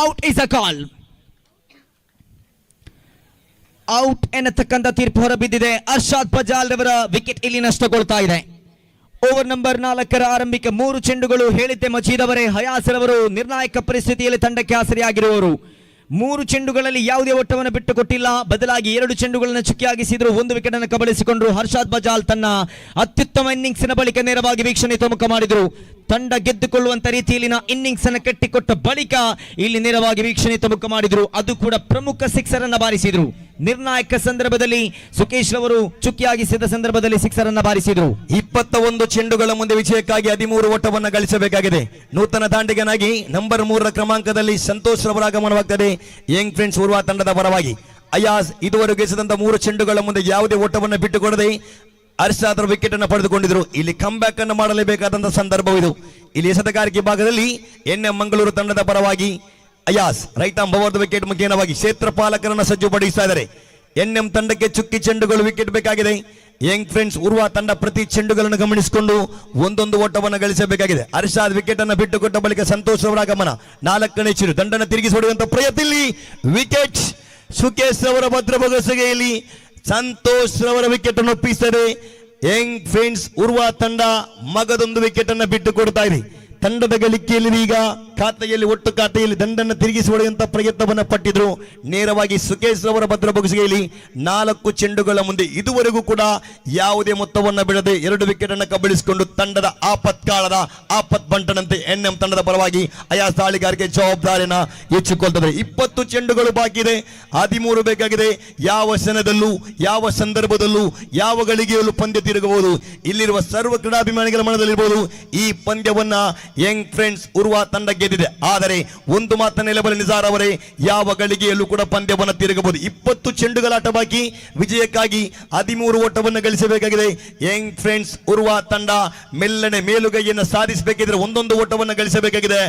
out is a call. Out ಎನ್ನತಕ್ಕಂಥ ತೀರ್ಪು ಹೊರಬಿದ್ದಿದೆ. ಅರ್ಷಾದ್ ಬಜಾಲ್ ರವರ ವಿಕೆಟ್ ಇಲ್ಲಿ ನಷ್ಟಗೊಳ್ತಾ ಇದೆ. ಓವರ್ ನಂಬರ್ 4 ಆರಂಭಿಕ 3 ಚೆಂಡುಗಳು ಹೇಳಿದ್ದೆ ಮಜೀದ್ ಅವರೇ. ಹಯಾಸ್ ರವರು ನಿರ್ಣಾಯಕ ಪರಿಸ್ಥಿತಿಯಲ್ಲಿ ತಂಡಕ್ಕೆ ಆಸರೆಯಾಗಿರುವವರು. 3 ಚೆಂಡುಗಳಲ್ಲಿ ಯಾವುದೇ ಒಟ್ಟವನ್ನು ಬಿಟ್ಟು ಕೊಟ್ಟಿಲ್ಲ. ಬದಲಾಗಿ 2 ಚೆಂಡುಗಳನ್ನು ಚುಕ್ಕಿಯಾಗಿಸಿದ್ರು. 1 ವಿಕೆಟ್ ಅನ್ನು ಕಬಳಿಸಿಕೊಂಡ್ರು. ಹರ್ಷಾದ್ ಬಜಾಲ್ ತನ್ನ ಅತ್ಯುತ್ತಮ ಇನ್ನಿಂಗ್ಸಿನ ಬಳಿಕ ನೇರವಾಗಿ ವೀಕ್ಷಣೆ ಮುಖ ಮಾಡಿದ್ರು. ತಂಡ ಗೆದ್ದುಕೊಳ್ಳುವಂತ ರೀತಿಯಲ್ಲಿನ ಇನ್ನಿಂಗ್ಸ್ ಅನ್ನು ಕಟ್ಟಿಕೊಟ್ಟ ಬಳಿಕ ಇಲ್ಲಿ ನೇರವಾಗಿ ವೀಕ್ಷಣೆ ಮುಖ ಮಾಡಿದ್ರು. ಅದು ಕೂಡ ಪ್ರಮುಖ ಸಿಕ್ಸರ್ ಅನ್ನು ಬಾರಿಸಿದ್ರು. ನಿರ್ಣಾಯಕ ಸಂದರ್ಭದಲ್ಲಿ ಸುಕೇಶ್ ರವರು ಚುಕ್ಕಿಯಾಗಿಸಿದ ಸಂದರ್ಭದಲ್ಲಿ ಸಿಕ್ಸರ್ ಅನ್ನು ಬಾರಿಸಿದ್ರು. 21 ಚೆಂಡುಗಳ ಮುಂದೆ ವಿಜಯಕ್ಕಾಗಿ 13 ಓಟವನ್ನು ಗಳಿಸಬೇಕಾಗಿದೆ. ನೂತನ ದಾಂಡಿಗನಾಗಿ ನಂಬರ್ 3 ಕ್ರಮಾಂಕದಲ್ಲಿ ಸಂತೋಷ್ ರವರ ಆಗಮನವಾಗ್ತದೆ ಯಂಗ್ ಫ್ರೆಂಡ್ಸ್ ಉರ್ವಾ ತಂಡದ ಪರವಾಗಿ. ಅಯಾಸ್ ಇದುವರೆಗೂ ಎಸೆದಂತ 3 ಚೆಂಡುಗಳ ಮುಂದೆ ಯಾವುದೇ ಓಟವನ್ನು ಬಿಟ್ಟುಕೊಡದೆ ಅರ್ಷಾದ್ ವಿಕೆಟ್ ಅನ್ನು ಪಡೆದುಕೊಂಡಿದ್ರು. ಇಲ್ಲಿ ಕಮ್ ಬ್ಯಾಕ್ ಅನ್ನು ಮಾಡಲೇಬೇಕಾದಂತಹ ಸಂದರ್ಭವಿದು. ಇಲ್ಲಿ ಎಸೆತಗಾರಿಕೆ ಭಾಗದಲ್ಲಿ NM ಮಂಗಳೂರು ತಂಡದ ಪರವಾಗಿ IAS right arm bowler wicket ಮುಖೇನವಾಗಿ ಕ್ಷೇತ್ರ ಪಾಲಕರನ್ನು ಸಜ್ಜುಪಡಿಸ್ತಾ ಇದ್ದಾರೆ. NM ತಂಡಕ್ಕೆ ಚುಕ್ಕಿ ಚೆಂಡುಗಳು ವಿಕೆಟ್ ಬೇಕಾಗಿದೆ. ಯಂಗ್ ಫ್ರೆಂಡ್ಸ್ ಉರ್ವಾ ತಂಡ ಪ್ರತಿ ಚೆಂಡುಗಳನ್ನು ಗಮನಿಸಿಕೊಂಡು ಒಂದೊಂದು ಓಟವನ್ನು ಗಳಿಸಬೇಕಾಗಿದೆ. ಅರ್ಷಾದ್ ವಿಕೆಟ್ ಅನ್ನು ಬಿಟ್ಟುಕೊಟ್ಟ ಬಳಿಕ ಸಂತೋಷ್ ಅವರ ಆಗಮನ. 4ನೇ ಚಿರು ದಂಡನ್ನು ತಿರುಗಿಸಿ ಹೊಡೆಯುವಂತ ಪ್ರಯತ್ನದಲ್ಲಿ ವಿಕೆಟ್ ಸುಕೇಶ್ ಅವರ ಭದ್ರ ಬಗಸೆಗೆಯಲ್ಲಿ ಸಂತೋಷ್ ರವರ ವಿಕೆಟ್ ಅನ್ನು ಒಪ್ಪಿಸಿದರೆ ಯಂಗ್ ಫ್ರೆಂಡ್ಸ್ ಉರ್ವಾ ತಂಡ ಮಗದೊಂದು ವಿಕೆಟ್ ಅನ್ನು ಬಿಟ್ಟು ಕೊಡ್ತಾ ಇದೆ. ತಂಡದ ಗಳಿಕೆಯಲ್ಲಿ ಈಗ ಖಾತೆಯಲ್ಲಿ ಒಟ್ಟು ಖಾತೆಯಲ್ಲಿ ದಂಡನ್ನು ತಿರುಗಿಸಿ ಹೊಡೆಯುವಂತ ಪ್ರಯತ್ನವನ್ನ ಪಟ್ಟಿದ್ರು. ನೇರವಾಗಿ ಸುಕೇಶ್ ಅವರ ಭದ್ರ ಬೊಗಸೆಯಲ್ಲಿ 4 ಚೆಂಡುಗಳ ಮುಂದೆ ಇದುವರೆಗೂ ಕೂಡ ಯಾವುದೇ ಮೊತ್ತವನ್ನ ಬಿಡದೆ 2 ವಿಕೆಟ್ ಅನ್ನು ಕಬಳಿಸಿಕೊಂಡು ತಂಡದ ಆಪತ್ಕಾಲದ ಆಪತ್ ಬಂಟನಂತೆ ಎನ್ಎಂ ತಂಡದ ಪರವಾಗಿ ಅಯಾಸ್ ದಾಳಿಗಾರಿಕೆ ಜವಾಬ್ದಾರಿಯನ್ನ ಹೆಚ್ಚಿಕೊಳ್ತದೆ. 20 ಚೆಂಡುಗಳು ಬಾಕಿ ಇದೆ, 13 ಬೇಕಾಗಿದೆ. ಯಾವ ಕ್ಷಣದಲ್ಲೂ ಯಾವ ಸಂದರ್ಭದಲ್ಲೂ ಯಾವ ಗಳಿಗೆಯಲ್ಲೂ ಪಂದ್ಯ ತಿರುಗಬಹುದು. ಇಲ್ಲಿರುವ ಸರ್ವ ಕ್ರೀಡಾಭಿಮಾನಿಗಳ ಮನದಲ್ಲಿರಬಹುದು, ಈ ಪಂದ್ಯವನ್ನ ಯಂಗ್ ಫ್ರೆಂಡ್ಸ್ ಉರ್ವ ತಂಡ ಗೆದ್ದಿದೆ. ಆದರೆ ಒಂದು ಮಾತನ್ನ ನೆಲೆಬಲ ನಿಜಾರ್ ಅವರೇ, ಯಾವ ಗಳಿಗೆಯಲ್ಲೂ ಕೂಡ ಪಂದ್ಯವನ್ನು ತಿರುಗಬಹುದು. 20 ಚೆಂಡುಗಳ ಆಟ ಬಾಕಿ, ವಿಜಯಕ್ಕಾಗಿ 13 ಓಟವನ್ನು ಗಳಿಸಬೇಕಾಗಿದೆ. ಯಂಗ್ ಫ್ರೆಂಡ್ಸ್ ಉರ್ವ ತಂಡ ಮೆಲ್ಲನೆ ಮೇಲುಗೈಯನ್ನು ಸಾಧಿಸಬೇಕಿದ್ರೆ ಒಂದೊಂದು ಓಟವನ್ನು ಗಳಿಸಬೇಕಾಗಿದೆ.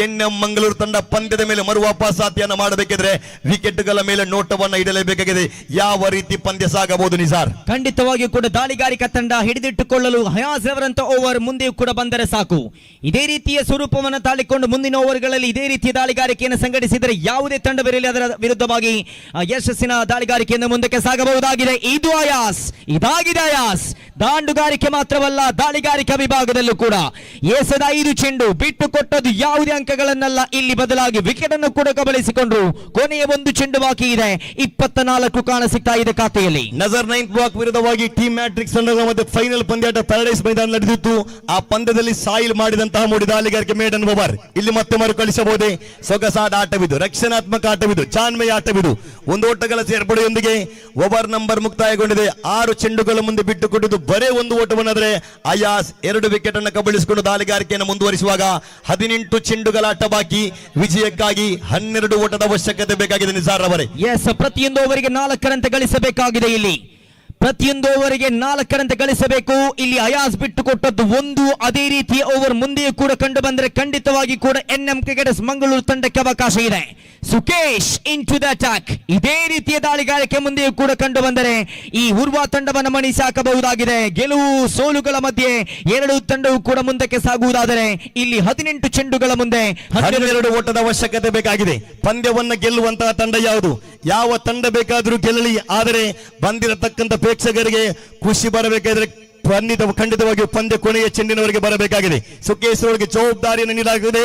ಎನ್ಎಂ ಮಂಗಳೂರು ತಂಡ ಪಂದ್ಯದ ಮೇಲೆ ಮರುವಾಪಸಾತಿಯನ್ನು ಮಾಡಬೇಕಿದ್ರೆ ವಿಕೆಟ್ಗಳ ಮೇಲೆ ನೋಟವನ್ನು ಇಡಲೇಬೇಕಾಗಿದೆ. ಯಾವ ರೀತಿ ಪಂದ್ಯ ಸಾಗಬಹುದು ನಿಜಾರ್? ಖಂಡಿತವಾಗಿಯೂ ಕೂಡ ದಾಳಿಗಾರಿಕಾ ತಂಡ ಹಿಡಿದಿಟ್ಟುಕೊಳ್ಳಲು ಹಯಾಸ್ ಅವರಂತ ಓವರ್ ಮುಂದೆಯೂ ಕೂಡ ಬಂದರೆ ಸಾಕು. ಇದೇ ರೀತಿಯ ಸ್ವರೂಪವನ್ನು ತಾಳಿಕೊಂಡು ಮುಂದಿನ ಓವರ್ಗಳಲ್ಲಿ ಇದೇ ರೀತಿಯ ದಾಳಿಗಾರಿಕೆಯನ್ನು ಸಂಘಟಿಸಿದರೆ ಯಾವುದೇ ತಂಡವಿರಲಿ ಅದರ ವಿರುದ್ಧವಾಗಿ ಯಶಸ್ಸಿನ ದಾಳಿಗಾರಿಕೆಯಿಂದ ಮುಂದಕ್ಕೆ ಸಾಗಬಹುದಾಗಿದೆ. ಇದು ಅಯಾಸ್, ಇದಾಗಿದೆ ಅಯಾಸ್. ದಾಂಡುಗಾರಿಕೆ ಮಾತ್ರವಲ್ಲ, ದಾಳಿಗಾರಿಕಾ ವಿಭಾಗದಲ್ಲೂ ಕೂಡ ಎಸೆದ 5 ಚೆಂಡು ಬಿಟ್ಟು ಕೊಟ್ಟದ್ದು ಯಾವುದೇ ಅಂಕಗಳನ್ನಲ್ಲ. ಇಲ್ಲಿ ಬದಲಾಗಿ ವಿಕೆಟ್ ಅನ್ನು ಕೂಡ ಕಬಳಿಸಿಕೊಂಡ್ರು. ಕೊನೆಯ 1 ಚೆಂಡು ಬಾಕಿ ಇದೆ, 24 ಕಾಣ ಸಿಗ್ತಾ ಇದೆ ಖಾತೆಯಲ್ಲಿ. ನಜರ್ 9th ಬ್ಲಾಕ್ ವಿರುದ್ಧವಾಗಿ ಟೀಮ್ ಮ್ಯಾಟ್ರಿಕ್ಸ್ ತಂಡದ ಮತ್ತೆ ಫೈನಲ್ ಪಂದ್ಯಾಟ ಪ್ಯಾರಡೈಸ್ ಮೈದಾನ ನಡೆದಿತ್ತು. ಆ ಪಂದ್ಯದಲ್ಲಿ ಸಾಯಿಲ್ ಮಾಡಿದಂತಹ ಮೂಡಿ ದಾಳಿಗಾರಿಕೆ ಮೇಡನ್ ಓವರ್ ಇಲ್ಲಿ ಮತ್ತೆ ಮರುಕಳಿಸಬಹುದೇ? ಸೊಗಸಾದ ಆಟವಿದು, ರಕ್ಷಣಾತ್ಮಕ ಆಟವಿದು, ಜಾನ್ಮಯ ಆಟವಿದು. ಒಂದು ಓಟಗಳ ಸೇರ್ಪಡೆಯೊಂದಿಗೆ ಓವರ್ ನಂಬರ್ ಮುಕ್ತಾಯಗೊಂಡಿದೆ. 6 ಚೆಂಡುಗಳ ಮುಂದೆ ಬಿಟ್ಟುಕೊಟ್ಟಿದ್ದು ಬರೇ 1 ಓಟವನ್ನಾದರೆ ಅಯಾಸ್ 2 ವಿಕೆಟ್ ಅನ್ನು ಕಬಳಿಸಿಕೊಂಡು ದಾಳಿಗಾರಿಕೆಯನ್ನು ಮುಂದುವರಿಸುವಾಗ 18 ಚೆಂಡುಗಳ ಆಟ ಬಾಕಿ, ವಿಜಯಕ್ಕಾಗಿ 12 ಓಟದ ಅವಶ್ಯಕತೆ ಬೇಕಾಗಿದೆ ನಿಜಾರ್ ಅವರೇ. ಎಸ್, ಪ್ರತಿಯೊಂದು ಓವರಿಗೆ 4 ರನ್ ಗಳಿಸಬೇಕಾಗಿದೆ. ಇಲ್ಲಿ ಪ್ರತಿಯೊಂದು ಓವರಿಗೆ 4 ರನ್ ಗಳಿಸಬೇಕು. ಇಲ್ಲಿ ಅಯಾಸ್ ಬಿಟ್ಟು ಕೊಟ್ಟದ್ದು 1. ಅದೇ ರೀತಿ ಓವರ್ ಮುಂದೆಯೂ ಕೂಡ ಕಂಡು ಬಂದರೆ ಖಂಡಿತವಾಗಿ ಕೂಡ ಎನ್ಎಂ ಕ್ರಿಕೆಟರ್ಸ್ ಮಂಗಳೂರು ತಂಡಕ್ಕೆ ಅವಕಾಶ ಇದೆ. Sukesh into the attack. ಇದೇ ರೀತಿಯ ದಾಳಿಗಾರಿಕೆ ಮುಂದೆಯೂ ಕೂಡ ಕಂಡು ಬಂದರೆ ಈ ಉರ್ವ ತಂಡವನ್ನು ಮಣಿಸಿ ಹಾಕಬಹುದಾಗಿದೆ. ಗೆಲುವು ಸೋಲುಗಳ ಮಧ್ಯೆ 2 ತಂಡವೂ ಕೂಡ ಮುಂದಕ್ಕೆ ಸಾಗುವುದಾದರೆ ಇಲ್ಲಿ 18 ಚೆಂಡುಗಳ ಮುಂದೆ 12 ಓಟದ ಅವಶ್ಯಕತೆ ಬೇಕಾಗಿದೆ. ಪಂದ್ಯವನ್ನ ಗೆಲ್ಲುವಂತಹ ತಂಡ ಯಾವುದು? ಯಾವ ತಂಡ ಬೇಕಾದರೂ ಗೆಲ್ಲಲಿ, ಆದರೆ ಬಂದಿರತಕ್ಕಂಥ ಪ್ರೇಕ್ಷಕರಿಗೆ ಖುಷಿ ಬರಬೇಕಾದ್ರೆ ಖಂಡಿತವಾಗಿಯೂ ಪಂದ್ಯ ಕೊನೆಯ ಚೆಂಡಿನವರೆಗೆ ಬರಬೇಕಾಗಿದೆ. ಸುಕೇಶ್ ಅವರಿಗೆ ಜವಾಬ್ದಾರಿಯನ್ನು ನೀಡಲಾಗಿದೆ.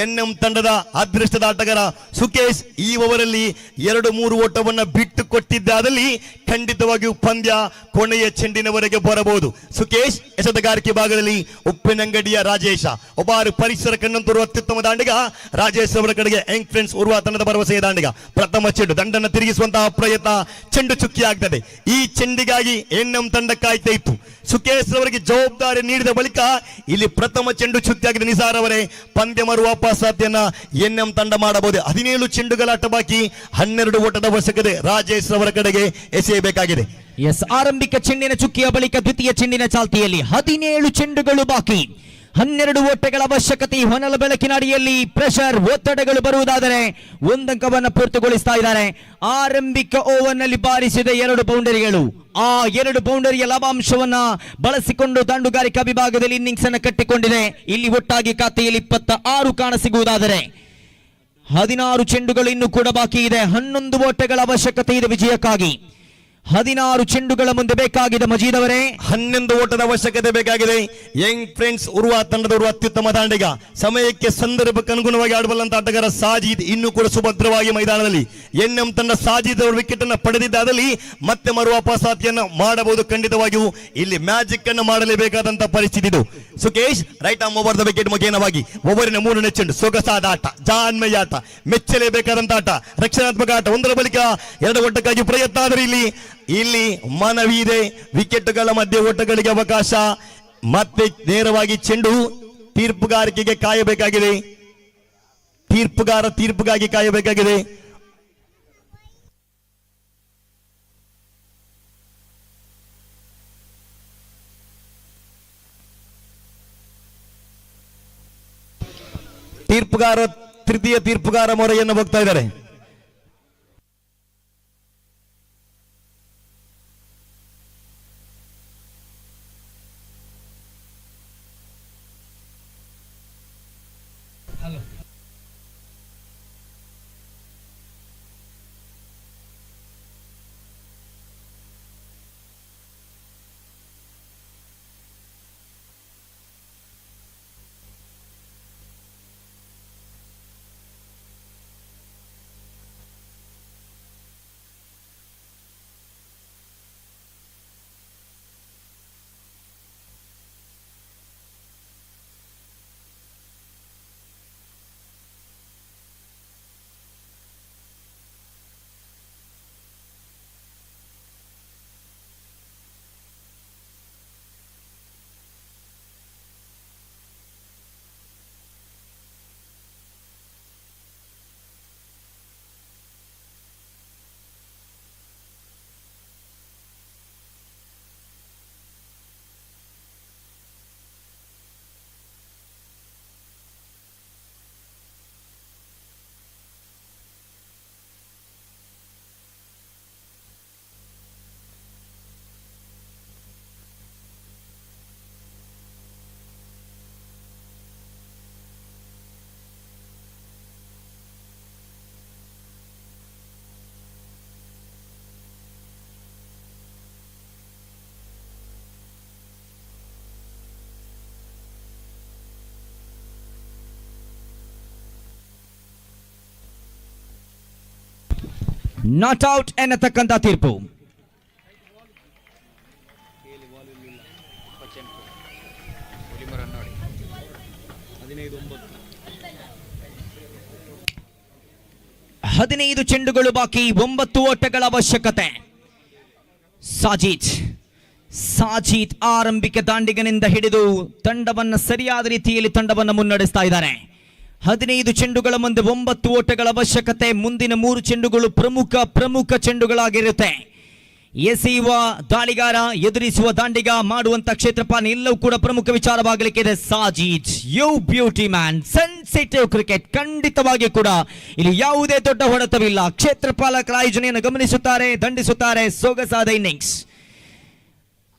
ಎನ್ಎಂ ತಂಡದ ಅದೃಷ್ಟದ ಆಟಗಾರ ಸುಕೇಶ್ ಈ ಓವರಲ್ಲಿ 2-3 ಓಟವನ್ನು ಬಿಟ್ಟು ಕೊಟ್ಟಿದ್ದಾದಲ್ಲಿ ಖಂಡಿತವಾಗಿಯೂ ಪಂದ್ಯ ಕೊನೆಯ ಚೆಂಡಿನವರೆಗೆ ಬರಬಹುದು. ಸುಕೇಶ್ ಎಸೆತಗಾರಿಕೆ ಭಾಗದಲ್ಲಿ ಉಪ್ಪಿನಂಗಡಿಯ ರಾಜೇಶ ಒಬ್ಬರು ಪರಿಸರ ಕಣ್ಣಂತೂರು ಅತ್ಯುತ್ತಮ ದಾಂಡಿಗ. ರಾಜೇಶ್ ಅವರ ಕಡೆಗೆ ಯಂಗ್ ಫ್ರೆಂಡ್ಸ್ ಉರ್ವ ತಂಡದ ಭರವಸೆಯ ದಾಂಡಿಗ. ಪ್ರಥಮ ಚೆಂಡು ದಂಡನ್ನು ತಿರುಗಿಸುವಂತಹ ಪ್ರಯತ್ನ, ಚೆಂಡು ಚುಕ್ಕಿ ಆಗ್ತದೆ. ಈ ಚೆಂಡಿಗಾಗಿ ಎನ್ಎಂ ತಂಡ ಕಾಯ್ತಾ ಇತ್ತು. ಸುಕೇಶ್ ಅವರಿಗೆ ಜವಾಬ್ದಾರಿ ನೀಡಿದ ಬಳಿಕ ಇಲ್ಲಿ ಪ್ರಥಮ ಚೆಂಡು ಚುಕ್ತಿಯಾಗಿದೆ. ನಿಸಾರ್ ಅವರೇ, ಪಂದ್ಯ ಮರು ವಾಪಸಾತಿಯನ್ನ ಎನ್ಎಂ ತಂಡ ಮಾಡಬಹುದು. 17 ಚೆಂಡುಗಳ ಆಟ ಬಾಕಿ, 12 ಓಟದ ಅವಶ್ಯಕತೆ ರಾಜೇಶ್ ಅವರ ಕಡೆಗೆ ಎಸೆಯಬೇಕಾಗಿದೆ. ಎಸ್, ಆರಂಭಿಕ ಚೆಂಡಿನ ಚುಕ್ಕಿಯ ಬಳಿಕ ದ್ವಿತೀಯ ಚೆಂಡಿನ ಚಾಲ್ತಿಯಲ್ಲಿ 17 ಚೆಂಡುಗಳು ಬಾಕಿ, 12 ಓಟಗಳ ಅವಶ್ಯಕತೆ. ಹೊನಲ ಬೆಳಕಿನ ಅಡಿಯಲ್ಲಿ ಪ್ರೆಷರ್, ಒತ್ತಡಗಳು ಬರುವುದಾದರೆ 1 ಅಂಕವನ್ನು ಪೂರ್ತಿಗೊಳಿಸ್ತಾ ಇದ್ದಾರೆ. ಆರಂಭಿಕ ಓವರ್ನಲ್ಲಿ ಬಾರಿಸಿದ 2 ಬೌಂಡರಿಗಳು, ಆ 2 ಬೌಂಡರಿಯ ಲಾಭಾಂಶವನ್ನ ಬಳಸಿಕೊಂಡು ದಂಡುಗಾರಿಕಾ ವಿಭಾಗದಲ್ಲಿ ಇನ್ನಿಂಗ್ಸ್ ಅನ್ನು ಕಟ್ಟಿಕೊಂಡಿದೆ. ಇಲ್ಲಿ ಒಟ್ಟಾಗಿ ಖಾತೆಯಲ್ಲಿ 26 ಕಾಣ ಸಿಗುವುದಾದರೆ 16 ಚೆಂಡುಗಳು ಇನ್ನೂ ಕೂಡ ಬಾಕಿ ಇದೆ. 11 ಓಟಗಳ ಅವಶ್ಯಕತೆ ಇದೆ ವಿಜಯಕ್ಕಾಗಿ. 16 ಚೆಂಡುಗಳ ಮುಂದೆ ಬೇಕಾಗಿದೆ ಮಜೀದ್ ಅವರೇ. 11 ಓಟದ ಅವಶ್ಯಕತೆ ಬೇಕಾಗಿದೆ. ಯಂಗ್ ಫ್ರೆಂಡ್ಸ್ ಉರ್ವ ತಂಡದವರು ಅತ್ಯುತ್ತಮ ದಾಂಡಿಗ, ಸಮಯಕ್ಕೆ ಸಂದರ್ಭಕ್ಕೆ ಅನುಗುಣವಾಗಿ ಆಡಬಲ್ಲಂತ ಆಟಗಾರ ಸಾಜಿದ್ ಇನ್ನೂ ಕೂಡ ಸುಭದ್ರವಾಗಿ ಮೈದಾನದಲ್ಲಿ. ಎನ್ಎಂ ತಂಡ ಸಾಜಿದ್ ಅವರು ವಿಕೆಟ್ ಅನ್ನು ಪಡೆದಿದ್ದಾದಲ್ಲಿ ಮತ್ತೆ ಮರು ವಾಪಸಾತಿಯನ್ನು ಮಾಡಬಹುದು. ಖಂಡಿತವಾಗಿಯೂ ಇಲ್ಲಿ ಮ್ಯಾಜಿಕ್ ಅನ್ನು ಮಾಡಲೇಬೇಕಾದಂತಹ ಪರಿಸ್ಥಿತಿ ಇದು. Sukesh right arm over the wicket ಮುಖೇನವಾಗಿ ಓವರಿನ 3ನೇ ಚೆಂಡು, ಸೊಗಸಾದ ಆಟ, ಜಾನ್ಮಯ ಆಟ, ಮೆಚ್ಚಲೇಬೇಕಾದಂತಹ ಆಟ, ರಕ್ಷಣಾತ್ಮಕ ಆಟ. ಒಂದರ ಬಳಿಕ 2 ಓಟಕ್ಕಾಗಿ ಪ್ರಯತ್ನ. ಆದರೆ ಇಲ್ಲಿ ಮನವಿ ಇದೆ, ವಿಕೆಟ್ಗಳ ಮಧ್ಯೆ ಓಟಗಳಿಗೆ ಅವಕಾಶ. ಮತ್ತೆ ನೇರವಾಗಿ ಚೆಂಡು ತೀರ್ಪುಗಾರಿಕೆಗೆ ಕಾಯಬೇಕಾಗಿದೆ. ತೀರ್ಪುಗಾಗಿ ಕಾಯಬೇಕಾಗಿದೆ. ತೃತೀಯ ತೀರ್ಪುಗಾರ ಮೊರೆಯನ್ನು ಹೋಗ್ತಾ ಇದ್ದಾರೆ. ನಾಟ್ ಔಟ್ ಎನ್ನತಕ್ಕಂಥ ತೀರ್ಪು. ಹದಿನೈದು ಚೆಂಡುಗಳು ಬಾಕಿ, 9 ಓಟಗಳ ಅವಶ್ಯಕತೆ. ಸಾಜಿದ್ ಆರಂಭಿಕ ದಾಂಡಿಗನಿಂದ ಹಿಡಿದು ತಂಡವನ್ನು ಸರಿಯಾದ ರೀತಿಯಲ್ಲಿ ತಂಡವನ್ನು ಮುನ್ನಡೆಸ್ತಾ ಇದ್ದಾರೆ. 15 ಚೆಂಡುಗಳ ಮುಂದೆ 9 ಓಟಗಳ ಅವಶ್ಯಕತೆ. ಮುಂದಿನ 3 ಚೆಂಡುಗಳು ಪ್ರಮುಖ ಚೆಂಡುಗಳಾಗಿರುತ್ತೆ. ಎಸೆಯುವ ದಾಳಿಗಾರ, ಎದುರಿಸುವ ದಾಂಡಿಗ, ಮಾಡುವಂತ ಕ್ಷೇತ್ರಪಾಲ ಎಲ್ಲವೂ ಕೂಡ ಪ್ರಮುಖ ವಿಚಾರವಾಗಲಿಕ್ಕಿದೆ. Sajid, you beauty man, sensitive cricket. ಖಂಡಿತವಾಗಿ ಕೂಡ ಇಲ್ಲಿ ಯಾವುದೇ ದೊಡ್ಡ ಹೊಡೆತವಿಲ್ಲ. ಕ್ಷೇತ್ರಪಾಲಕರ ಆಯೋಜನೆಯನ್ನು ಗಮನಿಸುತ್ತಾರೆ, ದಂಡಿಸುತ್ತಾರೆ. ಸೊಗಸಾದ ಇನ್ನಿಂಗ್ಸ್.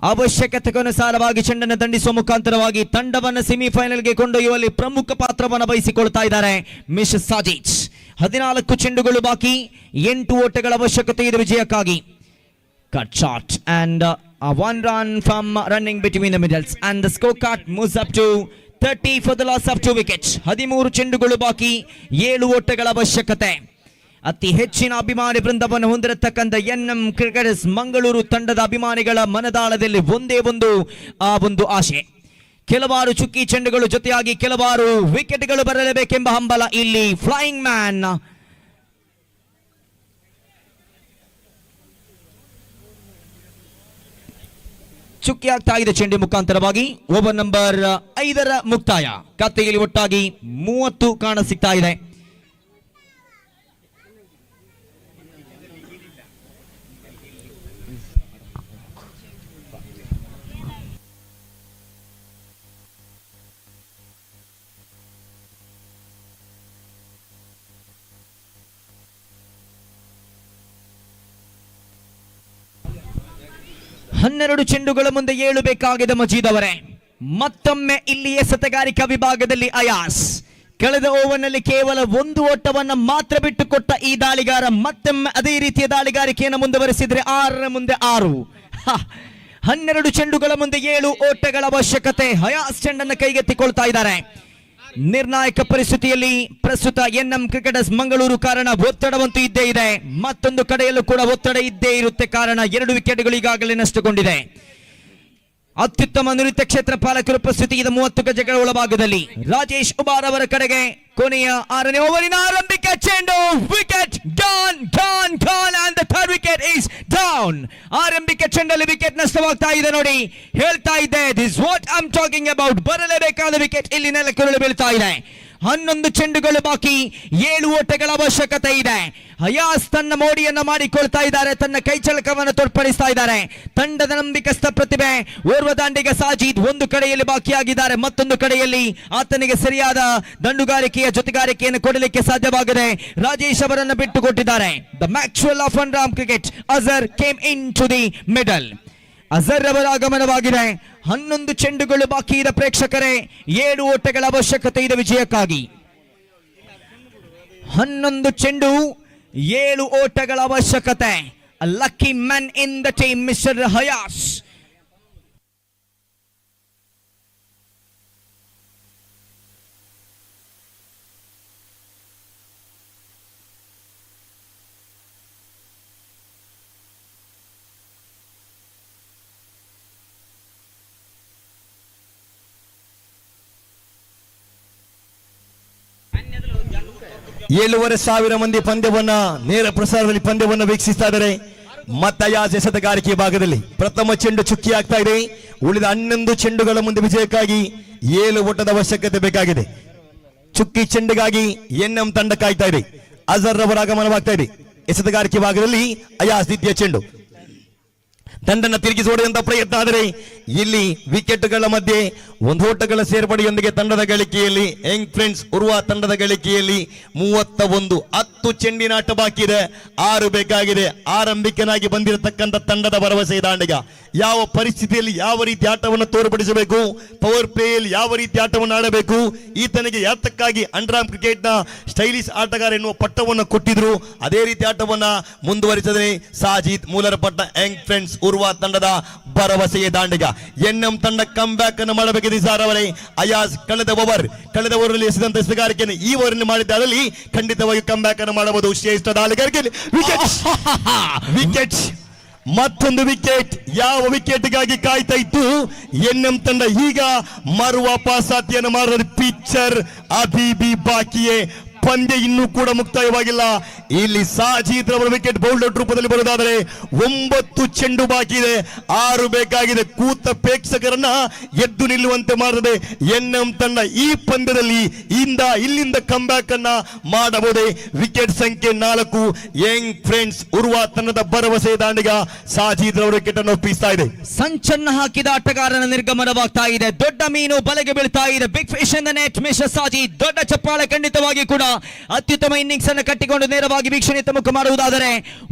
ಅವಶ್ಯಕತೆಗನುಸಾರವಾಗಿ ಚೆಂಡನ್ನು ದಂಡಿಸುವ ಮುಖಾಂತರವಾಗಿ ತಂಡವನ್ನು ಸೆಮಿಫೈನಲ್ಗೆ ಕೊಂಡೊಯ್ಯುವಲ್ಲಿ ಪ್ರಮುಖ ಪಾತ್ರವನ್ನು ವಹಿಸಿಕೊಳ್ತಾ ಇದ್ದಾರೆ ಮಿಸ್ಟರ್ ಸಾಜಿದ್. 14 ಚೆಂಡುಗಳು ಬಾಕಿ, 8 ಓಟಗಳ ಅವಶ್ಯಕತೆ ಇದೆ ವಿಜಯಕ್ಕಾಗಿ. Cut shot and a 1 run from running between the middles and the scorecard moves up to 30 for the loss of 2 wickets. 13 ಚೆಂಡುಗಳು ಬಾಕಿ, 7 ಓಟಗಳ ಅವಶ್ಯಕತೆ. ಅತಿ ಹೆಚ್ಚಿನ ಅಭಿಮಾನಿ ಬೃಂದವನ್ನು ಹೊಂದಿರತಕ್ಕಂಥ NM ಕ್ರಿಕೆಟರ್ಸ್ ಮಂಗಳೂರು ತಂಡದ ಅಭಿಮಾನಿಗಳ ಮನದಾಳದಲ್ಲಿ ಒಂದೇ ಒಂದು ಆಶೆ. ಕೆಲವಾರು ಚುಕ್ಕಿ ಚೆಂಡುಗಳು ಜೊತೆಯಾಗಿ ಕೆಲವಾರು ವಿಕೆಟ್ಗಳು ಬರಲೇಬೇಕೆಂಬ ಹಂಬಲ ಇಲ್ಲಿ. ಫ್ಲೈಯಿಂಗ್ ಮ್ಯಾನ್ ಚುಕ್ಕಿ ಆಗ್ತಾ ಇದೆ ಚೆಂಡು ಮುಖಾಂತರವಾಗಿ. ಓವರ್ ನಂಬರ್ 5 ಮುಕ್ತಾಯ. ಖಾತೆಯಲ್ಲಿ ಒಟ್ಟಾಗಿ 30 ಕಾಣ ಸಿಗ್ತಾ ಇದೆ. ಹನ್ನೆರಡು ಚೆಂಡುಗಳ ಮುಂದೆ 7 ಬೇಕಾಗಿದೆ ಮಜೀದ್ ಅವರೇ. ಮತ್ತೊಮ್ಮೆ ಇಲ್ಲಿ ಎಸೆತಗಾರಿಕಾ ವಿಭಾಗದಲ್ಲಿ ಅಯಾಸ್. ಕಳೆದ ಓವರ್ನಲ್ಲಿ ಕೇವಲ 1 ಓಟವನ್ನು ಮಾತ್ರ ಬಿಟ್ಟುಕೊಟ್ಟ ಈ ದಾಳಿಗಾರ ಮತ್ತೊಮ್ಮೆ ಅದೇ ರೀತಿಯ ದಾಳಿಗಾರಿಕೆಯನ್ನು ಮುಂದುವರೆಸಿದ್ರೆ 6 ಮುಂದೆ 6. 12 ಚೆಂಡುಗಳ ಮುಂದೆ 7 ಓಟಗಳ ಅವಶ್ಯಕತೆ. ಅಯಾಸ್ ಚೆಂಡನ್ನು ಕೈಗೆತ್ತಿಕೊಳ್ತಾ ಇದ್ದಾರೆ. ನಿರ್ಣಾಯಕ ಪರಿಸ್ಥಿತಿಯಲ್ಲಿ ಪ್ರಸ್ತುತ NM ಕ್ರಿಕೆಟರ್ಸ್ ಮಂಗಳೂರು. ಕಾರಣ ಒತ್ತಡವಂತೂ ಇದ್ದೇ ಇದೆ, ಮತ್ತೊಂದು ಕಡೆಯಲ್ಲೂ ಕೂಡ ಒತ್ತಡ ಇದ್ದೇ ಇರುತ್ತೆ. ಕಾರಣ 2 ವಿಕೆಟ್ಗಳು ಈಗಾಗಲೇ ನಷ್ಟಗೊಂಡಿದೆ. ಅತ್ಯುತ್ತಮ ನುರಿತ ಕ್ಷೇತ್ರ ಪಾಲಕರು ಉಪಸ್ಥಿತಿ ಇದೆ 30 ಗಜಗಳ ಒಳಭಾಗದಲ್ಲಿ. ರಾಜೇಶ್ ಉಬಾರ್ ಅವರ ಕಡೆಗೆ ಕೊನೆಯ 6ನೇ ಓವರಿನ ಆರಂಭಿಕ ಚೆಂಡು. Wicket down and the third wicket is down. ಆರಂಭಿಕ ಚೆಂಡಲ್ಲಿ ವಿಕೆಟ್ ನಷ್ಟವಾಗ್ತಾ ಇದೆ. ನೋಡಿ, ಹೇಳ್ತಾ ಇದ್ದೆ, this what I am talking about. ಬರಲೇಬೇಕಾದ ವಿಕೆಟ್ ಇಲ್ಲಿ ನೆಲಕ್ಕುರುಳಿ ಬೀಳ್ತಾ ಇದೆ. 11 ಚೆಂಡುಗಳು ಬಾಕಿ, 7 ಓಟಗಳ ಅವಶ್ಯಕತೆ ಇದೆ. ಅಯಾಸ್ ತನ್ನ ಮೋಡಿಯನ್ನ ಮಾಡಿಕೊಳ್ತಾ ಇದ್ದಾರೆ, ತನ್ನ ಕೈಚಳಕವನ್ನು ತೋರ್ಪಡಿಸ್ತಾ ಇದ್ದಾರೆ. ತಂಡದ ನಂಬಿಕಸ್ಥ ಪ್ರತಿಭೆ ಓರ್ವ ದಾಂಡಿಗ ಸಾಜಿದ್ ಒಂದು ಕಡೆಯಲ್ಲಿ ಬಾಕಿಯಾಗಿದ್ದಾರೆ, ಮತ್ತೊಂದು ಕಡೆಯಲ್ಲಿ ಆತನಿಗೆ ಸರಿಯಾದ ದಂಡುಗಾರಿಕೆಯ ಜೊತೆಗಾರಿಕೆಯನ್ನು ಕೊಡಲಿಕ್ಕೆ ಸಾಧ್ಯವಾಗದೆ ರಾಜೇಶ್ ಅವರನ್ನು ಬಿಟ್ಟುಕೊಟ್ಟಿದ್ದಾರೆ. ದ ಮ್ಯಾಕ್ಸ್ವೆಲ್ ಆಫ್ ಅನ್ರಾಮ್ cricket, Azhar came into the middle. Azhar ಅವರ ಆಗಮನವಾಗಿದೆ. 11 ಚೆಂಡುಗಳು ಬಾಕಿ ಇದೆ ಪ್ರೇಕ್ಷಕರೇ. 7 ಓಟಗಳ ಅವಶ್ಯಕತೆ ಇದೆ ವಿಜಯಕ್ಕಾಗಿ. 11 ಚೆಂಡು, 7 ಓಟಗಳ ಅವಶ್ಯಕತೆ. A lucky man in the team, Mr. Hayas. ಏಳೂವರೆ ಸಾವಿರ ಮಂದಿ ಪಂದ್ಯವನ್ನ ನೇರ ಪ್ರಸಾರದಲ್ಲಿ ಪಂದ್ಯವನ್ನ ವೀಕ್ಷಿಸ್ತಾ ಇದ್ದಾರೆ. ಮತ್ತಯಾಸ್ ಎಸೆತಗಾರಿಕೆ ಭಾಗದಲ್ಲಿ ಪ್ರಥಮ ಚೆಂಡು ಚುಕ್ಕಿ ಆಗ್ತಾ ಇದೆ. ಉಳಿದ 11 ಚೆಂಡುಗಳ ಮುಂದೆ ವಿಜಯಕ್ಕಾಗಿ 7 ಓಟದ ಅವಶ್ಯಕತೆ ಬೇಕಾಗಿದೆ. ಚುಕ್ಕಿ ಚೆಂಡಿಗಾಗಿ NM ತಂಡ ಕಾಯ್ತಾ ಇದೆ. ಅಜರ್ ಅವರ ಆಗಮನವಾಗ್ತಾ ಇದೆ. ಎಸೆತಗಾರಿಕೆ ಭಾಗದಲ್ಲಿ ಅಯಾಸ್ ದ್ವಿತೀಯ ಚೆಂಡು. ತಂಡನ ತಿರುಗಿಸಿ ಹೊಡೆಯುವಂತ ಪ್ರಯತ್ನ. ಆದರೆ ಇಲ್ಲಿ ವಿಕೆಟ್ಗಳ ಮಧ್ಯೆ 1 ಓಟಗಳ ಸೇರ್ಪಡೆಯೊಂದಿಗೆ ತಂಡದ ಗಳಿಕೆಯಲ್ಲಿ ಯಂಗ್ ಫ್ರೆಂಡ್ಸ್ ಉರ್ವಾ ತಂಡದ ಗಳಿಕೆಯಲ್ಲಿ 31. 10 ಚೆಂಡಿನ ಆಟ ಬಾಕಿ ಇದೆ, 6 ಬೇಕಾಗಿದೆ. ಆರಂಭಿಕನಾಗಿ ಬಂದಿರತಕ್ಕಂಥ ತಂಡದ ಭರವಸೆ ದಾಂಡಿಗ ಯಾವ ಪರಿಸ್ಥಿತಿಯಲ್ಲಿ ಯಾವ ರೀತಿ ಆಟವನ್ನು ತೋರ್ಪಡಿಸಬೇಕು, ಪವರ್ ಪ್ಲೇಯಲ್ಲಿ ಯಾವ ರೀತಿ ಆಟವನ್ನು ಆಡಬೇಕು, ಈತನಿಗೆ ಯಾತಕ್ಕಾಗಿ ಅಂಡರ್ಆರ್ಮ್ ಕ್ರಿಕೆಟ್ನ ಸ್ಟೈಲಿಶ್ ಆಟಗಾರ ಎನ್ನುವ ಪಟ್ಟವನ್ನು ಕೊಟ್ಟಿದ್ರು, ಅದೇ ರೀತಿ ಆಟವನ್ನು ಮುಂದುವರಿಸಿದರೆ ಸಾಜಿದ್ ಮೂಲರ ಪಟ್ಟ ಯಂಗ್ ಫ್ರೆಂಡ್ಸ್ ಉರ್ವಾ ತಂಡದ ಭರವಸೆಯ ದಾಂಡಿಗ. ಎನ್ಎಂ ತಂಡ ಕಮ್ ಬ್ಯಾಕ್ ಅನ್ನು ಮಾಡಬೇಕಿದೆ ಸರ್ ಅವರೇ. ಅಯಾಜ್ ಕಳೆದ ಓವರ್ ಎಸೆದಂತ ಎಸೆಗಾರಿಕೆಯನ್ನು ಈ ಓವರ್ ಮಾಡಿದ್ದಾರಲ್ಲಿ ಖಂಡಿತವಾಗಿ ಕಮ್ ಬ್ಯಾಕ್ ಅನ್ನು ಮಾಡಬಹುದು. ಶ್ರೇಷ್ಠ ದಾಳಿಗಾರಿಕೆ ವಿಕೆಟ್ ಮತ್ತೊಂದು ವಿಕೆಟ್. ಯಾವ ವಿಕೆಟ್ಗಾಗಿ ಕಾಯ್ತಾ ಇತ್ತು ಎನ್ಎಂ ತಂಡ? ಈಗ ಮರು ವಾಪಸಾತಿಯನ್ನು ಮಾಡಿದ ಪಿಕ್ಚರ್ ಅಭಿಬಿ ಬಾಕಿಯೇ. ಪಂದ್ಯ ಇನ್ನೂ ಕೂಡ ಮುಕ್ತಾಯವಾಗಿಲ್ಲ. ಇಲ್ಲಿ ಸಾಜಿದ್ ರವರ ವಿಕೆಟ್ ಬೌಲ್ಡರ್ ರೂಪದಲ್ಲಿ ಬರುವುದಾದರೆ 9 ಚೆಂಡು ಬಾಕಿ ಇದೆ, 6 ಬೇಕಾಗಿದೆ. ಕೂತ ಪ್ರೇಕ್ಷಕರನ್ನ ಎದ್ದು ನಿಲ್ಲುವಂತೆ ಮಾಡುತ್ತದೆ ಎನ್ಎಂ ತಂಡ. ಈ ಪಂದ್ಯದಲ್ಲಿ ಇಲ್ಲಿಂದ ಕಮ್ ಬ್ಯಾಕ್ ಅನ್ನ ಮಾಡಬಹುದೇ? ವಿಕೆಟ್ ಸಂಖ್ಯೆ 4. ಯಂಗ್ ಫ್ರೆಂಡ್ಸ್ ಉರ್ವಾ ತಂಡದ ಭರವಸೆ ದಾಂಡಿಗ ಸಾಜಿದ್ ರವರ ವಿಕೆಟ್ ಅನ್ನು ಒಪ್ಪಿಸ್ತಾ ಇದೆ. ಸಂಚನ್ನ ಹಾಕಿದ ಆಟಗಾರನ ನಿರ್ಗಮನವಾಗ್ತಾ ಇದೆ. ದೊಡ್ಡ ಮೀನು ಬಲೆಗೆ ಬೀಳ್ತಾ ಇದೆ. Big fish in the net. Mister Sajid ದೊಡ್ಡ ಚಪ್ಪಾಳೆ ಖಂಡಿತವಾಗಿ ಕೂಡ ಅತ್ಯುತ್ತಮ ಇನ್ನಿಂಗ್ಸ್ ಅನ್ನು ಕಟ್ಟಿಕೊಂಡು ನೇರವಾಗಿ ವೀಕ್ಷಣೆ ಮುಖ ಮಾಡುವುದಾದರೆ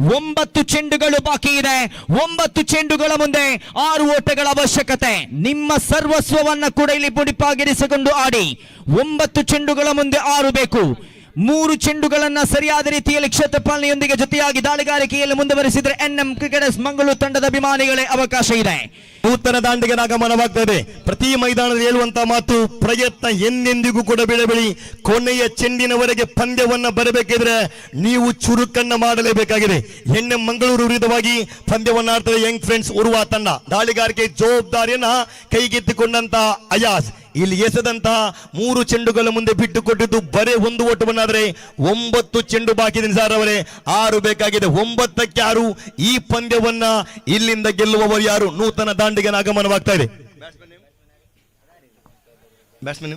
9 ಚೆಂಡುಗಳು ಬಾಕಿ ಇದೆ. 9 ಚೆಂಡುಗಳ ಮುಂದೆ 6 ಓಟಗಳ ಅವಶ್ಯಕತೆ. ನಿಮ್ಮ ಸರ್ವಸ್ವವನ್ನ ಕೂಡ ಇಲ್ಲಿ ಮುಡಿಪಾಗಿರಿಸಿಕೊಂಡು ಆಡಿ. 9 ಚೆಂಡುಗಳ ಮುಂದೆ 6 ಬೇಕು. 3 ಚೆಂಡುಗಳನ್ನ ಸರಿಯಾದ ರೀತಿಯಲ್ಲಿ ಕ್ಷೇತ್ರ ಪಾಲನೆಯೊಂದಿಗೆ ಜೊತೆಯಾಗಿ ದಾಳಿಗಾರಿಕೆಯಲ್ಲಿ ಮುಂದುವರಿಸಿದ್ರೆ ಎನ್ಎಂ ಕ್ರಿಕೆಟರ್ಸ್ ಮಂಗಳೂರು ತಂಡದ ಅಭಿಮಾನಿಗಳೇ ಅವಕಾಶ ಇದೆ. ನೂತನ ದಾಂಡಿಗೆ ಆಗಮನವಾಗ್ತದೆ. ಪ್ರತಿ ಮೈದಾನದಲ್ಲಿ ಹೇಳುವಂತಹ ಮಾತು, ಪ್ರಯತ್ನ ಎಂದೆಂದಿಗೂ ಕೂಡ ಬೆಳೆಬೆಳಿ. ಕೊನೆಯ ಚೆಂಡಿನವರೆಗೆ ಪಂದ್ಯವನ್ನ ಬರಬೇಕಿದ್ರೆ ನೀವು ಚುರುಕನ್ನ ಮಾಡಲೇಬೇಕಾಗಿದೆ. ಎನ್ಎಂ ಮಂಗಳೂರು ವಿರುದ್ಧವಾಗಿ ಪಂದ್ಯವನ್ನ ಆಡ್ತದೆ ಯಂಗ್ ಫ್ರೆಂಡ್ಸ್ ಉರ್ವಾ ತಂಡ. ದಾಳಿಗಾರಿಕೆ ಜವಾಬ್ದಾರಿಯನ್ನ ಕೈಗೆತ್ತಿಕೊಂಡಂತ ಅಯಾಜ್ ಇಲ್ಲಿ ಎಸೆದಂತಹ 3 ಚೆಂಡುಗಳ ಮುಂದೆ ಬಿಟ್ಟು ಕೊಟ್ಟಿದ್ದು ಬರೇ 1 ಓಟವನ್ನಾದರೆ 9 ಚೆಂಡು ಬಾಕಿ ಇದೆ ಸರ್ ಅವರೇ. 6 ಬೇಕಾಗಿದೆ. 9ಕ್ಕೆ 6. ಈ ಪಂದ್ಯವನ್ನ ಇಲ್ಲಿಂದ ಗೆಲ್ಲುವವರು ಯಾರು? ನೂತನ ದಾಂಡಿಗನ ಆಗಮನವಾಗ್ತಾ ಇದೆ. ಬ್ಯಾಟ್ಸ್ಮನ್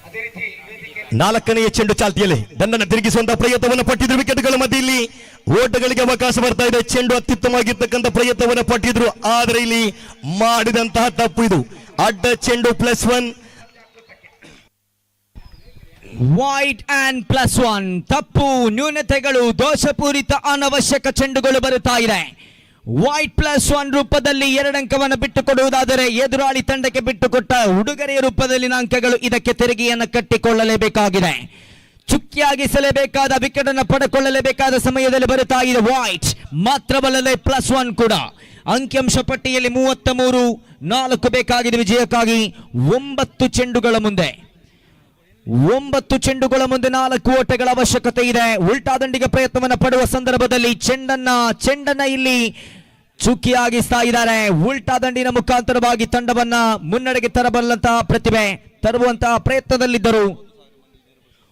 ಅದೇ ರೀತಿ ವೇದಿಕೆ 4ನೆಯ ಚೆಂಡು ಚಾಲ್ತಿಯಲ್ಲಿ ದಂಡನ್ನು ತಿರುಗಿಸುವಂತಹ ಪ್ರಯತ್ನವನ್ನು ಪಟ್ಟಿದ್ರು. ವಿಕೆಟ್ಗಳ ಮಧ್ಯೆ ಇಲ್ಲಿ ಓಟಗಳಿಗೆ ಅವಕಾಶ ಬರ್ತಾ ಇದೆ. ಚೆಂಡು ಅತ್ಯುತ್ತಮವಾಗಿರ್ತಕ್ಕಂಥ ಪ್ರಯತ್ನವನ್ನು ಪಟ್ಟಿದ್ರು, ಆದರೆ ಇಲ್ಲಿ ಮಾಡಿದಂತಹ ತಪ್ಪು ಇದು. ಅಡ್ಡ ಚೆಂಡು +1. ವೈಟ್ ಅಂಡ್ +1 ತಪ್ಪು, ನ್ಯೂನತೆಗಳು, ದೋಷಪೂರಿತ ಅನವಶ್ಯಕ ಚೆಂಡುಗಳು ಬರುತ್ತಾ ಇದೆ. ವೈಟ್ +1 ರೂಪದಲ್ಲಿ 2 ಅಂಕವನ್ನು ಬಿಟ್ಟುಕೊಡುವುದಾದರೆ ಎದುರಾಳಿ ತಂಡಕ್ಕೆ ಬಿಟ್ಟುಕೊಟ್ಟ ಉಡುಗೊರೆಯ ರೂಪದಲ್ಲಿನ ಅಂಕಗಳು ಇದಕ್ಕೆ ತೆರಿಗೆಯನ್ನು ಕಟ್ಟಿಕೊಳ್ಳಲೇಬೇಕಾಗಿದೆ. ಚುಕ್ಕಿಯಾಗಿಸಲೇಬೇಕಾದ ವಿಕೆಟ್ ಅನ್ನು ಪಡೆದುಕೊಳ್ಳಲೇಬೇಕಾದ ಸಮಯದಲ್ಲಿ ಬರುತ್ತಾ ಇದೆ ವೈಟ್. ಮಾತ್ರವಲ್ಲದೆ +1 ಕೂಡ. ಅಂಕಿಅಂಶ ಪಟ್ಟಿಯಲ್ಲಿ 33, 4 ಬೇಕಾಗಿದೆ ವಿಜಯಕ್ಕಾಗಿ. 9 ಚೆಂಡುಗಳ ಮುಂದೆ 9 ಚೆಂಡುಗಳ ಮುಂದೆ 4 ಓಟಗಳ ಅವಶ್ಯಕತೆ ಇದೆ. ಉಲ್ಟಾ ದಂಡಿಗೆ ಪ್ರಯತ್ನವನ್ನು ಪಡುವ ಸಂದರ್ಭದಲ್ಲಿ ಚೆಂಡನ್ನ ಇಲ್ಲಿ ಚುಕ್ಕಿಯಾಗಿಸ್ತಾ ಇದ್ದಾರೆ. ಉಲ್ಟಾ ದಂಡಿನ ಮುಖಾಂತರವಾಗಿ ತಂಡವನ್ನ ಮುನ್ನಡೆಗೆ ತರಬಲ್ಲಂತಹ ಪ್ರತಿಭೆ ತರುವಂತಹ ಪ್ರಯತ್ನದಲ್ಲಿದ್ದರು.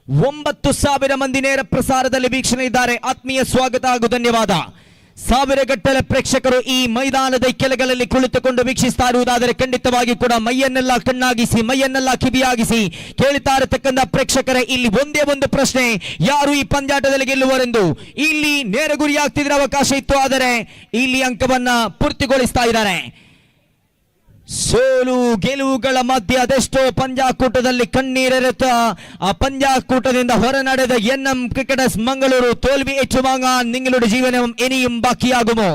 9,000 ಮಂದಿ ನೇರ ಪ್ರಸಾರದಲ್ಲಿ ವೀಕ್ಷಣೆ ಇದ್ದಾರೆ. ಆತ್ಮೀಯ ಸ್ವಾಗತ ಹಾಗೂ ಧನ್ಯವಾದ. ಸಾವಿರಗಟ್ಟಲೆ ಪ್ರೇಕ್ಷಕರು ಈ ಮೈದಾನದ ಕೆಳಗಳಲ್ಲಿ ಕುಳಿತುಕೊಂಡು ವೀಕ್ಷಿಸ್ತಾ ಇರುವುದಾದರೆ ಖಂಡಿತವಾಗಿ ಕೂಡ ಮೈಯನ್ನೆಲ್ಲ ಕಣ್ಣಾಗಿಸಿ, ಮೈಯನ್ನೆಲ್ಲ ಕಿವಿಯಾಗಿಸಿ ಕೇಳ್ತಾ ಇರತಕ್ಕಂಥ ಪ್ರೇಕ್ಷಕರೇ, ಇಲ್ಲಿ ಒಂದೇ ಒಂದು ಪ್ರಶ್ನೆ, ಯಾರು ಈ ಪಂದ್ಯಾಟದಲ್ಲಿ ಗೆಲ್ಲುವರೆಂದು. ಇಲ್ಲಿ ನೇರ ಗುರಿಯಾಗ್ತಿದ್ರೆ ಅವಕಾಶ ಇತ್ತು, ಆದರೆ ಇಲ್ಲಿ ಅಂಕವನ್ನ ಪೂರ್ತಿಗೊಳಿಸ್ತಾ ಇದ್ದಾರೆ. ಸೋಲು ಗೆಲುವುಗಳ ಮಧ್ಯೆ ಅದೆಷ್ಟೋ ಪಂದ್ಯಾಕೂಟದಲ್ಲಿ ಕಣ್ಣೀರಿರುತ್ತ ಆ ಪಂದ್ಯಾಕೂಟದಿಂದ ಹೊರ ನಡೆದ ಎನ್ಎಂ ಕ್ರಿಕೆಟರ್ಸ್ ಮಂಗಳೂರು തോൽവി ഏറ്റുവാങ്ങാൻ നിങ്ങളുടെ ജീവനം ഇനിയും ബാക്കിയാകുമോ?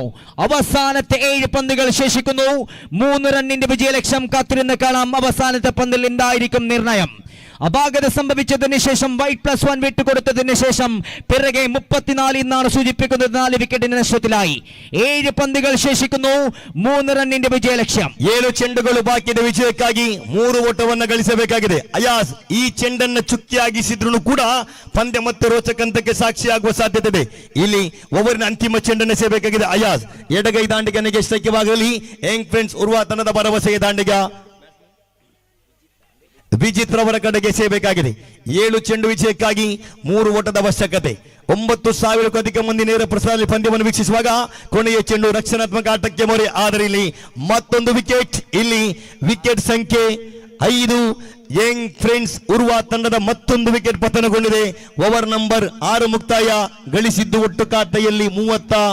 അവസാനത്തെ 7 പന്തുകൾ ശേഷിക്കുന്നു. 3 റണ്ണിന്റെ വിജയലക്ഷ്യം കാത്തിരുന്ന് കാണാം. അവസാനത്തെ പന്തിൽ എന്തായിരിക്കും നിർണയം? അപാകത സംഭവിച്ചതിന് ശേഷം വൈറ്റ് +1 വിട്ടുകൊടുത്തതിന് ശേഷം പിറകെ 34 എന്നാണ് സൂചിപ്പിക്കുന്നത്. 4 വിക്കറ്റിന് നഷ്ടത്തിലായി. 7 പന്തുകൾ ശേഷിക്കുന്നു. 3 റണ്ണിന്റെ വിജയലക്ഷ്യം. 7 ಚೆಂಡುಗಳು ಬಾಕಿ ಇದೆ. ವಿಜಯಕ್ಕಾಗಿ 3 ಓಟವನ್ನು ಗಳಿಸಬೇಕಾಗಿದೆ. ಅಯಾಜ್ ಈ ಚೆಂಡನ್ನು ಚುಕ್ಕಿಯಾಗಿಸಿದ್ರು ಕೂಡ ಪಂದ್ಯ ಮತ್ತೆ ರೋಚಕಂತಕ್ಕೆ ಸಾಕ್ಷಿಯಾಗುವ ಸಾಧ್ಯತೆ ಇದೆ. ಇಲ್ಲಿ ಓವರಿನ ಅಂತಿಮ ಚೆಂಡನ್ನು ಸೇಬೇಕಾಗಿದೆ ಅಯಾಜ್. ಎಡಗೈ ದಾಂಡಿಗನಿಗೆ ಶ್ರೇಷ್ಠವಾಗಲಿ ಯಂಗ್ ಫ್ರೆಂಡ್ಸ್ ಉರ್ವಾ ತಂಡದ ಭರವಸೆಯ ದಾಂಡಿಗ ವಿಜಿತ್ ರವರ ಕಡೆಗೆ ಸೇಬೇಕಾಗಿದೆ. 7 ಚೆಂಡು ವಿಜಯಕ್ಕಾಗಿ 3 ಓಟದ ಅವಶ್ಯಕತೆ. 9,000ಕ್ಕೂ ಅಧಿಕ ಮಂದಿ ನೇರ ಪ್ರಸಾರದಲ್ಲಿ ಪಂದ್ಯವನ್ನು ವೀಕ್ಷಿಸುವಾಗ ಕೊನೆಯ ಚೆಂಡು ರಕ್ಷಣಾತ್ಮಕ ಆಟಕ್ಕೆ ಮೊರೆ. ಆದರೆ ಇಲ್ಲಿ ಮತ್ತೊಂದು ವಿಕೆಟ್. ಇಲ್ಲಿ ವಿಕೆಟ್ ಸಂಖ್ಯೆ 5. ಯಂಗ್ ಫ್ರೆಂಡ್ಸ್ ಉರ್ವಾ ತಂಡದ ಮತ್ತೊಂದು ವಿಕೆಟ್ ಪತನಗೊಂಡಿದೆ. ಓವರ್ ನಂಬರ್ 6 ಮುಕ್ತಾಯ. ಗಳಿಸಿದ್ದು ಒಟ್ಟು ಖಾತೆಯಲ್ಲಿ 34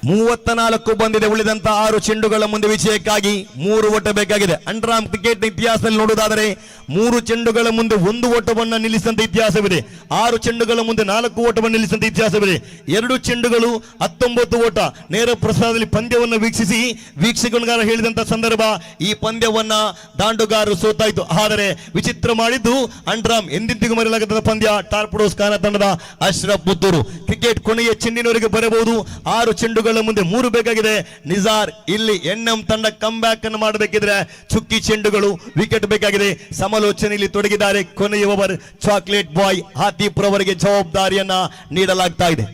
34 ಬಂದಿದೆ. ಉಳಿದಂತ 6 ಚೆಂಡುಗಳ ಮುಂದೆ ವಿಜಯಕ್ಕಾಗಿ 3 ಓಟ ಬೇಕಾಗಿದೆ. ಅಂಡರ್ಆರ್ಮ್ ಕ್ರಿಕೆಟ್ ಇತಿಹಾಸದಲ್ಲಿ ನೋಡುವುದಾದರೆ 3 ಚೆಂಡುಗಳ ಮುಂದೆ 1 ಓಟವನ್ನು ನಿಲ್ಲಿಸಿದಂತ ಇತಿಹಾಸವಿದೆ. 6 ಚೆಂಡುಗಳ ಮುಂದೆ 4 ಓಟವನ್ನು ನಿಲ್ಲಿಸಿದಂತ ಇತಿಹಾಸವಿದೆ. 2 ಚೆಂಡುಗಳು 19 ಓಟ. ನೇರ ಪ್ರಸಾರದಲ್ಲಿ ಪಂದ್ಯವನ್ನು ವೀಕ್ಷಿಸಿ ವೀಕ್ಷಕರು ಹೇಳಿದಂತ ಸಂದರ್ಭ ಈ ಪಂದ್ಯವನ್ನ ದಾಂಡುಗಾರರು ಸೋತಾಯಿತು. ಆದರೆ ವಿಚಿತ್ರ ಮಾಡಿದ್ದು ಅಂಡರ್ಆರ್ಮ್ ಎಂದಿಗೂ ಮರೆಯಲಾಗದ ಪಂದ್ಯ. ಟಾರ್ಪಡೋಸ್ ಖಾನ ತಂಡದ ಅಶ್ರಫ್ ಪುತ್ತೂರು. ಕ್ರಿಕೆಟ್ ಕೊನೆಯ ಚೆಂಡಿನವರೆಗೆ ಬರಬಹುದು. 6 ಚೆಂಡುಗಳ ಮುಂದೆ 3 ಬೇಕಾಗಿದೆ. ನಿಜಾರ್ ಇಲ್ಲಿ ಎನ್ಎಂ ತಂಡ ಕಮ್ ಬ್ಯಾಕ್ ಅನ್ನು ಮಾಡಬೇಕಿದ್ರೆ ಚುಕ್ಕಿ ಚೆಂಡುಗಳು ವಿಕೆಟ್ ಬೇಕಾಗಿದೆ. ಸಮಾಲೋಚನೆಯಲ್ಲಿ ತೊಡಗಿದ್ದಾರೆ. ಕೊನೆಯ ಓವರ್ ಚಾಕ್ಲೇಟ್ ಬಾಯ್ ಆತಿಫ್ ರವರಿಗೆ ಜವಾಬ್ದಾರಿಯನ್ನ ನೀಡಲಾಗ್ತಾ ಇದೆ.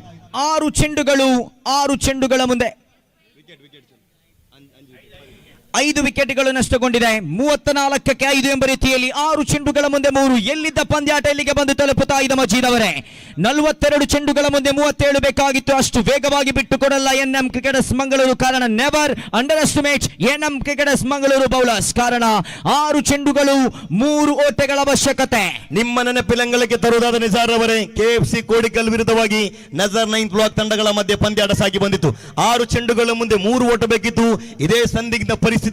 6 ಚೆಂಡುಗಳ ಮುಂದೆ 5 ವಿಕೆಟ್ಗಳು ನಷ್ಟಗೊಂಡಿದೆ. 34ಕ್ಕೆ 5 ಎಂಬ ರೀತಿಯಲ್ಲಿ 6 ಚೆಂಡುಗಳ ಮುಂದೆ 3. ಎಲ್ಲಿದ್ದ ಪಂದ್ಯಾಟ ಇಲ್ಲಿಗೆ ಬಂದು ತಲುಪುತ್ತಾ ಇದೆ ಮಜೀದ್ ಅವರೇ. 42 ಚೆಂಡುಗಳ ಮುಂದೆ 37 ಬೇಕಾಗಿತ್ತು. ಅಷ್ಟು ವೇಗವಾಗಿ ಬಿಟ್ಟು ಕೊಡಲ್ಲ ಎನ್ಎಂ ಕ್ರಿಕೆಟರ್ಸ್ ಮಂಗಳೂರು. ಕಾರಣ never underestimate NM cricketers Mangaluru bowlers. ಕಾರಣ 6 ಚೆಂಡುಗಳು 3 ಓಟಗಳ ಅವಶ್ಯಕತೆ. ನಿಮ್ಮ ನೆನಪಿಲಂಗಲಕ್ಕೆ ತರುವುದಾದ ನಿಜಾರ್ ಅವರೇ, ಕೆಎಫ್ಸಿ ಕೋಡಿಕಲ್ ವಿರುದ್ಧವಾಗಿ ನಜರ್ 9th ಬ್ಲಾಕ್ ತಂಡಗಳ ಮಧ್ಯೆ ಪಂದ್ಯಾಟ ಸಾಗಿ ಬಂದಿತ್ತು. 6 ಚೆಂಡುಗಳ ಮುಂದೆ 3 ಓಟ ಬೇಕಿತ್ತು. ಇದೇ ಸಂದಿಗ್ಧ ಪರಿಸ್ಥಿತಿಯಲ್ಲಿ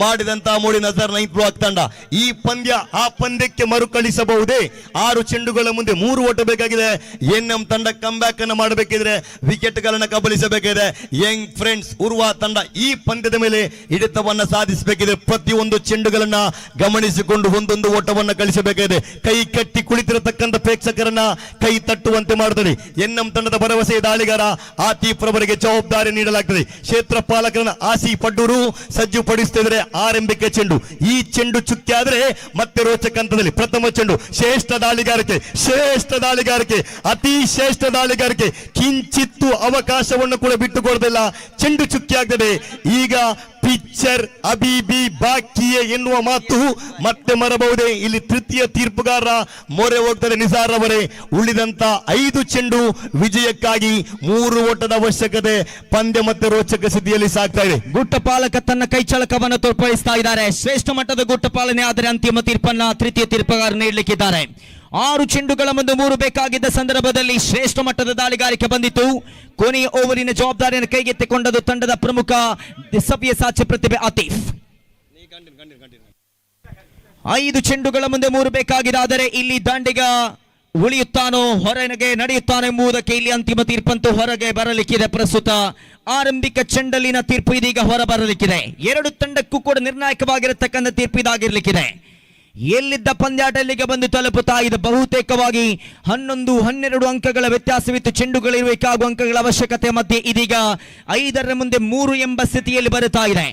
ಮಾಡಿದಂತಹ ಮೋಡಿ ನಜರ್ 9th ಬ್ಲಾಕ್ ತಂಡ ಈ ಪಂದ್ಯ ಆ ಪಂದ್ಯಕ್ಕೆ ಮರುಕಳಿಸಬಹುದೇ? 6 ಚೆಂಡುಗಳ ಮುಂದೆ 3 ಓಟ ಬೇಕಾಗಿದೆ. ಎನ್ಎಂ ತಂಡ ಕಮ್ ಬ್ಯಾಕ್ ಅನ್ನು ಮಾಡಬೇಕಿದ್ರೆ ವಿಕೆಟ್ ಗಳನ್ನ ಕಬಳಿಸಬೇಕಿದೆ. ಯಂಗ್ ಫ್ರೆಂಡ್ಸ್ ಉರ್ವಾ ತಂಡ ಈ ಪಂದ್ಯದ ಮೇಲೆ ಹಿಡಿತವನ್ನ ಸಾಧಿಸಬೇಕಿದೆ. ಪ್ರತಿಯೊಂದು ಚೆಂಡುಗಳನ್ನ ಗಮನಿಸಿಕೊಂಡು ಒಂದೊಂದು ಓಟವನ್ನ ಕಳಿಸಬೇಕಾಗಿದೆ. ಕೈ ಕಟ್ಟಿ ಕುಳಿತಿರತಕ್ಕಂಥ ಪ್ರೇಕ್ಷಕರನ್ನ ಕೈ ತಟ್ಟುವಂತೆ ಮಾಡುತ್ತದೆ. ಎನ್ಎಂ ತಂಡದ ಭರವಸೆ ದಾಳಿಗಾರ ಆತಿಫ್ ರವರಿಗೆ ಜವಾಬ್ದಾರಿ ನೀಡಲಾಗ್ತದೆ. ಕ್ಷೇತ್ರ ಪಾಲಕರನ್ನ ಆಸಿಫ್ ಪಡ್ಡೂರು ಸಜ್ಜು ಪಡಿಸುತ್ತಿದ್ರೆ ಆರಂಭಿಕ ಚೆಂಡು. ಈ ಚೆಂಡು ಚುಕ್ಕಿ ಆದ್ರೆ ಮತ್ತೆ ರೋಚಕ ಹಂತದಲ್ಲಿ ಪ್ರಥಮ ಚೆಂಡು. ಶ್ರೇಷ್ಠ ದಾಳಿಗಾರಿಕೆ ಅತಿ ಶ್ರೇಷ್ಠ ದಾಳಿಗಾರಿಕೆ. ಕಿಂಚಿತ್ತು ಅವಕಾಶವನ್ನು ಕೂಡ ಬಿಟ್ಟುಕೊಡೋದಿಲ್ಲ. ಚೆಂಡು ಚುಕ್ಕಿ ಆಗ್ತದೆ. ಈಗ ಪಿಕ್ಚರ್ ಅಬಿಬಿ ಬಾಕಿಯೇ ಎನ್ನುವ ಮಾತು ಮತ್ತೆ ಮರಬಹುದೇ? ಇಲ್ಲಿ ತೃತೀಯ ತೀರ್ಪುಗಾರ ಮೊರೆ ಹೋಗ್ತಾರೆ ನಿಜಾರ್ ಅವರೇ. ಉಳಿದಂತ 5 ಚೆಂಡು ವಿಜಯಕ್ಕಾಗಿ 3 ಓಟದ ಅವಶ್ಯಕತೆ. ಪಂದ್ಯ ಮತ್ತೆ ರೋಚಕ ಸ್ಥಿತಿಯಲ್ಲಿ ಸಾಗ್ತಾ ಇದೆ. ಗುಟ್ಟಪಾಲಕ ತನ್ನ ಕೈಚಳಕವನ್ನು ತೋರ್ಪಡಿಸ್ತಾ ಇದ್ದಾರೆ. ಶ್ರೇಷ್ಠ ಮಟ್ಟದ ಗುಟ್ಟಪಾಲನೆ ಆದರೆ ಅಂತಿಮ ತೀರ್ಪನ್ನ ತೃತೀಯ ತೀರ್ಪುಗಾರ ನೀಡಲಿಕ್ಕಿದ್ದಾರೆ. 6 ಚೆಂಡುಗಳ ಮುಂದೆ 3 ಬೇಕಾಗಿದ್ದ ಸಂದರ್ಭದಲ್ಲಿ ಶ್ರೇಷ್ಠ ಮಟ್ಟದ ದಾಳಿಗಾರಿಕೆ ಬಂದಿತ್ತು. ಕೊನೆಯ ಓವರಿನ ಜವಾಬ್ದಾರಿಯನ್ನು ಕೈಗೆತ್ತಿಕೊಂಡದ್ದು ತಂಡದ ಪ್ರಮುಖ ಸಭ್ಯ ಸಾಕ್ಷ್ಯ ಪ್ರತಿಭೆ ಆತಿಫ್. 5 ಚೆಂಡುಗಳ ಮುಂದೆ 3 ಬೇಕಾಗಿದೆ. ಆದರೆ ಇಲ್ಲಿ ದಾಂಡಿಗ ಉಳಿಯುತ್ತಾನೋ ಹೊರಗೆ ನಡೆಯುತ್ತಾನೋ ಎಂಬುದಕ್ಕೆ ಇಲ್ಲಿ ಅಂತಿಮ ತೀರ್ಪಂತೂ ಹೊರಗೆ ಬರಲಿಕ್ಕಿದೆ. ಪ್ರಸ್ತುತ ಆರಂಭಿಕ ಚೆಂಡಲ್ಲಿನ ತೀರ್ಪು ಇದೀಗ ಹೊರ ಬರಲಿಕ್ಕಿದೆ. 2 ತಂಡಕ್ಕೂ ಕೂಡ ನಿರ್ಣಾಯಕವಾಗಿರತಕ್ಕಂಥ ತೀರ್ಪು ಇದಾಗಿರ್ಲಿಕ್ಕಿದೆ. ಎಲ್ಲಿದ್ದ ಪಂದ್ಯಾಟ ಇಲ್ಲಿಗೆ ಬಂದು ತಲುಪುತ್ತಾ ಇದೆ. ಬಹುತೇಕವಾಗಿ 11-12 ಅಂಕಗಳ ವ್ಯತ್ಯಾಸವಿತ್ತು. ಚೆಂಡುಗಳಿರಬೇಕಾಗುವ ಅಂಕಗಳ ಅವಶ್ಯಕತೆ ಮಧ್ಯೆ ಇದೀಗ 5ರ ಮುಂದೆ 3 ಎಂಬ ಸ್ಥಿತಿಯಲ್ಲಿ ಬರುತ್ತಾ ಇದೆ.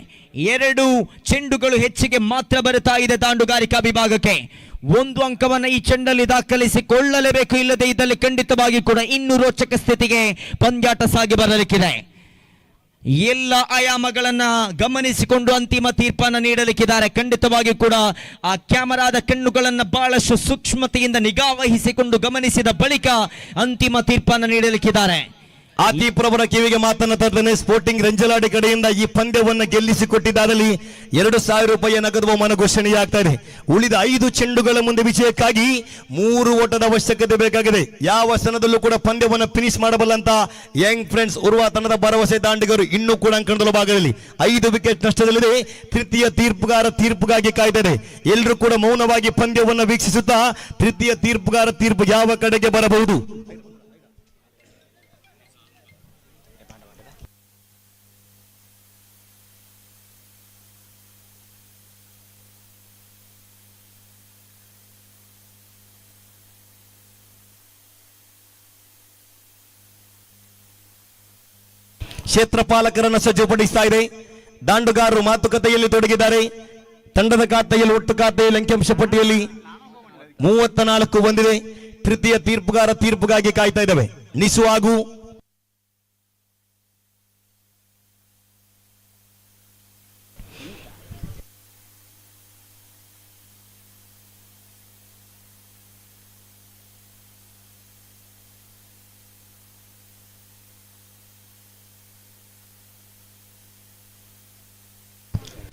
2 ಚೆಂಡುಗಳು ಹೆಚ್ಚಿಗೆ ಮಾತ್ರ ಬರುತ್ತಾ ಇದೆ ದಾಂಡುಗಾರಿಕಾ ವಿಭಾಗಕ್ಕೆ. 1 ಅಂಕವನ್ನು ಈ ಚೆಂಡಲ್ಲಿ ದಾಖಲಿಸಿಕೊಳ್ಳಲೇಬೇಕು. ಇಲ್ಲದೆ ಇದ್ದಲ್ಲಿ ಖಂಡಿತವಾಗಿ ಕೂಡ ಇನ್ನೂ ರೋಚಕ ಸ್ಥಿತಿಗೆ ಪಂದ್ಯಾಟ ಸಾಗಿ ಬರಲಿಕ್ಕಿದೆ. ಎಲ್ಲ ಆಯಾಮಗಳನ್ನ ಗಮನಿಸಿಕೊಂಡು ಅಂತಿಮ ತೀರ್ಪನ್ನು ನೀಡಲಿಕ್ಕಿದ್ದಾರೆ. ಖಂಡಿತವಾಗಿ ಕೂಡ ಆ ಕ್ಯಾಮರಾದ ಕಣ್ಣುಗಳನ್ನು ಬಹಳಷ್ಟು ಸೂಕ್ಷ್ಮತೆಯಿಂದ ನಿಗಾ ವಹಿಸಿಕೊಂಡು ಗಮನಿಸಿದ ಬಳಿಕ ಅಂತಿಮ ತೀರ್ಪನ್ನು ನೀಡಲಿಕ್ಕಿದ್ದಾರೆ. ಆತಿಫ್ ರವರ ಕಿವಿಗೆ ಮಾತನ್ನು ತರ್ತೇನೆ. ಸ್ಪೋರ್ಟಿಂಗ್ ರಂಜಲಾಡಿ ಕಡೆಯಿಂದ ಈ ಪಂದ್ಯವನ್ನು ಗೆಲ್ಲಿಸಿಕೊಟ್ಟಿದ್ದಾದಲ್ಲಿ 2,000 ರೂಪಾಯಿಯ ನಗದು ಬಹುಮಾನ ಘೋಷಣೆಯಾಗ್ತಾ ಇದೆ. ಉಳಿದ 5 ಚೆಂಡುಗಳ ಮುಂದೆ ವಿಜಯಕ್ಕಾಗಿ 3 ಓಟದ ಅವಶ್ಯಕತೆ ಬೇಕಾಗಿದೆ. ಯಾವ ಕ್ಷಣದಲ್ಲೂ ಕೂಡ ಪಂದ್ಯವನ್ನು ಫಿನಿಶ್ ಮಾಡಬಲ್ಲಂತ ಯಂಗ್ ಫ್ರೆಂಡ್ಸ್ ಉರ್ವಾ ತಂಡದ ಭರವಸೆ ದಾಂಡಿಗರು ಇನ್ನೂ ಕೂಡ ಅಂಕಣದ ಭಾಗದಲ್ಲಿ 5 ವಿಕೆಟ್ ನಷ್ಟದಲ್ಲಿದೆ. ತೃತೀಯ ತೀರ್ಪುಗಾರ ತೀರ್ಪುಗಾಗಿ ಕಾಯ್ದಿದೆ. ಎಲ್ಲರೂ ಕೂಡ ಮೌನವಾಗಿ ಪಂದ್ಯವನ್ನು ವೀಕ್ಷಿಸುತ್ತಾ ತೃತೀಯ ತೀರ್ಪುಗಾರ ತೀರ್ಪು ಯಾವ ಕಡೆಗೆ ಬರಬಹುದು? ಕ್ಷೇತ್ರ ಪಾಲಕರನ್ನು ಸಜ್ಜುಪಡಿಸ್ತಾ ಇದೆ. ದಾಂಡುಗಾರರು ಮಾತುಕತೆಯಲ್ಲಿ ತೊಡಗಿದ್ದಾರೆ. ತಂಡದ ಖಾತೆಯಲ್ಲಿ ಒಟ್ಟು ಖಾತೆಯಲ್ಲಿ ಅಂಕಿಅಂಶ ಪಟ್ಟಿಯಲ್ಲಿ 34 ಬಂದಿದೆ. ತೃತೀಯ ತೀರ್ಪುಗಾರ ತೀರ್ಪುಗಾಗಿ ಕಾಯ್ತಾ ಇದ್ದಾವೆ. ನಿಸು ಹಾಗೂ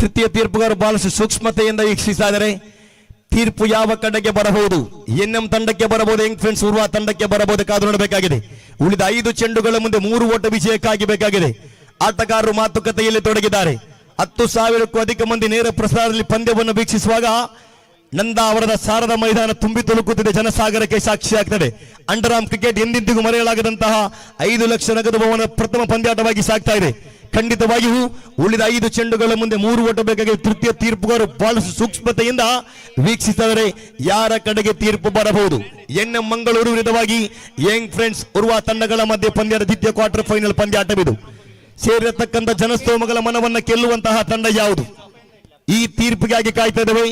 ತೃತೀಯ ತೀರ್ಪುಗಾರರು ಬಹಳಷ್ಟು ಸೂಕ್ಷ್ಮತೆಯಿಂದ ವೀಕ್ಷಿಸ್ತಾ ಇದ್ದಾರೆ. ತೀರ್ಪು ಯಾವ ಕಡೆಗೆ ಬರಬಹುದು? ಎನ್ಎಂ ತಂಡಕ್ಕೆ ಬರಬಹುದು, ಯಂಗ್ ಫ್ರೆಂಡ್ಸ್ ಉರ್ವಾ ತಂಡಕ್ಕೆ ಬರಬಹುದು, ಕಾದು ನೋಡಬೇಕಾಗಿದೆ. ಉಳಿದ 5 ಚೆಂಡುಗಳ ಮುಂದೆ 3 ಓಟ ವಿಜಯಕ್ಕಾಗಿ ಬೇಕಾಗಿದೆ. ಆಟಗಾರರು ಮಾತುಕತೆಯಲ್ಲಿ ತೊಡಗಿದ್ದಾರೆ. 10,000ಕ್ಕೂ ಅಧಿಕ ಮಂದಿ ನೇರ ಪ್ರಸಾರದಲ್ಲಿ ಪಂದ್ಯವನ್ನು ವೀಕ್ಷಿಸುವಾಗ ನಂದಾವರದ ಸಾರದ ಮೈದಾನ ತುಂಬಿ ತುಳುಕುತ್ತಿದೆ, ಜನಸಾಗರಕ್ಕೆ ಸಾಕ್ಷಿಯಾಗ್ತದೆ. ಅಂಡರ್ ಆರ್ಮ್ ಕ್ರಿಕೆಟ್ ಎಂದೆಂದಿಗೂ ಮರೆಯಲಾಗದಂತಹ 5 ಲಕ್ಷ ನಗದು ಬಹುಮಾನ ಪ್ರಥಮ ಪಂದ್ಯಾಟವಾಗಿ ಸಾಗ್ತಾ ಇದೆ. ಖಂಡಿತವಾಗಿಯೂ ಉಳಿದ 5 ಚೆಂಡುಗಳ ಮುಂದೆ 3 ಓಟ ಬೇಕಾಗಿ ತೃತೀಯ ತೀರ್ಪುಗಾರರು ಬಹಳಷ್ಟು ಸೂಕ್ಷ್ಮತೆಯಿಂದ ವೀಕ್ಷಿಸಿದರೆ ಯಾರ ಕಡೆಗೆ ತೀರ್ಪು ಬರಬಹುದು. ಎನ್ಎಂ ಮಂಗಳೂರು ವಿರುದ್ಧವಾಗಿ ಯಂಗ್ ಫ್ರೆಂಡ್ಸ್ ಉರ್ವಾ ತಂಡಗಳ ಮಧ್ಯೆ ಪಂದ್ಯದ ದ್ವಿತೀಯ ಕ್ವಾರ್ಟರ್ ಫೈನಲ್ ಪಂದ್ಯಾಟವಿದು. ಸೇರಿರತಕ್ಕಂಥ ಜನಸ್ತೋಮಗಳ ಮನವನ್ನ ಗೆಲ್ಲುವಂತಹ ತಂಡ ಯಾವುದು? ಈ ತೀರ್ಪಿಗಾಗಿ ಕಾಯ್ತಾ ಇದ್ದೇವೆ.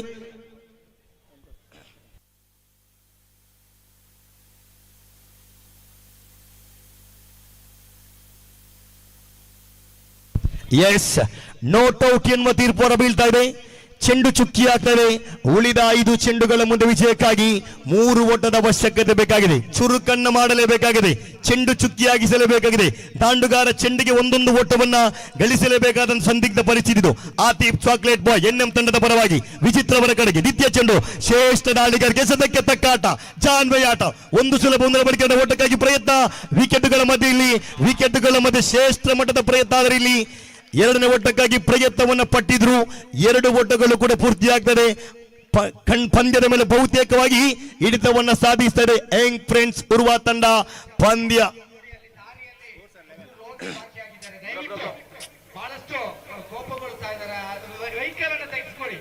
ಎಸ್, ನೋಟ್ ಔಟ್ ಎನ್ನುವ ತೀರ್ಪು ಹೊರ ಬೀಳ್ತಾ ಇದೆ. ಚೆಂಡು ಚುಕ್ಕಿ ಆಗ್ತದೆ. ಉಳಿದ 5 ಚೆಂಡುಗಳ ಮುಂದೆ ವಿಜಯಕ್ಕಾಗಿ 3 ಓಟದ ಅವಶ್ಯಕತೆ ಬೇಕಾಗಿದೆ. ಚುರುಕನ್ನು ಮಾಡಲೇಬೇಕಾಗಿದೆ, ಚೆಂಡು ಚುಕ್ಕಿಯಾಗಿಸಲೇಬೇಕಾಗಿದೆ. ದಾಂಡುಗಾರ ಚೆಂಡಿಗೆ ಒಂದೊಂದು ಓಟವನ್ನ ಗಳಿಸಲೇಬೇಕಾದ ಸಂದಿಗ್ಧ ಪರಿಸ್ಥಿತಿ ಇದು. ಆತೀಫ್ ಚಾಕ್ಲೇಟ್ ಬಾಯ್ ಎನ್ಎಂ ತಂಡದ ಪರವಾಗಿ ವಿಚಿತ್ರವರ ಕಡೆಗೆ ದ್ವಿತೀಯ ಚೆಂಡು. ಶ್ರೇಷ್ಠ ದಾಳಿಗಾರಿಗೆ ಸದಕ್ಕೆ ತಕ್ಕ ಆಟ, ಜಾನ್ವೇ ಆಟ. ಒಂದು ಸುಲಭ ಒಂದರ ಬಳಿಕೆ ಓಟಕ್ಕಾಗಿ ಪ್ರಯತ್ನ. ವಿಕೆಟ್ಗಳ ಮಧ್ಯೆ ಶ್ರೇಷ್ಠ ಮಟ್ಟದ ಪ್ರಯತ್ನ. ಆದರೆ ಇಲ್ಲಿ 2ನೇ ಓಟಕ್ಕಾಗಿ ಪ್ರಯತ್ನವನ್ನ ಪಟ್ಟಿದ್ರು. 2 ಓಟಗಳು ಕೂಡ ಪೂರ್ತಿಯಾಗ್ತದೆ. ಪಂದ್ಯದ ಮೇಲೆ ಬಹುತೇಕವಾಗಿ ಹಿಡಿತವನ್ನ ಸಾಧಿಸ್ತದೆ ಯಂಗ್ ಫ್ರೆಂಡ್ಸ್ ಉರ್ವಾ ತಂಡ. ಪಂದ್ಯ ಬಹಳಷ್ಟು ಕೋಪಗೊಳ್ತಾ ಇದ್ದಾರೆ. ವೆಹಿಕಲ್ ಅನ್ನು ತೆಗೆದುಕೊಳ್ಳಿ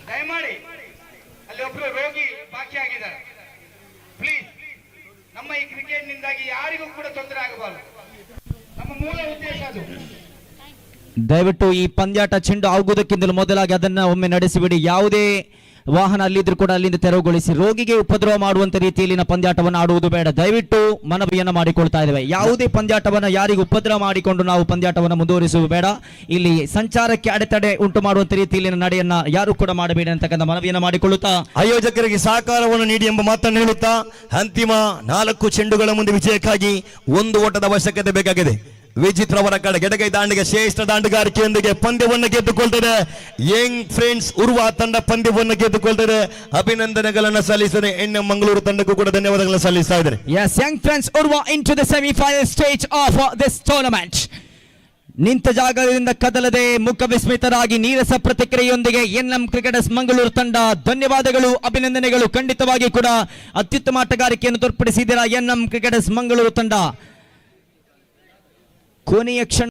ದಯಮಾಡಿ. ಅಲ್ಲಿ ಒಬ್ರು ರೋಗಿ ಬಾಕಿ ಆಗಿದ್ದಾರೆ. ಪ್ಲೀಸ್, ನಮ್ಮ ಈ ಕ್ರಿಕೆಟ್ ನಿಂದಾಗಿ ಯಾರಿಗೂ ಕೂಡ ತೊಂದರೆ ಆಗಬಾರದು. ನಮ್ಮ ಮೂಲ ಉದ್ದೇಶ ಅದು. ದಯವಿಟ್ಟು ಈ ಪಂದ್ಯಾಟ ಚೆಂಡು ಆಗುವುದಕ್ಕಿಂತಲೂ ಮೊದಲಾಗಿ ಅದನ್ನ ಒಮ್ಮೆ ನಡೆಸಿಬಿಡಿ. ಯಾವುದೇ ವಾಹನ ಅಲ್ಲಿದ್ರು ಕೂಡ ಅಲ್ಲಿಂದ ತೆರವುಗೊಳಿಸಿ. ರೋಗಿಗೆ ಉಪದ್ರವ ಮಾಡುವಂತ ರೀತಿಯಲ್ಲಿನ ಪಂದ್ಯಾಟವನ್ನು ಆಡುವುದು ಬೇಡ. ದಯವಿಟ್ಟು ಮನವಿಯನ್ನ ಮಾಡಿಕೊಳ್ತಾ ಇದ್ದೇವೆ. ಯಾವುದೇ ಪಂದ್ಯಾಟವನ್ನ ಯಾರಿಗೂ ಉಪದ್ರವ ಮಾಡಿಕೊಂಡು ನಾವು ಪಂದ್ಯಾಟವನ್ನು ಮುಂದುವರಿಸುವುದು ಬೇಡ. ಇಲ್ಲಿ ಸಂಚಾರಕ್ಕೆ ಅಡೆತಡೆ ಉಂಟು ಮಾಡುವಂತ ರೀತಿಯಲ್ಲಿನ ನಡೆಯನ್ನ ಯಾರು ಕೂಡ ಮಾಡಬೇಡಿ ಅಂತಕ್ಕಂಥ ಮನವಿಯನ್ನ ಮಾಡಿಕೊಳ್ಳುತ್ತಾ ಆಯೋಜಕರಿಗೆ ಸಹಕಾರವನ್ನು ನೀಡಿ ಎಂಬ ಮಾತನ್ನು ಹೇಳುತ್ತಾ ಅಂತಿಮ 4 ಚೆಂಡುಗಳ ಮುಂದೆ ವಿಜಯಕ್ಕಾಗಿ 1 ಓಟದ ಅವಶ್ಯಕತೆ ಬೇಕಾಗಿದೆ. ವಿಚಿತ್ರವರ ಕಡೆ ಎಡಗೈ ದಾಂಡಿಗೆ ಶ್ರೇಷ್ಠ ದಾಂಡುಗಾರಿಕೆಯೊಂದಿಗೆ ಪಂದ್ಯವನ್ನು ಗೆದ್ದುಕೊಳ್ತದೆ. ಯಂಗ್ ಫ್ರೆಂಡ್ಸ್ ಉರ್ವಾ ತಂಡ ಪಂದ್ಯವನ್ನು ಗೆದ್ದುಕೊಳ್ತದೆ. ಅಭಿನಂದನೆಗಳನ್ನು ಸಲ್ಲಿಸದೆ ಎನ್ಎಂ ಮಂಗಳೂರು ತಂಡಕ್ಕೂ ಕೂಡ ಧನ್ಯವಾದಗಳನ್ನು ಸಲ್ಲಿಸ್ತಾ ಇದ್ದಾರೆ. Yes, Young Friends Urva into the semi-final stage of this tournament. ನಿಂತ ಜಾಗದಿಂದ ಕದಲದೆ ಮುಖ ವಿಸ್ಮಿತರಾಗಿ ನೀರಸ ಪ್ರತಿಕ್ರಿಯೆಯೊಂದಿಗೆ ಎನ್ಎಂ ಕ್ರಿಕೆಟರ್ಸ್ ಮಂಗಳೂರು ತಂಡ ಧನ್ಯವಾದಗಳು, ಅಭಿನಂದನೆಗಳು. ಖಂಡಿತವಾಗಿ ಕೂಡ ಅತ್ಯುತ್ತಮ ಆಟಗಾರಿಕೆಯನ್ನು ತೋರ್ಪಡಿಸಿದ್ದೀರಾ ಎನ್ಎಂ ಕ್ರಿಕೆಟರ್ಸ್ ಮಂಗಳೂರು ತಂಡ. ಕೊನೆಯ ಕ್ಷಣ